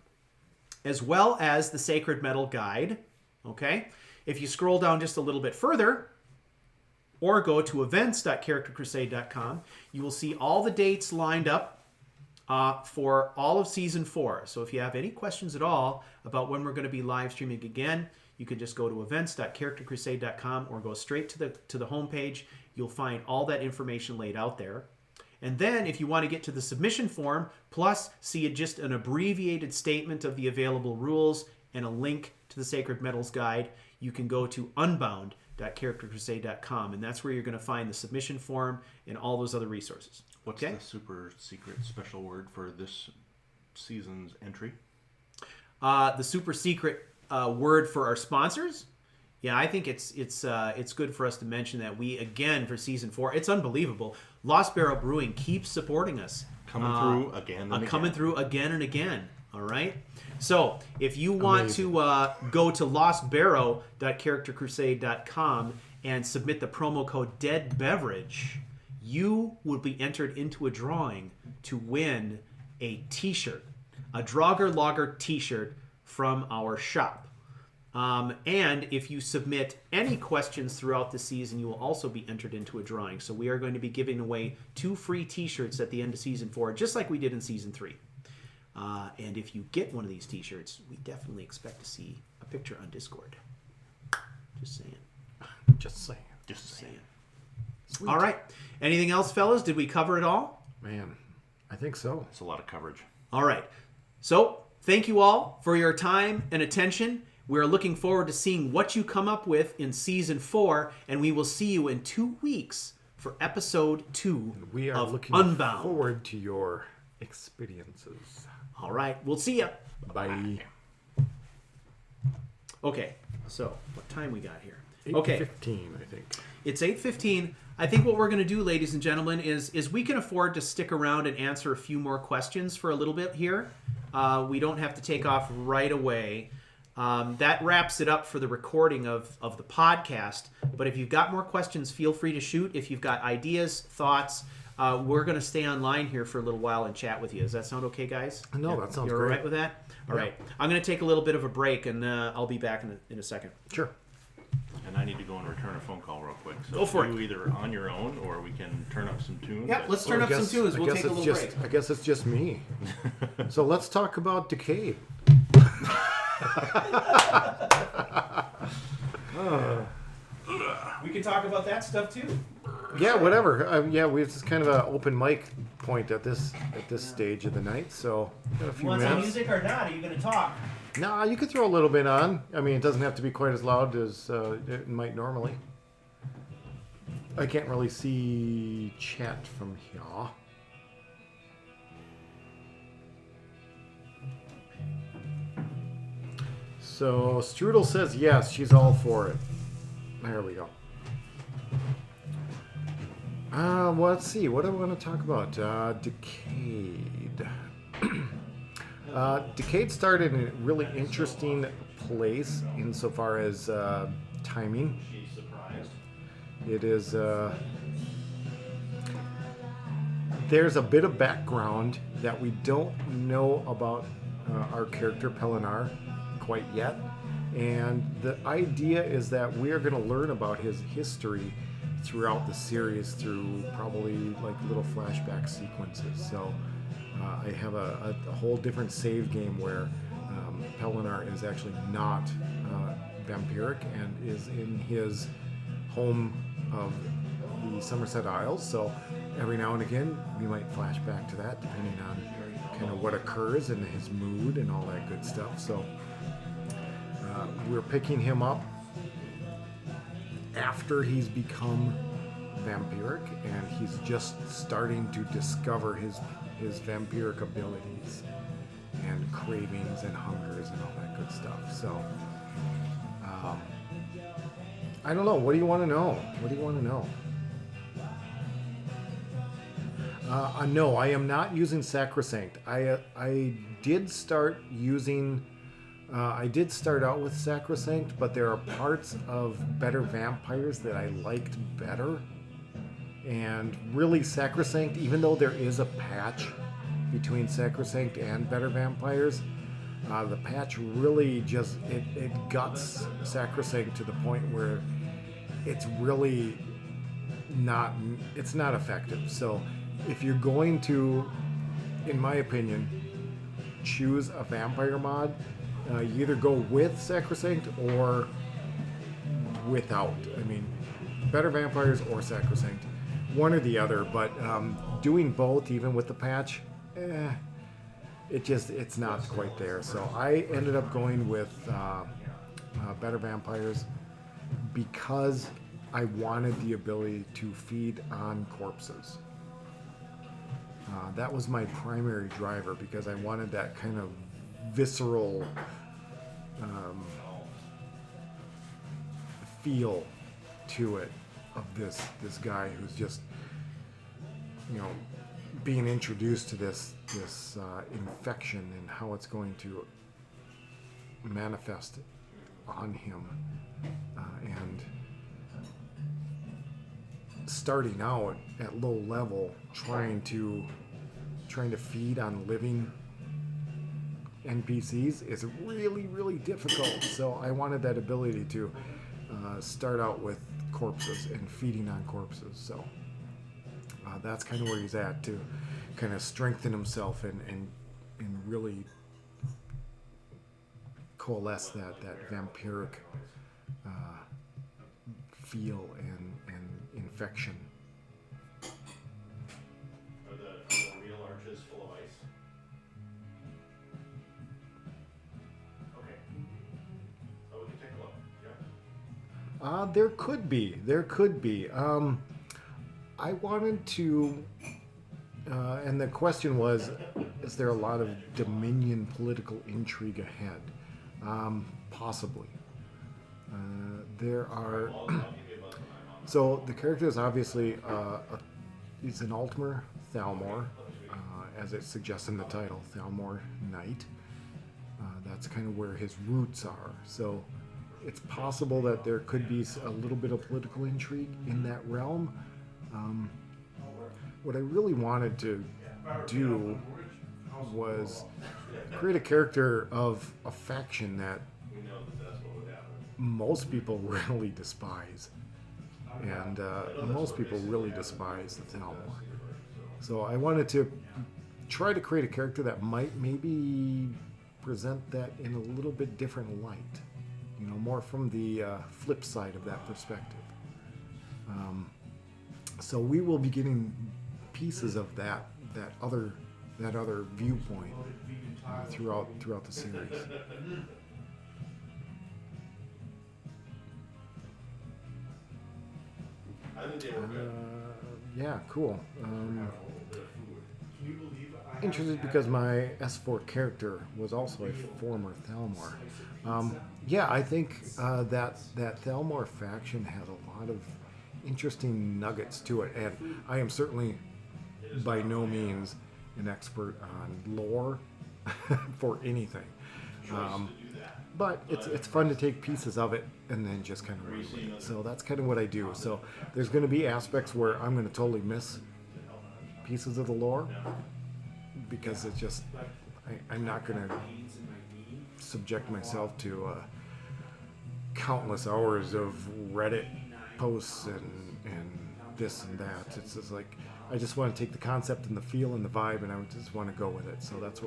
as well as the Sacred Metal Guide. Okay? If you scroll down just a little bit further, or go to events.charactercrusade.com, you will see all the dates lined up for all of Season 4. So if you have any questions at all about when we're going to be live streaming again, you can just go to events.charactercrusade.com or go straight to the homepage. You'll find all that information laid out there. And then if you want to get to the submission form, plus see just an abbreviated statement of the available rules and a link to the Sacred Metals Guide, you can go to unbound.charactercrusade.com, and that's where you're going to find the submission form and all those other resources. What's the super secret special word for this season's entry? The super secret word for our sponsors? Yeah, I think it's good for us to mention that we, again, for Season 4, it's unbelievable. Lost Barrel Brewing keeps supporting us. Coming through again and again. Coming through again and again. All right? So, if you want to go to lostbarrow.charactercrusade.com and submit the promo code DEADBEVERAGE, you will be entered into a drawing to win a t-shirt, a Draugr Lager t-shirt from our shop. And if you submit any questions throughout the season, you will also be entered into a drawing. So we are going to be giving away 2 free t-shirts at the end of Season 4, just like we did in Season 3. And if you get one of these t-shirts, we definitely expect to see a picture on Discord. Just saying. Just saying. Sweet. All right. Anything else, fellas? Did we cover it all? Man, I think so. That's a lot of coverage. All right. So, thank you all for your time and attention. We're looking forward to seeing what you come up with in Season 4, and we will see you in 2 weeks for Episode 2 we are of looking Unbound. forward to your experiences. All right. We'll see ya. Bye. Okay. So, what time we got here? 8:15, I think. It's 8:15. I think what we're going to do, ladies and gentlemen, is we can afford to stick around and answer a few more questions for a little bit here. We don't have to take off right away. That wraps it up for the recording of the podcast. But if you've got more questions, feel free to shoot. If you've got ideas, thoughts, we're going to stay online here for a little while and chat with you. Does that sound okay, guys? No, that sounds You're great. all right with that? All right. I'm going to take a little bit of a break, and I'll be back in a second. Sure. And I need to go and return a phone call real quick. So Go for you either on your own or we can turn up some tunes. Yeah, let's turn up some tunes. We'll take a little break. I guess it's just me. So let's talk about Decade. We can talk about that stuff too. Yeah, whatever. It's just kind of an open mic point at this stage of the night. So got a few Want some minutes. music or not? Are you going to talk? Nah, you could throw a little bit on. I mean, it doesn't have to be quite as loud as it might normally. I can't really see chat from here. So Strudel says yes, she's all for it. There we go. Well, let's see. What do I want to talk about? Decade. Decade started in a really interesting place insofar as timing. It is. There's a bit of background that we don't know about our character Pelinar quite yet, and the idea is that we are going to learn about his history throughout the series through probably like little flashback sequences. So I have a whole different save game where Pelinar is actually not vampiric and is in his home of the Somerset Isles. So every now and again we might flash back to that depending on kind of what occurs and his mood and all that good stuff. So we're picking him up after he's become vampiric, and he's just starting to discover his vampiric abilities and cravings and hungers and all that good stuff. So I don't know. What do you want to know? What do you want to know? No, I am not using Sacrosanct. I did start using. I did start out with Sacrosanct, but there are parts of Better Vampires that I liked better. And really, Sacrosanct, even though there is a patch between Sacrosanct and Better Vampires, the patch really just it guts Sacrosanct to the point where it's really not effective. So if you're going to, in my opinion, choose a vampire mod, you either go with Sacrosanct or without. I mean, Better Vampires or Sacrosanct, one or the other. But doing both, even with the patch, it's not quite there. So I ended up going with Better Vampires because I wanted the ability to feed on corpses. That was my primary driver because I wanted that kind of visceral feel to it of this guy who's just, being introduced to this infection and how it's going to manifest on him, and starting out at low level, trying to feed on living NPCs is really, really difficult. So I wanted that ability to start out with corpses and feeding on corpses. So that's kind of where he's at, to kind of strengthen himself and really coalesce that vampiric feel and infection. Are the real arches full of ice? Okay. So we can take a look. Yeah. There could be. I wanted to, and the question was, is there a lot of Dominion political intrigue ahead? Possibly. There are. So the character is obviously he's an Altmer Thalmor, as it suggests in the title, Thalmor Knight, That's kind of where his roots are. So it's possible that there could be a little bit of political intrigue in that realm. What I really wanted to do was create a character of a faction that most people really despise. And most people really despise the Thalmor. So I wanted to try to create a character that might maybe present that in a little bit different light. More from the flip side of that perspective. So we will be getting pieces of that other viewpoint throughout the series. Yeah, cool. Interested because my S4 character was also a former Thalmor. Yeah, I think that Thalmor faction has a lot of interesting nuggets to it, and I am certainly by no means an expert on lore for anything. But it's fun to take pieces of it and then just kind of run with it. So that's kind of what I do. So there's going to be aspects where I'm going to totally miss pieces of the lore because it's just I'm not going to subject myself to countless hours of Reddit posts and this and that. It's just like I just want to take the concept and the feel and the vibe, and I just want to go with it. So that's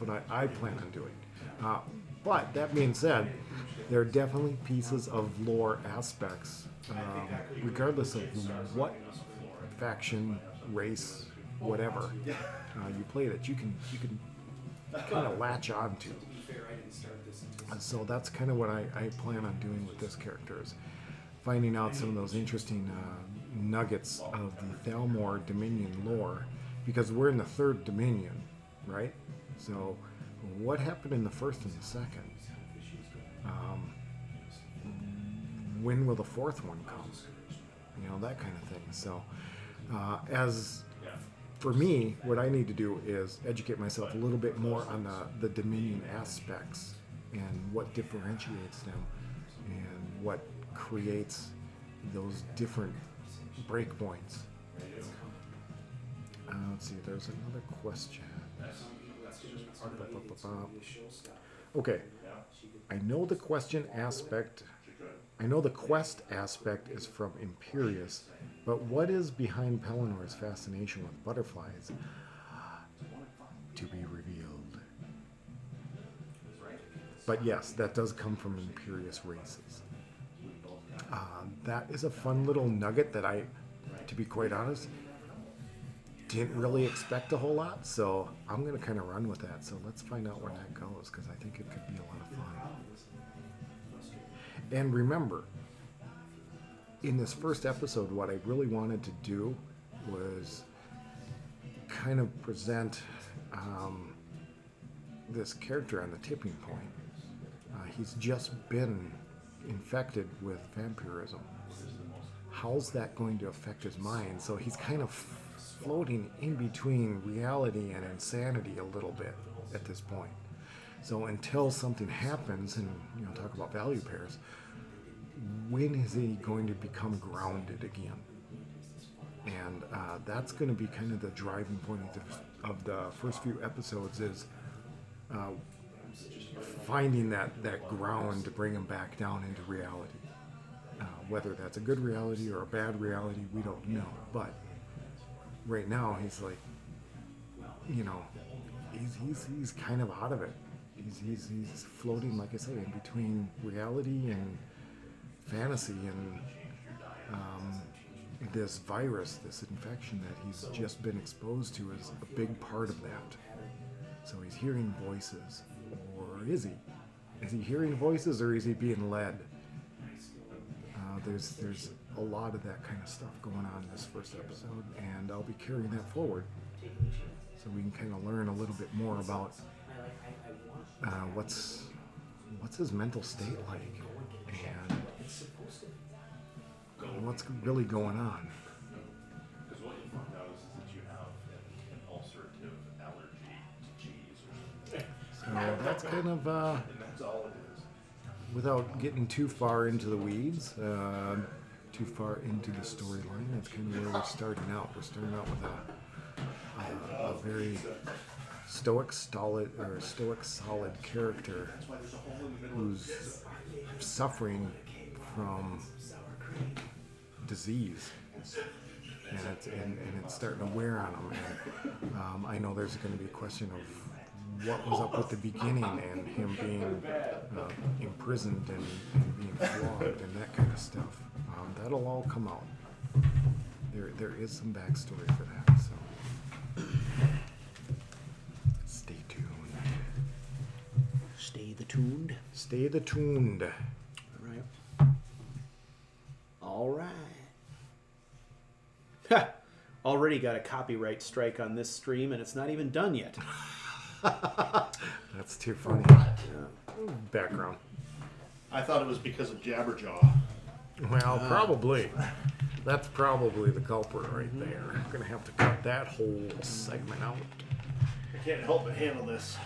what I plan on doing. But that being said, there are definitely pieces of lore aspects, regardless of what faction, race, whatever you play, that you can kind of latch onto. And so that's kind of what I plan on doing with this character, is finding out some of those interesting nuggets of the Thalmor Dominion lore, because we're in the third Dominion, right? So what happened in the first and the second? When will the fourth one come? That kind of thing. So as for me, what I need to do is educate myself a little bit more on the Dominion aspects and what differentiates them and what creates those different breakpoints. Let's see, there's another question. Okay, I know the quest aspect is from Imperius, but what is behind Pelinor's fascination with butterflies? To be revealed. But yes, that does come from Imperius races. That is a fun little nugget that I, to be quite honest, didn't really expect a whole lot, so I'm going to kind of run with that. So let's find out where that goes, because I think it could be a lot of fun. And remember, in this first episode, what I really wanted to do was kind of present this character on the tipping point. He's just been infected with vampirism. How's that going to affect his mind? So he's kind of floating in between reality and insanity a little bit at this point. So until something happens, and talk about value pairs, when is he going to become grounded again? And that's going to be kind of the driving point of the first few episodes, is finding that ground to bring him back down into reality. Whether that's a good reality or a bad reality, we don't know. But right now, he's like, he's kind of out of it. He's floating, like I say, in between reality and fantasy, and this virus, this infection that he's just been exposed to is a big part of that. So he's hearing voices, or is he? Is he hearing voices, or is he being led? There's a lot of that kind of stuff going on in this first episode, and I'll be carrying that forward, so we can kind of learn a little bit more about what's his mental state like, and what's really going on. Because what you find out is that you have an ulcerative allergy to cheese or something. So that's kind of without getting too far into the weeds, too far into the storyline. That's kind of where we're starting out. We're starting out with a very stoic, solid character who's suffering from disease, and it's starting to wear on him. And I know there's going to be a question of what was up with the beginning and him being imprisoned and being flogged and that kind of stuff. That'll all come out. There is some backstory for that. So stay tuned. Stay the tuned. Stay the tuned. All right. All right. Ha! Already got a copyright strike on this stream, and it's not even done yet. That's too funny. Background. I thought it was because of Jabberjaw. Well, probably. That's probably the culprit right there. I'm going to have to cut that whole segment out. I can't help but handle this.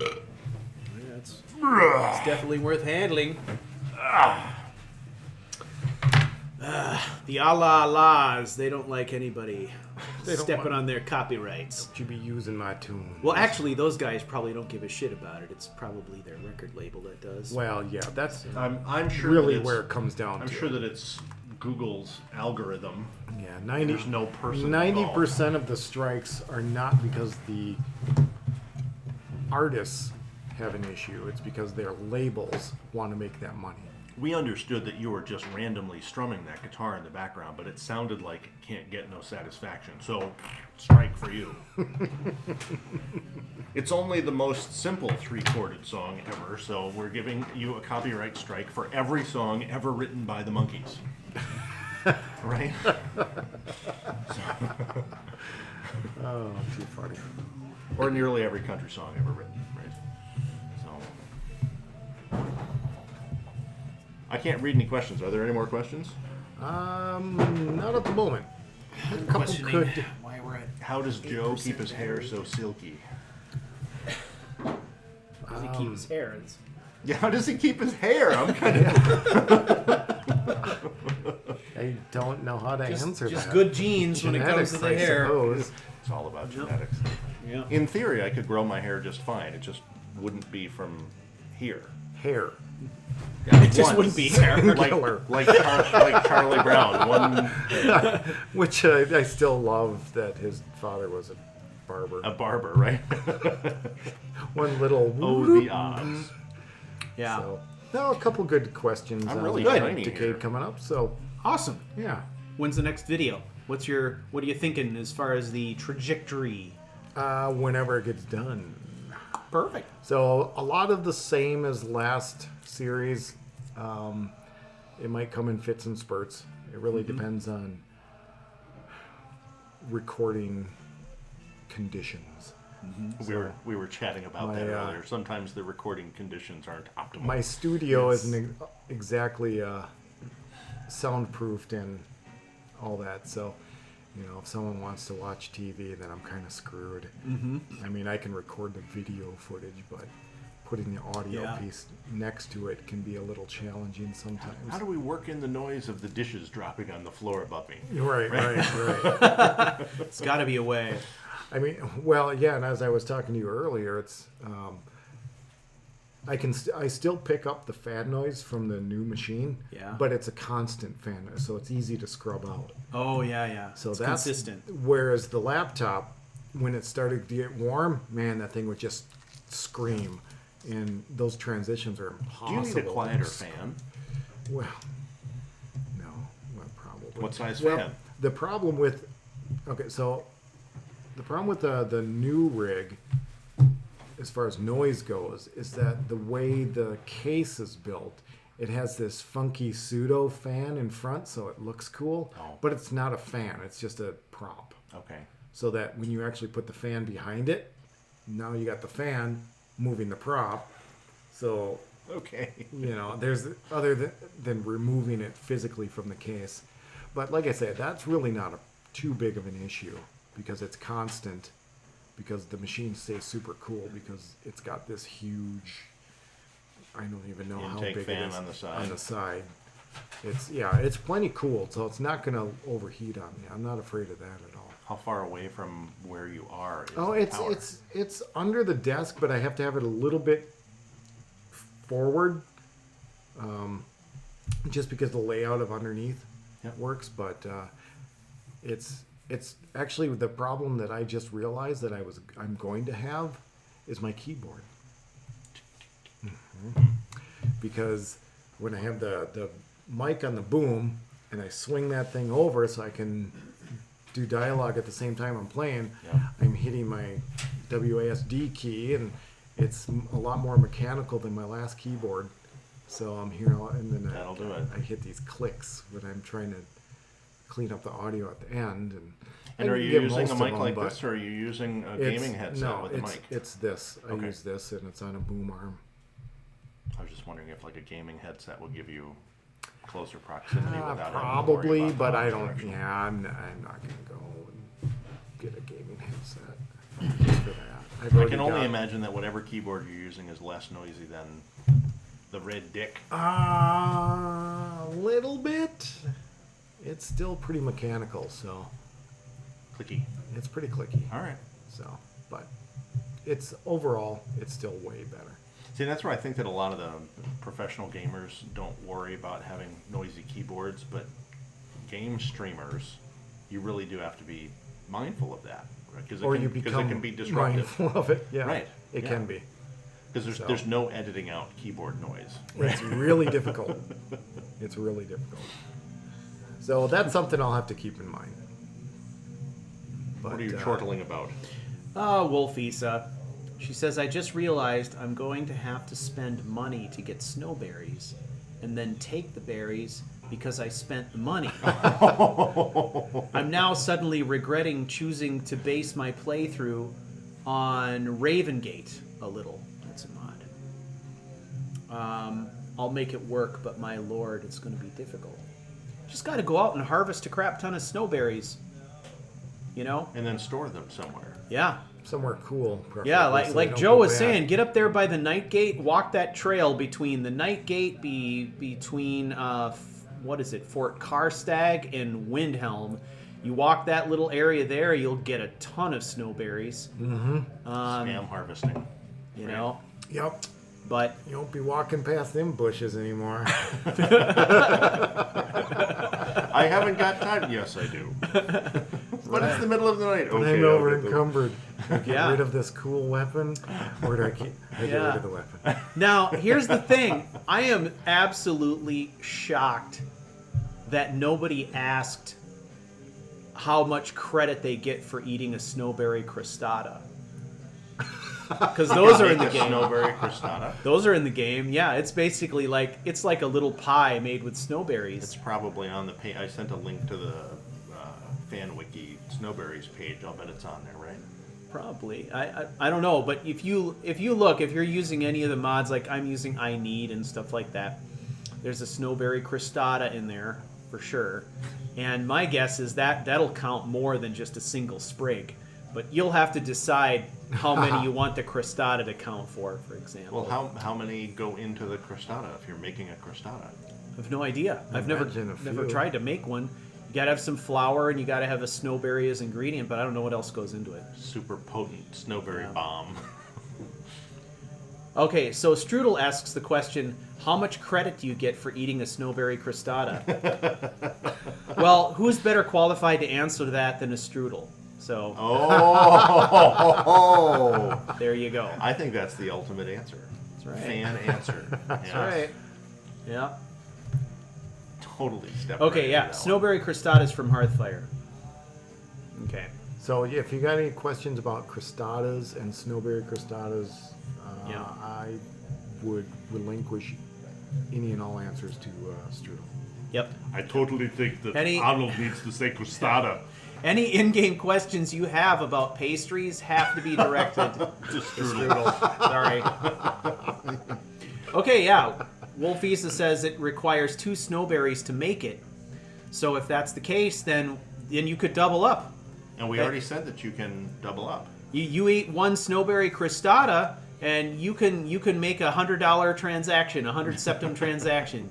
Yeah, it's definitely worth handling. The Allahs, they don't like anybody stepping on their copyrights. You be using my tune. Well, actually, those guys probably don't give a shit about it. It's probably their record label that does. Well, yeah, that's I'm sure really that it's, where it comes down I'm to. sure that it's Google's algorithm. Yeah, There's no person 90% of the strikes are not because the artists have an issue. It's because their labels want to make that money. We understood that you were just randomly strumming that guitar in the background, but it sounded like it can't get no satisfaction. So, strike for you. It's only the most simple 3-chorded song ever, so we're giving you a copyright strike for every song ever written by the Monkees. Right? Oh, too funny. Or nearly every country song ever written, right? So, I can't read any questions. Are there any more questions? Not at the moment. A couple Questioning could. why we're at. How does Joe keep his hair so silky? How does he keep his hair? It's- Yeah, how does he keep his hair? I'm kind of... I don't know how to answer just that. good genes when it comes to the Genetics, I hair. suppose. It's all about genetics. Yeah. In theory, I could grow my hair just fine. It just wouldn't be from here. Hair. It just Once. wouldn't be hair. Like Charlie Brown. One Which I still love that his father was a barber. a barber, right? One little. Oh, the odds. Yeah. So, no, a couple good questions. I'm really Good. tiny Decade here. coming up. So Awesome. yeah. When's the next video? What are you thinking as far as the trajectory? Whenever it gets done. Perfect. So a lot of the same as last series. It might come in fits and spurts. It really depends on recording conditions. We were chatting about that earlier. Sometimes the recording conditions aren't optimal. My studio isn't exactly soundproofed and all that. So, if someone wants to watch TV, then I'm kind of screwed. Mm-hmm. I mean, I can record the video footage, but putting the audio piece next to it can be a little challenging sometimes. How do we work in the noise of the dishes dropping on the floor above me? Right. It's got to be a way. I mean, well, yeah, and as I was talking to you earlier, it's I still pick up the fan noise from the new machine, but it's a constant fan noise, so it's easy to scrub out. Oh yeah. So it's that's consistent. Whereas the laptop, when it started to get warm, man, that thing would just scream, and those transitions are Do impossible. you need a quieter fan? Well, no, well, probably. What size Well, fan? the problem with the new rig, as far as noise goes, is that the way the case is built, it has this funky pseudo fan in front, so it looks cool, but it's not a fan. It's just a prop. Okay. So that when you actually put the fan behind it, now you got the fan moving the prop. So Okay. there's other than removing it physically from the case. But like I said, that's really not too big of an issue because it's constant because the machine stays super cool because it's got this huge, I don't even know how Intake big fan it is on the side. On the side. It's plenty cool, so it's not going to overheat on me. I'm not afraid of that at all. How far away from where you are is Oh, the power? it's under the desk, but I have to have it a little bit forward, just because the layout of underneath works. But it's actually the problem that I just realized that I'm going to have is my keyboard, because when I have the mic on the boom and I swing that thing over so I can do dialogue at the same time I'm playing, I'm hitting my WASD key, and it's a lot more mechanical than my last keyboard. So I'm here, and then That'll do it. I hit these clicks when I'm trying to clean up the audio at the end. And And I are can you get using most a of mic them, like but this, or are you using a it's- gaming headset no, with a mic? it's this. I Okay. use this, and it's on a boom arm. I was just wondering if like a gaming headset will give you closer proximity without having to worry Probably, about but the I don't. direction. Yeah, I'm not gonna go and get a gaming headset just for that. I've I already can only got- imagine that whatever keyboard you're using is less noisy than the Red Dick. A little bit. It's still pretty mechanical, so Clicky. it's pretty clicky. All right. So, but it's overall, it's still way better. See, that's where I think that a lot of the professional gamers don't worry about having noisy keyboards, but game streamers, you really do have to be mindful of that, right? Because Or you it become can be disruptive. mindful of it. Yeah, Right, It yeah. can be. Because So- there's no editing out keyboard noise. It's really difficult. It's really difficult. So that's something I'll have to keep in mind. But, What are you chortling about? Wolfisa. She says, I just realized I'm going to have to spend money to get snowberries and then take the berries because I spent the money. I'm now suddenly regretting choosing to base my playthrough on Ravengate a little. That's a mod. I'll make it work, but my lord, it's going to be difficult. Just got to go out and harvest a crap ton of snowberries. You know? And then store them somewhere. Yeah. somewhere cool. Yeah, preferably, so they like don't Joe go was bad. saying, get up there by the night gate, walk that trail between the night gate, between what is it, Fort Karstag and Windhelm. You walk that little area there, you'll get a ton of snowberries. Mm-hmm. Spam harvesting. You know, Yep. but You won't be walking past them bushes anymore. I haven't got time. Yes, I do. But it's the middle of the night. When Okay, I'm I'll over get the- encumbered. I get Yeah. rid of this cool weapon. Where do I keep? I get Yeah. rid of the weapon. now here's the thing: I am absolutely shocked that nobody asked how much credit they get for eating a snowberry crostata. Because those are in the Make a game. Snowberry crostata. Those are in the game. Yeah, it's basically like a little pie made with snowberries. It's probably on the page. I sent a link to the FanWiki Snowberries page. I'll bet it's on there, right? Probably. I don't know, but if you're using any of the mods like I'm using I Need and stuff like that, there's a snowberry crostata in there for sure. And my guess is that that'll count more than just a single sprig. But you'll have to decide how many you want the crostata to count for example. Well, how many go into the crostata if you're making a crostata? I have no idea. I've Imagine a never few. tried to make one. You gotta have some flour and you gotta have a snowberry as ingredient, but I don't know what else goes into it. Super potent snowberry Yeah. bomb. Okay, so Strudel asks the question, how much credit do you get for eating a snowberry crostata? Well, who's better qualified to answer that than a Strudel? So, Oh, there you go. I think that's the ultimate answer. That's right. Fan answer. That's Yeah. right. Yeah. Totally step Okay, right yeah. into that Snowberry crostatas from Hearthfire. Okay. So if you got any questions about crostatas and snowberry crostatas, Yeah. I would relinquish any and all answers to Strudel. Yep. one. I totally think that Any- Arnold needs to say crostata. Any in-game questions you have about pastries have to be directed to to Strudel. Strudel. Sorry. Okay, yeah. Wolfisa says it requires 2 snowberries to make it. So if that's the case, then you could double up. And we already said that you can double up. You eat one snowberry crostata, and you can make a $100 transaction, a 100 septum transaction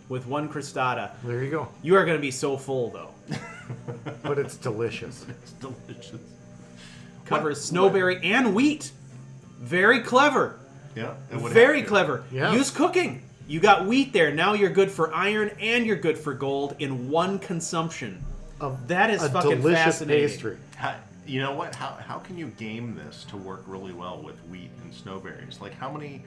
with one crostata. There you go. You are going to be so full, though. But it's delicious. It's delicious. Covers snowberry and wheat. Very clever. Yeah. it would Very have to. clever. Yeah. Use cooking. You got wheat there. Now you're good for iron and you're good for gold in one consumption. That is A fucking delicious fascinating. pastry. You know what? How can you game this to work really well with wheat and snowberries? Like, how many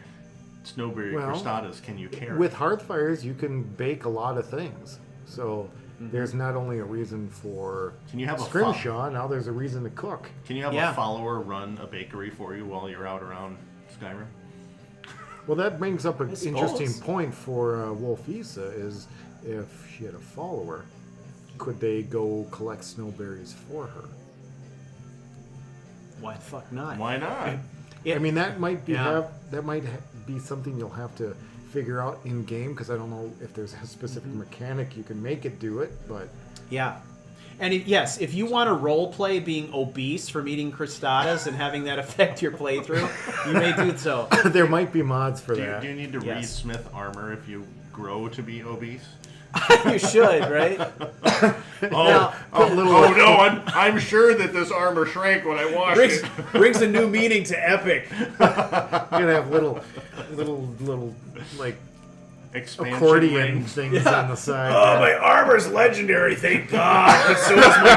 snowberry Well, crostatas can you carry? With hearth fires, you can bake a lot of things. So there's not only a reason for Can you have a scrimshaw, now there's a reason to cook. Can you have Yeah. a follower run a bakery for you while you're out around Skyrim? Well, that brings up an suppose. interesting point for Wolfisa, is if she had a follower, could they go collect snowberries for her? Why the fuck not? Why not? I mean, that might be Yeah. be something you'll have to figure out in game, because I don't know if there's a specific mechanic you can make it do it, but Yeah. And yes, if you want to role play being obese from eating crostatas and having that affect your playthrough, you may do so. there might be mods for Do you, that. do you need to Yes. re-smith armor if you grow to be obese? You should, right? Now, no! I'm sure that this armor shrank when I washed brings a new meaning to epic. You're gonna have little like Expansion accordion rings. things on the side. Oh, my armor's legendary, thank God. But so is my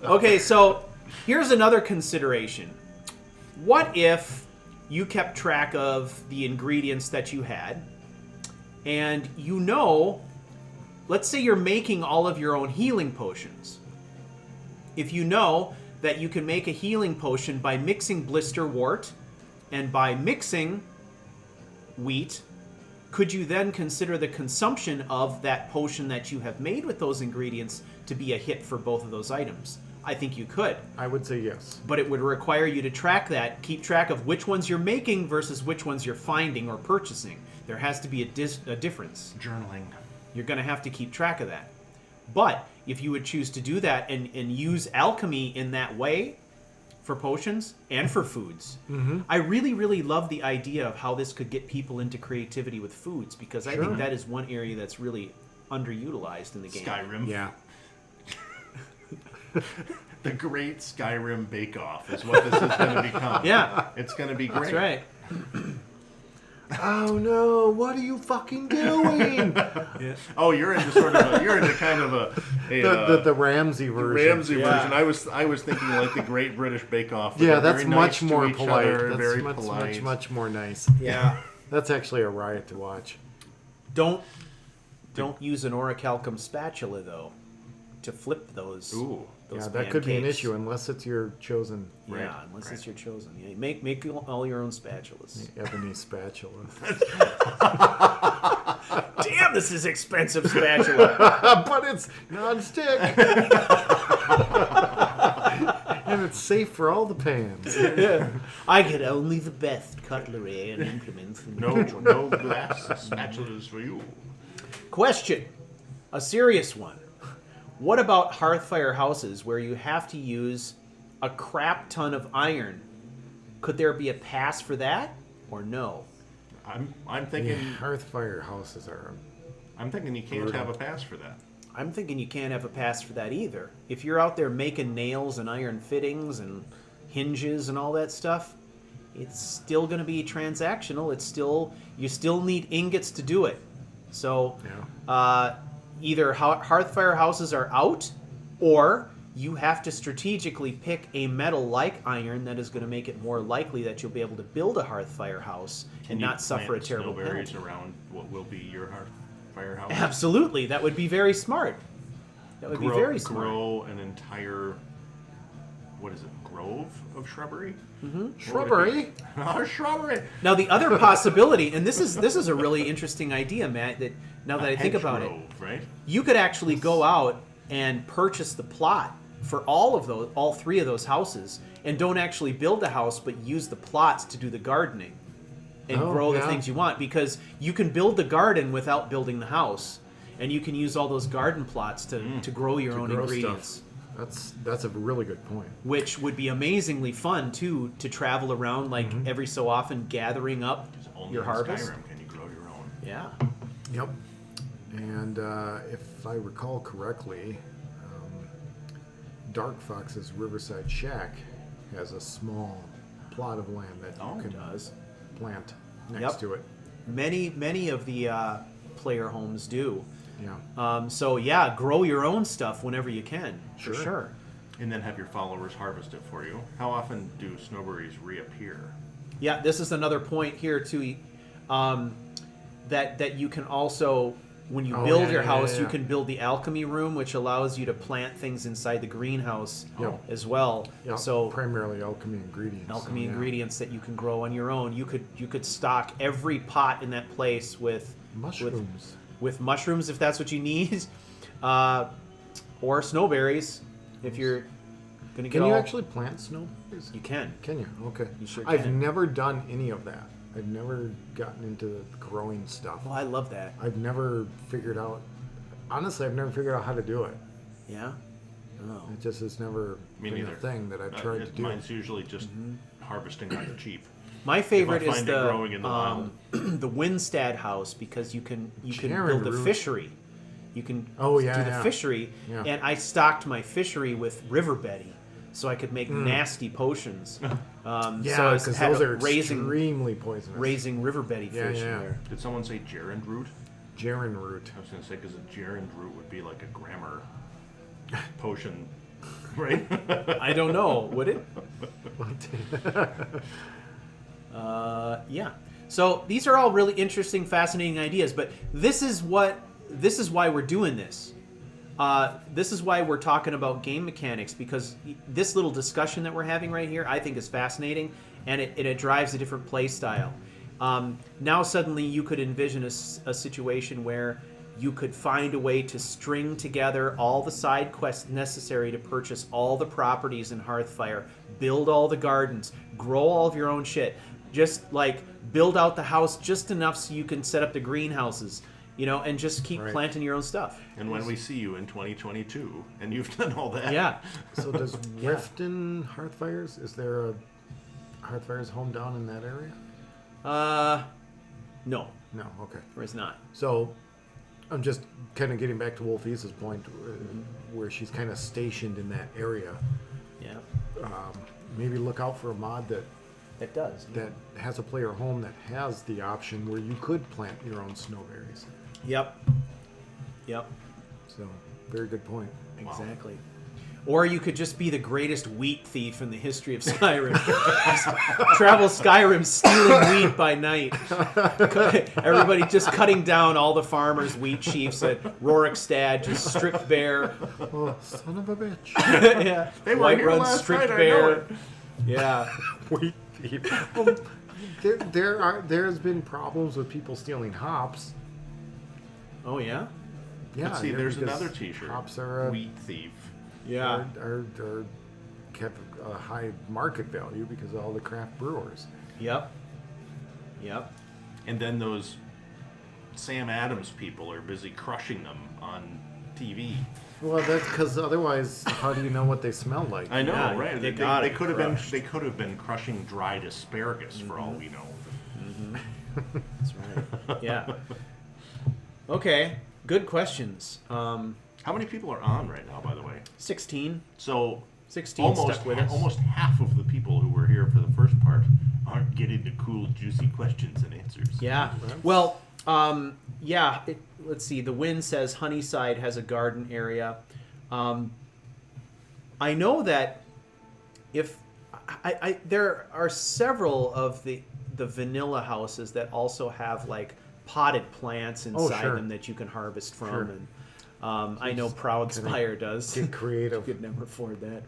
girth. Okay, so here's another consideration. What if you kept track of the ingredients that you had, and let's say you're making all of your own healing potions. If you know that you can make a healing potion by mixing blister wart and by mixing wheat, could you then consider the consumption of that potion that you have made with those ingredients to be a hit for both of those items? I think you could. I would say yes. But it would require you to track that, keep track of which ones you're making versus which ones you're finding or purchasing. There has to be a difference. Journaling. You're going to have to keep track of that. But if you would choose to do that and use alchemy in that way for potions and for foods, I really, really love the idea of how this could get people into creativity with foods, because I think that is one area that's really underutilized in the game. Skyrim. Yeah. The Great Skyrim Bake Off is what this is going to become. Yeah. It's going to be great. That's right. Oh no! What are you fucking doing? Oh, you're into kind of the Ramsey version. Ramsey version. I was thinking like the Great British Bake Off. Yeah, They're that's very much nice to more each polite. other, That's very much, polite. much more nice. Yeah. That's actually a riot to watch. Don't use an orichalcum spatula, though, to flip those. Ooh. Those Yeah, that could be an pancakes. issue unless it's your chosen Yeah, unless it's your chosen. Yeah, make all your own spatulas. ebony spatula. Damn, this is expensive spatula. But it's non-stick. And it's safe for all the pans. I get only the best cutlery and implements. No glass spatulas for you. Question, a serious one. What about hearthfire houses where you have to use a crap ton of iron? Could there be a pass for that, or no? I'm thinking Hearthfire houses are. I'm thinking you can't have a pass for that. I'm thinking you can't have a pass for that either. If you're out there making nails and iron fittings and hinges and all that stuff, it's still going to be transactional. You still need ingots to do it. So either hearthfire houses are out, or you have to strategically pick a metal like iron that is going to make it more likely that you'll be able to build a hearthfire house and not suffer a terrible snowberries penalty. around what will be your hearthfire house. Absolutely, that would be very smart. That would be very smart. Grow an entire, what is it, grove of shrubbery? Shrubbery? Oh, shrubbery. Now the other possibility, and this is a really interesting idea, Matt, that now that I think about it, right? you could actually go out and purchase the plot for all three of those houses, and don't actually build a house, but use the plots to do the gardening and grow the things you want, because you can build the garden without building the house, and you can use all those garden plots to grow your own ingredients. That's a really good point. which would be amazingly fun too to travel around like every so often, gathering up Only your in harvest. Skyrim can you grow your own. Yeah. Yep. And if I recall correctly, Dark Fox's Riverside Shack has a small plot of land that you can Does. plant next Yep. to it. Many of the player homes do. Yeah. So yeah, grow your own stuff whenever you can. For Sure. sure. And then have your followers harvest it for you. How often do snowberries reappear? Yeah, this is another point here too. That you can also, when you build your house, you can build the alchemy room, which allows you to plant things inside the greenhouse as well. Yeah. So primarily alchemy ingredients. alchemy So, yeah. ingredients that you can grow on your own. You could stock every pot in that place with Mushrooms. with mushrooms if that's what you need, or snowberries if you're gonna get Can you all. actually plant snowberries? You can. Can you? Okay. You sure I've can. never done any of that. I've never gotten into growing stuff. Oh, I love that. I've never figured out. Honestly, I've never figured out how to do it. Yeah. Oh. It just has never Me been neither. a thing that I've tried to do. Mine's usually just harvesting on the cheap. My favorite If I is find it growing in the wild. the Winstead house because you can Sharon build a root. fishery. You can Oh, yeah, do the yeah. fishery, Yeah. and I stocked my fishery with river betty, so I could make nasty potions. Yeah, so I because had those are raising extremely poisonous. river betty Yeah, fish yeah. in there. Did someone say gerund root? Gerund root. I was going to say, because a gerund root would be like a grammar potion, right? I don't know. Would it? Yeah. So these are all really interesting, fascinating ideas. But this is why we're doing this. This is why we're talking about game mechanics, because this little discussion that we're having right here, I think, is fascinating, and it drives a different play style. Now suddenly you could envision a situation where you could find a way to string together all the side quests necessary to purchase all the properties in Hearthfire, build all the gardens, grow all of your own shit. Just like build out the house just enough so you can set up the greenhouses, and just keep planting your own stuff. And when we see you in 2022 and you've done all that. Yeah. So does Riften Hearthfires, is there a Hearthfires home down in that area? No, No, okay. there is not. So I'm just kind of getting back to Wolfie's point, where she's kind of stationed in that area. Yeah, Maybe look out for a mod that it does. has a player home that has the option where you could plant your own snowberries. Yep. So, very good point. Exactly. Or you could just be the greatest wheat thief in the history of Skyrim. Just travel Skyrim stealing wheat by night. Everybody just cutting down all the farmers' wheat chiefs at Rorikstad, just stripped bare. Oh, son of a bitch. Yeah. They were White here Run last stripped night, I know bare. it. Yeah. Wheat thief. There's been problems with people stealing hops. Oh, yeah? Yeah, But see, there's because another t-shirt. Hops are Wheat thief. Yeah. are kept a high market value because of all the craft brewers. Yep. And then those Sam Adams people are busy crushing them on TV. Well, that's because otherwise, how do you know what they smell like? I know, Yeah, right? they They, got they it could have been. crushed. They could have been crushing dried asparagus for all we know. That's right. Yeah. Okay. Good questions. How many people are on right now, by the way? 16. So 16 almost stuck with us. almost half of the people who were here for the first part aren't getting the cool, juicy questions and answers. Yeah. Well, yeah. Let's see. The Wind says Honeyside has a garden area. I know that if there are several of the vanilla houses that also have like potted plants inside sure. them that you can harvest from, Sure. and I know Proud Spire does. Get creative. Could never afford that.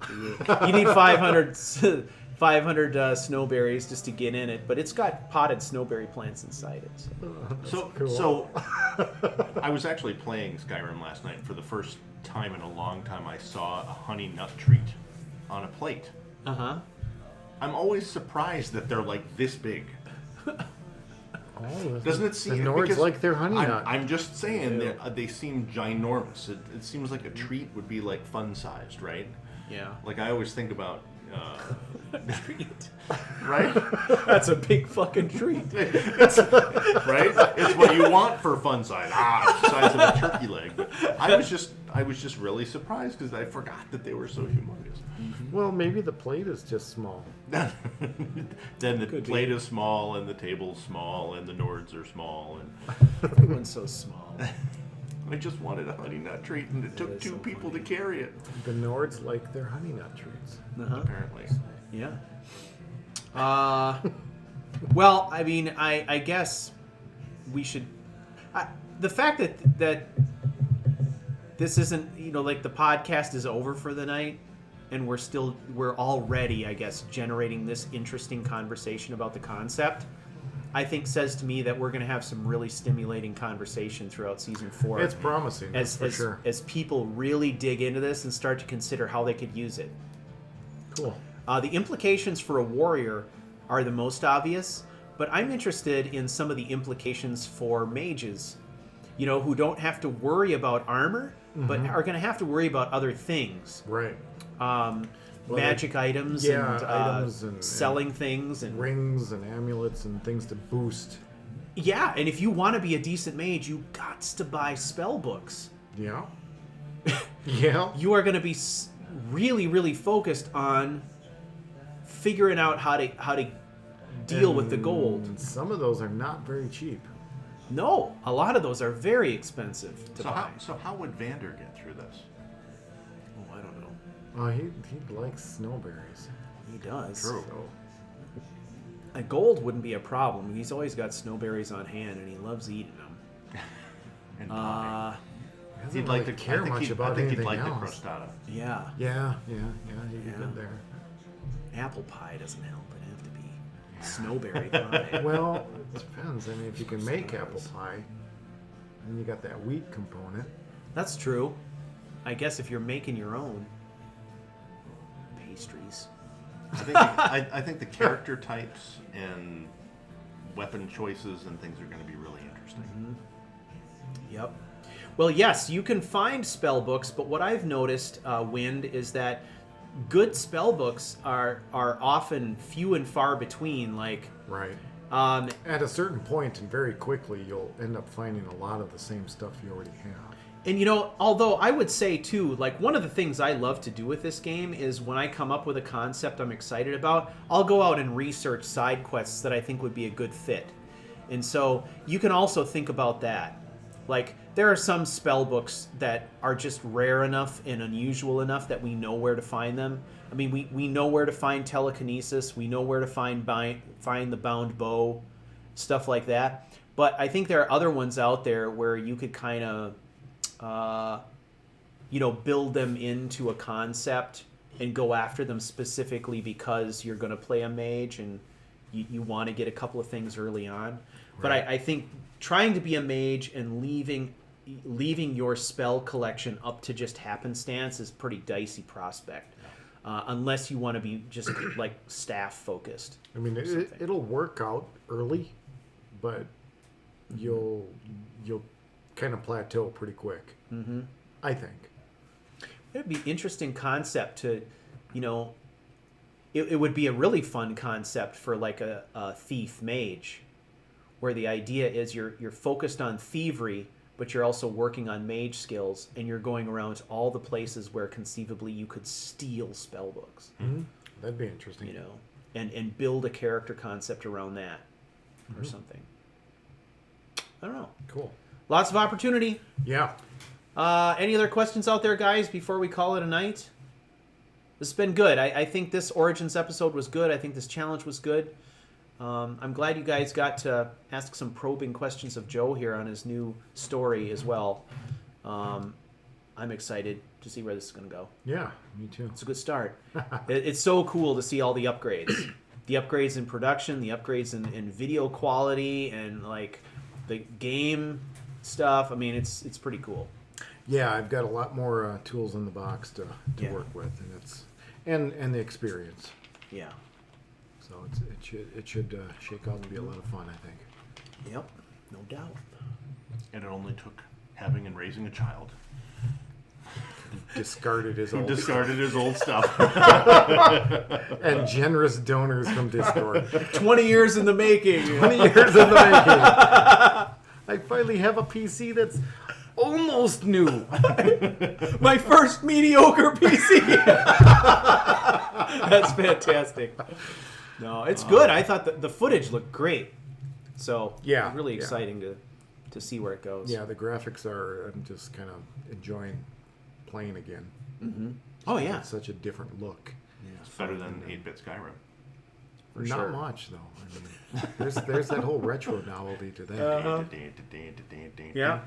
You need 500 snowberries just to get in it, but it's got potted snowberry plants inside it. So. So I was actually playing Skyrim last night. For the first time in a long time, I saw a honey nut treat on a plate. Uh-huh. I'm always surprised that they're like this big. Oh, Doesn't it seem? the Nords because like their honey nut. I'm just saying that they seem ginormous. It seems like a treat would be like fun sized, right? Yeah. Like I always think about. Treat. Right? That's a big fucking treat. Right? It's what you want for fun size. The size of a turkey leg. But I was just really surprised because I forgot that they were so humongous. Well, maybe the plate is just small. Then the Could be. plate is small, and the table's small, and the Nords are small, and Everyone's so small. I just wanted a honey nut treat, and it took is two so people funny. to carry it. The Nords like their honey nut treats. Apparently. Yeah. Well, I mean, I guess we should. The fact that this isn't, like the podcast is over for the night, and we're already, I guess, generating this interesting conversation about the concept, I think says to me that we're going to have some really stimulating conversation throughout season 4. It's promising, as for sure. as people really dig into this and start to consider how they could use it. Cool. The implications for a warrior are the most obvious, but I'm interested in some of the implications for mages, who don't have to worry about armor, but are going to have to worry about other things. Right. Magic items, items and and selling things and rings and amulets and things to boost. Yeah, and if you want to be a decent mage, you got to buy spell books. Yeah. Yeah. You are going to be really, really focused on figuring out how to deal with the gold. And some of those are not very cheap. No, a lot of those are very expensive to buy. So how would Vander get through this? Oh, I don't know. He likes snowberries. He does. True. So. Gold wouldn't be a problem. He's always got snowberries on hand, and he loves eating them. And pie. He doesn't He'd like really to care I much think about he'd anything like else. the crostata. Yeah. Yeah. He'd be Yeah. good there. Apple pie doesn't help. It'd have to be snowberry pie. Well, it depends. I mean, if you can make apple pie, and you got that wheat component. That's true. I guess if you're making your own pastries. I think the character types and weapon choices and things are going to be really interesting. Yep. Well, yes, you can find spell books, but what I've noticed, Wind, is that good spell books are often few and far between. Like, Right. um, At a certain point, and very quickly, you'll end up finding a lot of the same stuff you already have. and although I would say too, like one of the things I love to do with this game is when I come up with a concept I'm excited about, I'll go out and research side quests that I think would be a good fit. And so you can also think about that. Like, there are some spell books that are just rare enough and unusual enough that we know where to find them. I mean, we know where to find telekinesis. We know where to find the bound bow, stuff like that. But I think there are other ones out there where you could kind of, build them into a concept and go after them specifically because you're going to play a mage and you want to get a couple of things early on. But I think trying to be a mage and leaving your spell collection up to just happenstance is a pretty dicey prospect, unless you want to be just like staff focused. I mean, it'll work out early, but you'll kind of plateau pretty quick. Mm-hmm. I think. It'd be interesting concept to, it would be a really fun concept for like a thief mage, where the idea is you're focused on thievery, but you're also working on mage skills, and you're going around to all the places where conceivably you could steal spell books. Mm-hmm. That'd be interesting. And build a character concept around that or something. I don't know. Cool. Lots of opportunity. Yeah. Any other questions out there, guys, before we call it a night? This has been good. I think this Origins episode was good. I think this challenge was good. I'm glad you guys got to ask some probing questions of Joe here on his new story as well. I'm excited to see where this is going to go. Yeah, me too. It's a good start. It's so cool to see all the upgrades. The upgrades in production, the upgrades in video quality, and like the game stuff. I mean, it's pretty cool. Yeah, I've got a lot more tools in the box to Yeah. work with, and it's and the experience. Yeah. So it should shake out and be a lot of fun, I think. Yep, no doubt. And it only took having and raising a child. Discarded his old Discarded his old stuff. and generous donors from Discord. 20 years in the making. 20 years in the making. I finally have a PC that's almost new. My first mediocre PC. That's fantastic. No, it's good. I thought the footage looked great. So Yeah, it's really yeah. exciting to see where it goes. Yeah, the graphics are. I'm just kind of enjoying playing again. Mm-hmm. Oh yeah. It's such a different look. It's better than 8-bit Skyrim. For Not sure. much though. I mean, there's that whole retro novelty to that. Uh-huh. Yeah.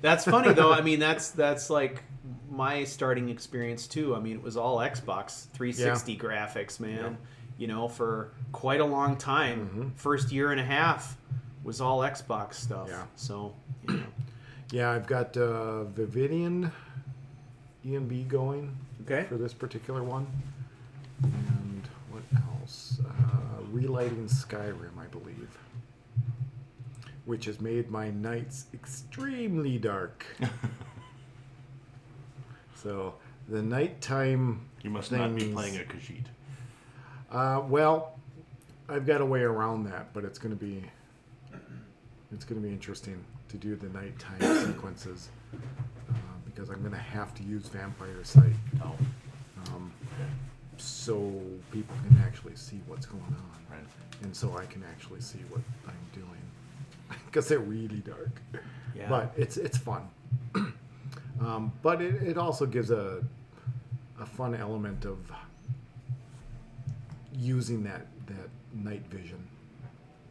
That's funny though. I mean, that's like my starting experience too. I mean, it was all Xbox 360 graphics, man. Yeah. You know, for quite a long time. Mm-hmm. First year and a half was all Xbox stuff. Yeah. So, you know. Yeah, I've got Vividian ENB going Okay. for this particular one. And what else? Relighting Skyrim, I believe. Which has made my nights extremely dark. So, the nighttime You must not be things- playing a Khajiit. Well, I've got a way around that, but it's going to be interesting to do the nighttime sequences because I'm going to have to use Vampire Sight Oh, so people can actually see what's going on, right. and so I can actually see what I'm doing because they're really dark. Yeah. But it's fun. But it also gives a fun element of using that night vision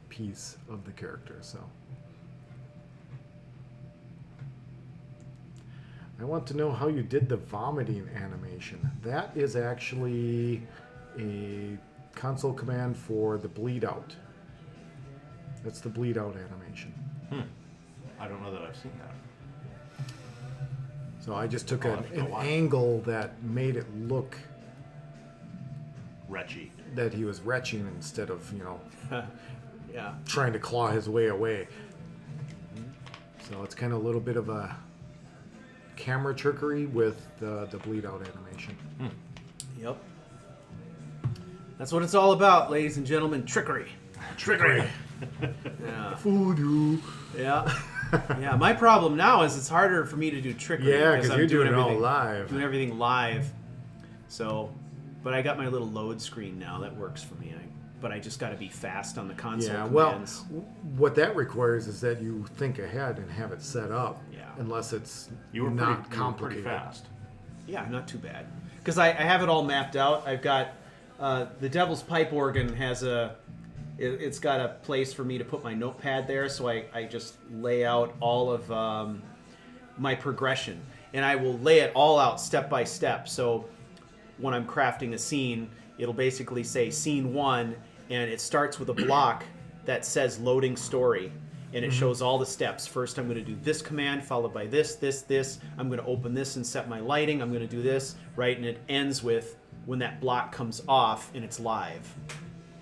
piece of the character. So I want to know how you did the vomiting animation. That is actually a console command for the bleed out. That's the bleed out animation. I don't know that I've seen that. So I just took I'll have to go an watch. angle that made it look Retchy. that he was retching instead of, Yeah. trying to claw his way away. So it's kind of a little bit of a camera trickery with the bleed out animation. Yep. That's what it's all about, ladies and gentlemen. Trickery. Trickery. Yeah. Voodoo. Yeah. Yeah. My problem now is it's harder for me to do trickery. Yeah, because I'm you're doing it all everything- live. Doing everything live. So, but I got my little load screen now. That works for me. But I just got to be fast on the console Yeah, well, commands. what that requires is that you think ahead and have it set up. Yeah. Unless it's You were not pretty complicated. fast. Yeah, not too bad. Because I have it all mapped out. I've got the Devil's Pipe organ has it's got a place for me to put my notepad there, so I just lay out all of my progression. And I will lay it all out step by step. So when I'm crafting a scene, it'll basically say scene 1, and it starts with a block that says loading story. And it shows all the steps. First, I'm going to do this command, followed by this, this, this. I'm going to open this and set my lighting. I'm going to do this, right? And it ends with when that block comes off and it's live.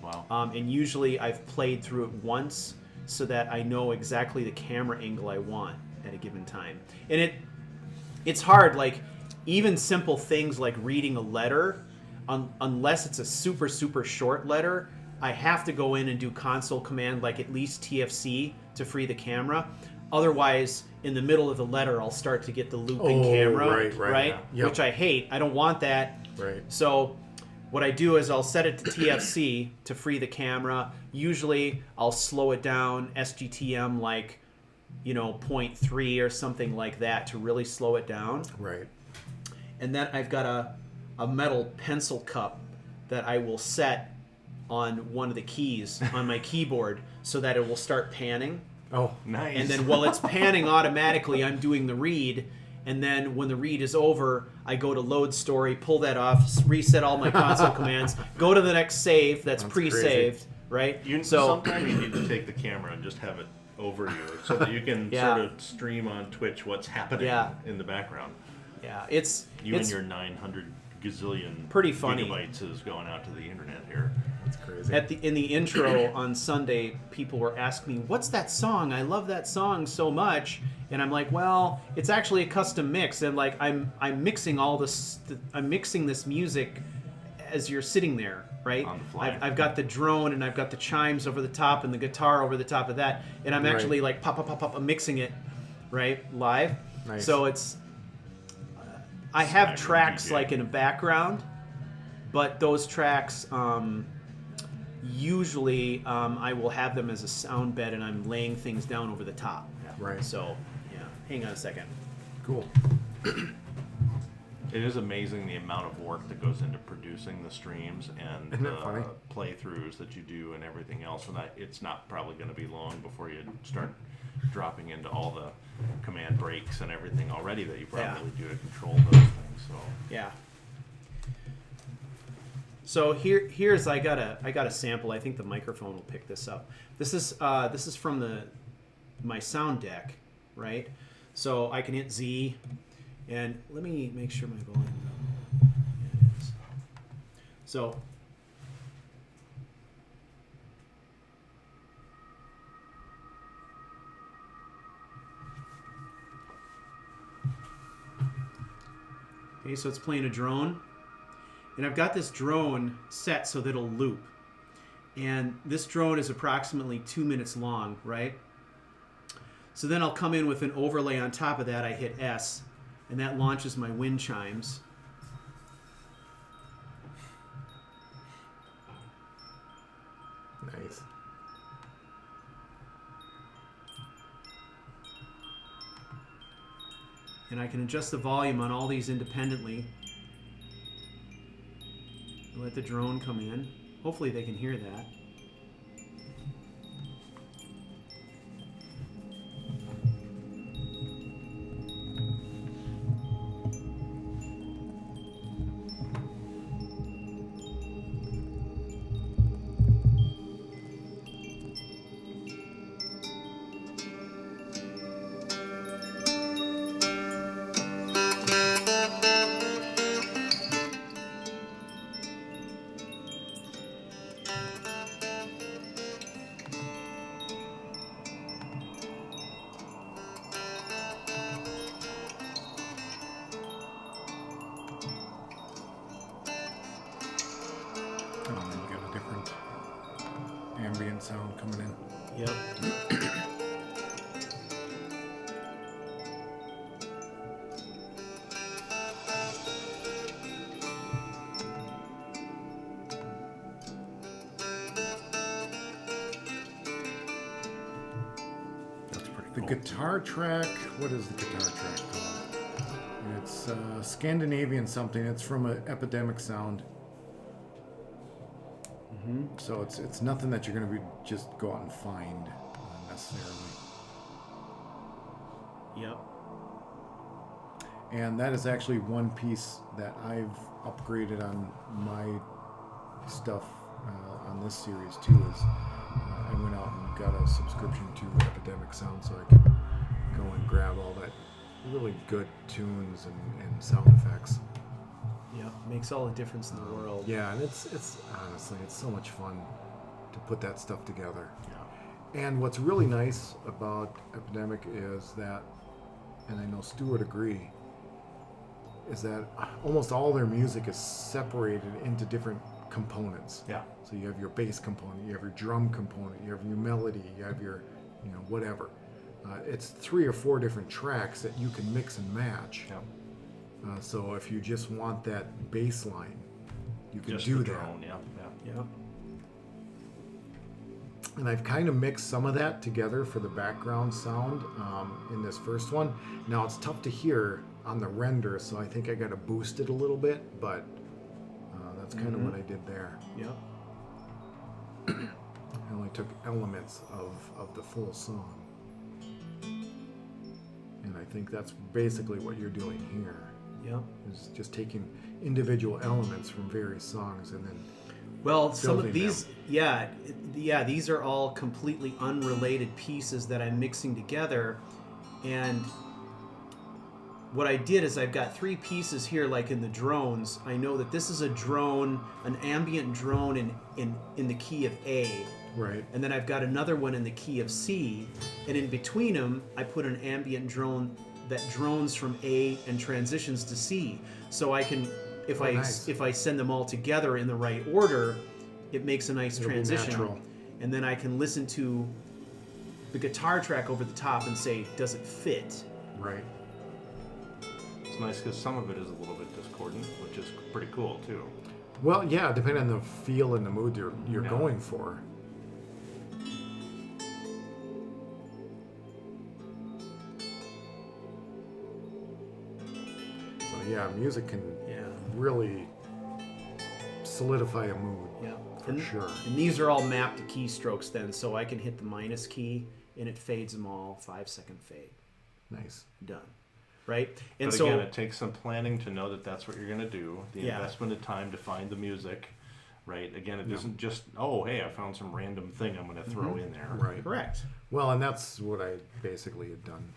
Wow. And usually I've played through it once so that I know exactly the camera angle I want at a given time. And it's hard, like even simple things like reading a letter, unless it's a super, super short letter, I have to go in and do console command, like at least TFC to free the camera. Otherwise, in the middle of the letter, I'll start to get the looping camera, right. Yep. Which I hate. I don't want that. Right. So what I do is I'll set it to TFC to free the camera. Usually I'll slow it down, SGTM like, 0.3 or something like that to really slow it down. Right. And then I've got a metal pencil cup that I will set on one of the keys on my keyboard so that it will start panning. Oh, Nice. And then while it's panning automatically, I'm doing the read. And then when the read is over, I go to load story, pull that off, reset all my console commands, go to the next save that's pre-saved, right? Sometimes you need to take the camera and just have it over you so that you can Yeah. sort of stream on Twitch what's happening Yeah. in the background. Yeah, it's And your 900 gazillion pretty funny. gigabytes is going out to the internet here. that's crazy. amazing. in the intro on Sunday, people were asking me, "What's that song? I love that song so much." And I'm like, "Well, it's actually a custom mix, and like I'm mixing all this. I'm mixing this music as you're sitting there, right? On the fly. I've got the drone and I've got the chimes over the top and the guitar over the top of that, and I'm actually like pop, I'm mixing it, right, live. Nice. So it's I have Cyber tracks DJ. like in a background, but those tracks usually I will have them as a sound bed, and I'm laying things down over the top. Right. So yeah, hang on a second. Cool. It is amazing the amount of work that goes into producing the streams and Isn't the that funny? playthroughs that you do and everything else. And it's not probably going to be long before you start dropping into all the command breaks and everything already that you probably do to control those things. So Yeah. So here's I got a sample. I think the microphone will pick this up. This is from my sound deck, right? So I can hit Z, and let me make sure my volume. Yeah, it is. So. Okay, so it's playing a drone. And I've got this drone set so that it'll loop. And this drone is approximately 2 minutes long, right? So then I'll come in with an overlay on top of that. I hit S, and that launches my wind chimes. Nice. And I can adjust the volume on all these independently. Let the drone come in. Hopefully they can hear that. Oh, and you got a different ambient sound coming in. Yep. that's pretty The cool. guitar track, what is the guitar track called? It's Scandinavian something. It's from an Epidemic Sound. So it's nothing that you're going to be just go out and find necessarily. Yep. And that is actually one piece that I've upgraded on my stuff on this series too. Is I went out and got a subscription to Epidemic Sound so I can go and grab all that really good tunes and sound effects. Yep. Makes all the difference in the world. Yeah, and it's honestly it's so much fun to put that stuff together. Yeah. And what's really nice about Epidemic is that, and I know Stu would agree, is that almost all their music is separated into different components. Yeah. So you have your bass component, you have your drum component, you have your melody, you have your, whatever. It's 3 or 4 different tracks that you can mix and match. Yeah. So if you just want that bass line, you can Just do the that. drone, yeah. Yep. And I've kind of mixed some of that together for the background sound in this first one. Now it's tough to hear on the render, so I think I got to boost it a little bit, but that's kind of what I did there. Yep. I only took elements of the full song. And I think that's basically what you're doing here, Yep. is just taking individual elements from various songs and then Well, some of building these, yeah, these are all completely unrelated pieces that I'm mixing together, and what I did is I've got 3 pieces here, like in the drones. I know that this is a drone, an ambient drone in the key of A. Right. And then I've got another one in the key of C. And in between them, I put an ambient drone that drones from A and transitions to C. So I can, if I send them all together in the right order, it makes a nice transition. Natural. And then I can listen to the guitar track over the top and say, does it fit? Right. It's nice because some of it is a little bit discordant, which is pretty cool too. Well, yeah, depending on the feel and the mood you're going for. So yeah, music can really solidify a mood. Yeah, for sure. And these are all mapped to keystrokes then, so I can hit the minus key and it fades them all, 5-second fade. Nice. Done. Right? And but so again, it takes some planning to know that that's what you're going to do. The Yeah. investment of time to find the music, right? Again, it isn't just, oh, hey, I found some random thing I'm going to throw in there. Right. correct. Well, and that's what I basically had done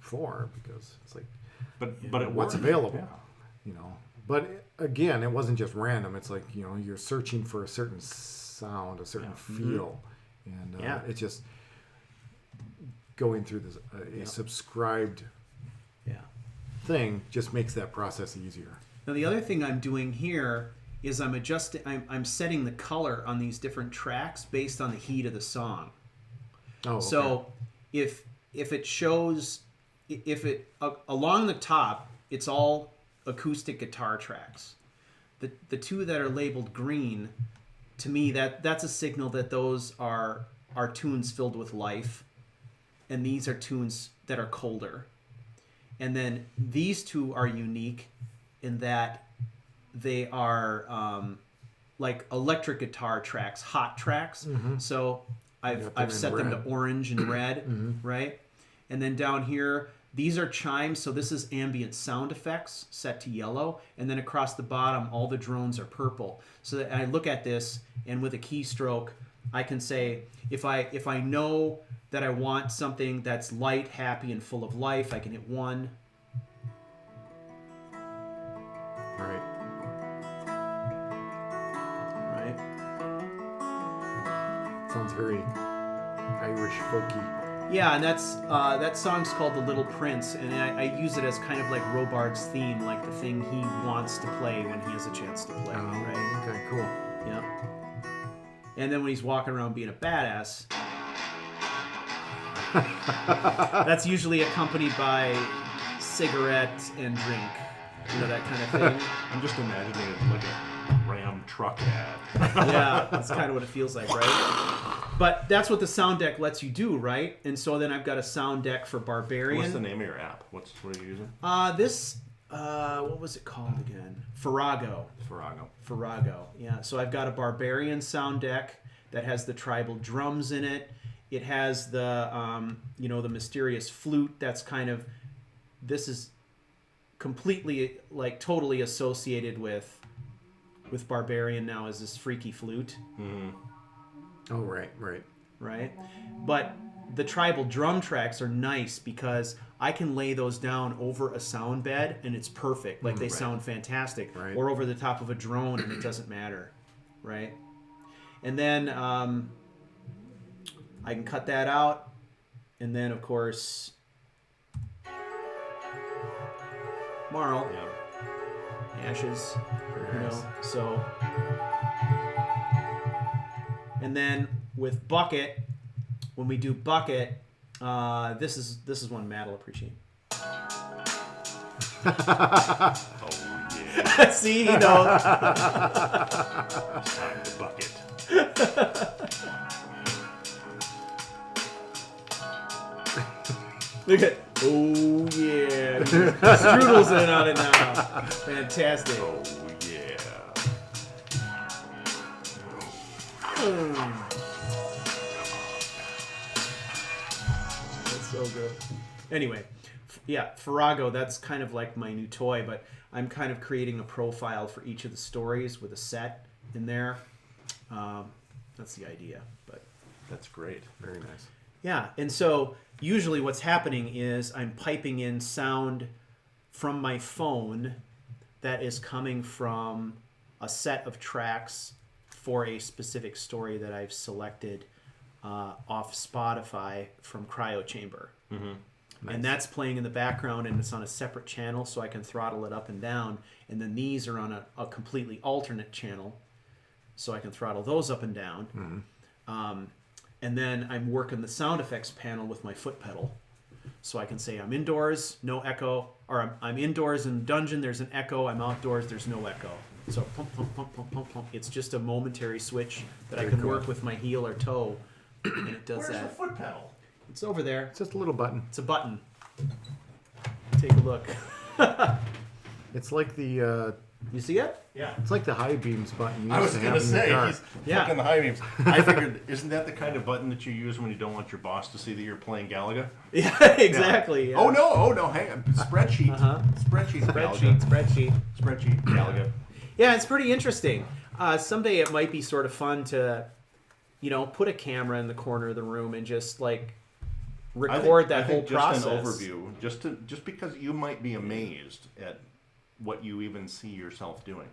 before, because it's like But it what's worked. available, Yeah. you know. But again, it wasn't just random. It's like, you know, you're searching for a certain sound, a certain feel, and it's just going through this a subscribed thing just makes that process easier. Now the other thing I'm doing here is I'm setting the color on these different tracks based on the heat of the song. Oh, okay. So if it shows, along the top, it's all acoustic guitar tracks. The 2 that are labeled green, to me that's a signal that those are tunes filled with life, and these are tunes that are colder. And then these 2 are unique in that they are like electric guitar tracks, hot tracks. So I've set them to orange and red, right? And then down here, these are chimes, so this is ambient sound effects set to yellow. And then across the bottom, all the drones are purple. So that I look at this, and with a keystroke, I can say, if I know that I want something that's light, happy, and full of life, I can hit 1. Right. Right? Sounds very Irish folky. Yeah, and that song's called The Little Prince, and I use it as kind of like Robart's theme, like the thing he wants to play when he has a chance to play, right? Okay, cool. Yeah. And then when he's walking around being a badass, that's usually accompanied by cigarette and drink, you know, that kind of thing. I'm just imagining it like a Ram truck ad. Yeah, that's kind of what it feels like, right? But that's what the sound deck lets you do, right? And so then I've got a sound deck for Barbarian. What's the name of your app? What are you using? What was it called again? Farrago. Farrago, yeah. So I've got a Barbarian sound deck that has the tribal drums in it. It has the, the mysterious flute. That's kind of, this is completely, like, totally associated with Barbarian now as this freaky flute. Mm-hmm. Oh, right. Right? But the tribal drum tracks are nice because I can lay those down over a sound bed and it's perfect. Like, they sound fantastic. Right. Or over the top of a drone and it doesn't matter. Right? And then I can cut that out. And then, of course, Marl. Yeah. Ashes. Very You nice. know, so... And then with Bucket, when we do Bucket, this is one Matt will appreciate. Oh yeah. See, you know. It's time to bucket. Look at, oh yeah, Strudel's in on it now. Fantastic. Oh yeah. That's so good. Anyway, Farrago, that's kind of like my new toy, but I'm kind of creating a profile for each of the stories with a set in there. That's the idea, but That's great. Very nice. yeah. And so usually what's happening is I'm piping in sound from my phone that is coming from a set of tracks for a specific story that I've selected off Spotify from Cryo Chamber. Mm-hmm. Nice. And that's playing in the background, and it's on a separate channel, so I can throttle it up and down. And then these are on a completely alternate channel, so I can throttle those up and down. And then I'm working the sound effects panel with my foot pedal, so I can say I'm indoors, no echo, or I'm indoors in dungeon, there's an echo. I'm outdoors, there's no echo. So pump, pump, pump, pump, pump, pump. It's just a momentary switch that I Very can cool. work with my heel or toe, and it does Where's the that. foot pedal? It's over there. It's just a little button. It's a button. Take a look. It's like the You see it? Yeah. it's like the high beams button you I used was to gonna have in your say car. he's Yeah. fucking the high beams. I figured, isn't that the kind of button that you use when you don't want your boss to see that you're playing Galaga? Yeah, exactly. Yeah. Oh no, hang on. Spreadsheet. Spreadsheet. Spreadsheet. Galaga. Yeah, it's pretty interesting. Someday it might be sort of fun to, put a camera in the corner of the room and just like record that whole process. Just an overview, just because you might be amazed at what you even see yourself doing.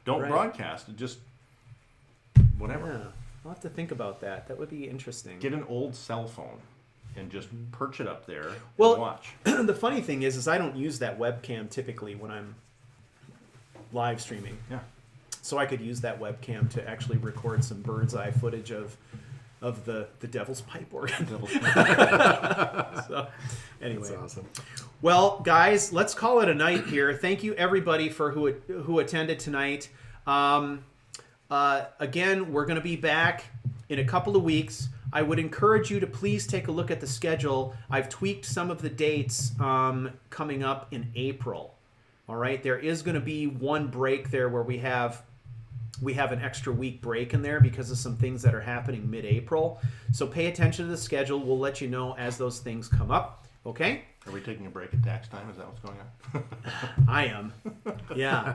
Don't Right. broadcast it. Just whatever. Yeah, I'll have to think about that. That would be interesting. Get an old cell phone and just perch it up there Well, and watch. The funny thing is I don't use that webcam typically when I'm live streaming. Yeah. So I could use that webcam to actually record some bird's eye footage of the Devil's Pipe organ. So, anyway. That's awesome. Well, guys, let's call it a night here. Thank you, everybody, for who attended tonight. Again, we're going to be back in a couple of weeks. I would encourage you to please take a look at the schedule. I've tweaked some of the dates coming up in April. All right, there is going to be one break there where we have an extra week break in there because of some things that are happening mid-April. So pay attention to the schedule. We'll let you know as those things come up. Okay? Are we taking a break at tax time? Is that what's going on? I am. Yeah.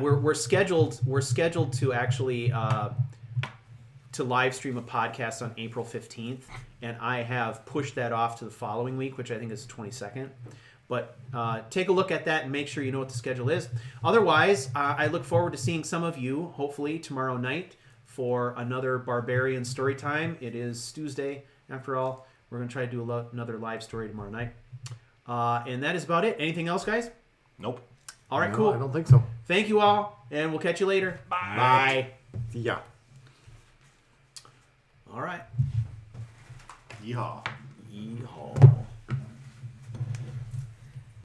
We're scheduled. We're scheduled to actually to live stream a podcast on April 15th, and I have pushed that off to the following week, which I think is the 22nd. But take a look at that and make sure you know what the schedule is. Otherwise, I look forward to seeing some of you, hopefully, tomorrow night for another Barbarian story time. It is Tuesday, after all. We're going to try to do another live story tomorrow night. And that is about it. Anything else, guys? Nope. All right, No, cool. I don't think so. Thank you all, and we'll catch you later. Bye. Yeah. All right. Yeehaw. Yeehaw.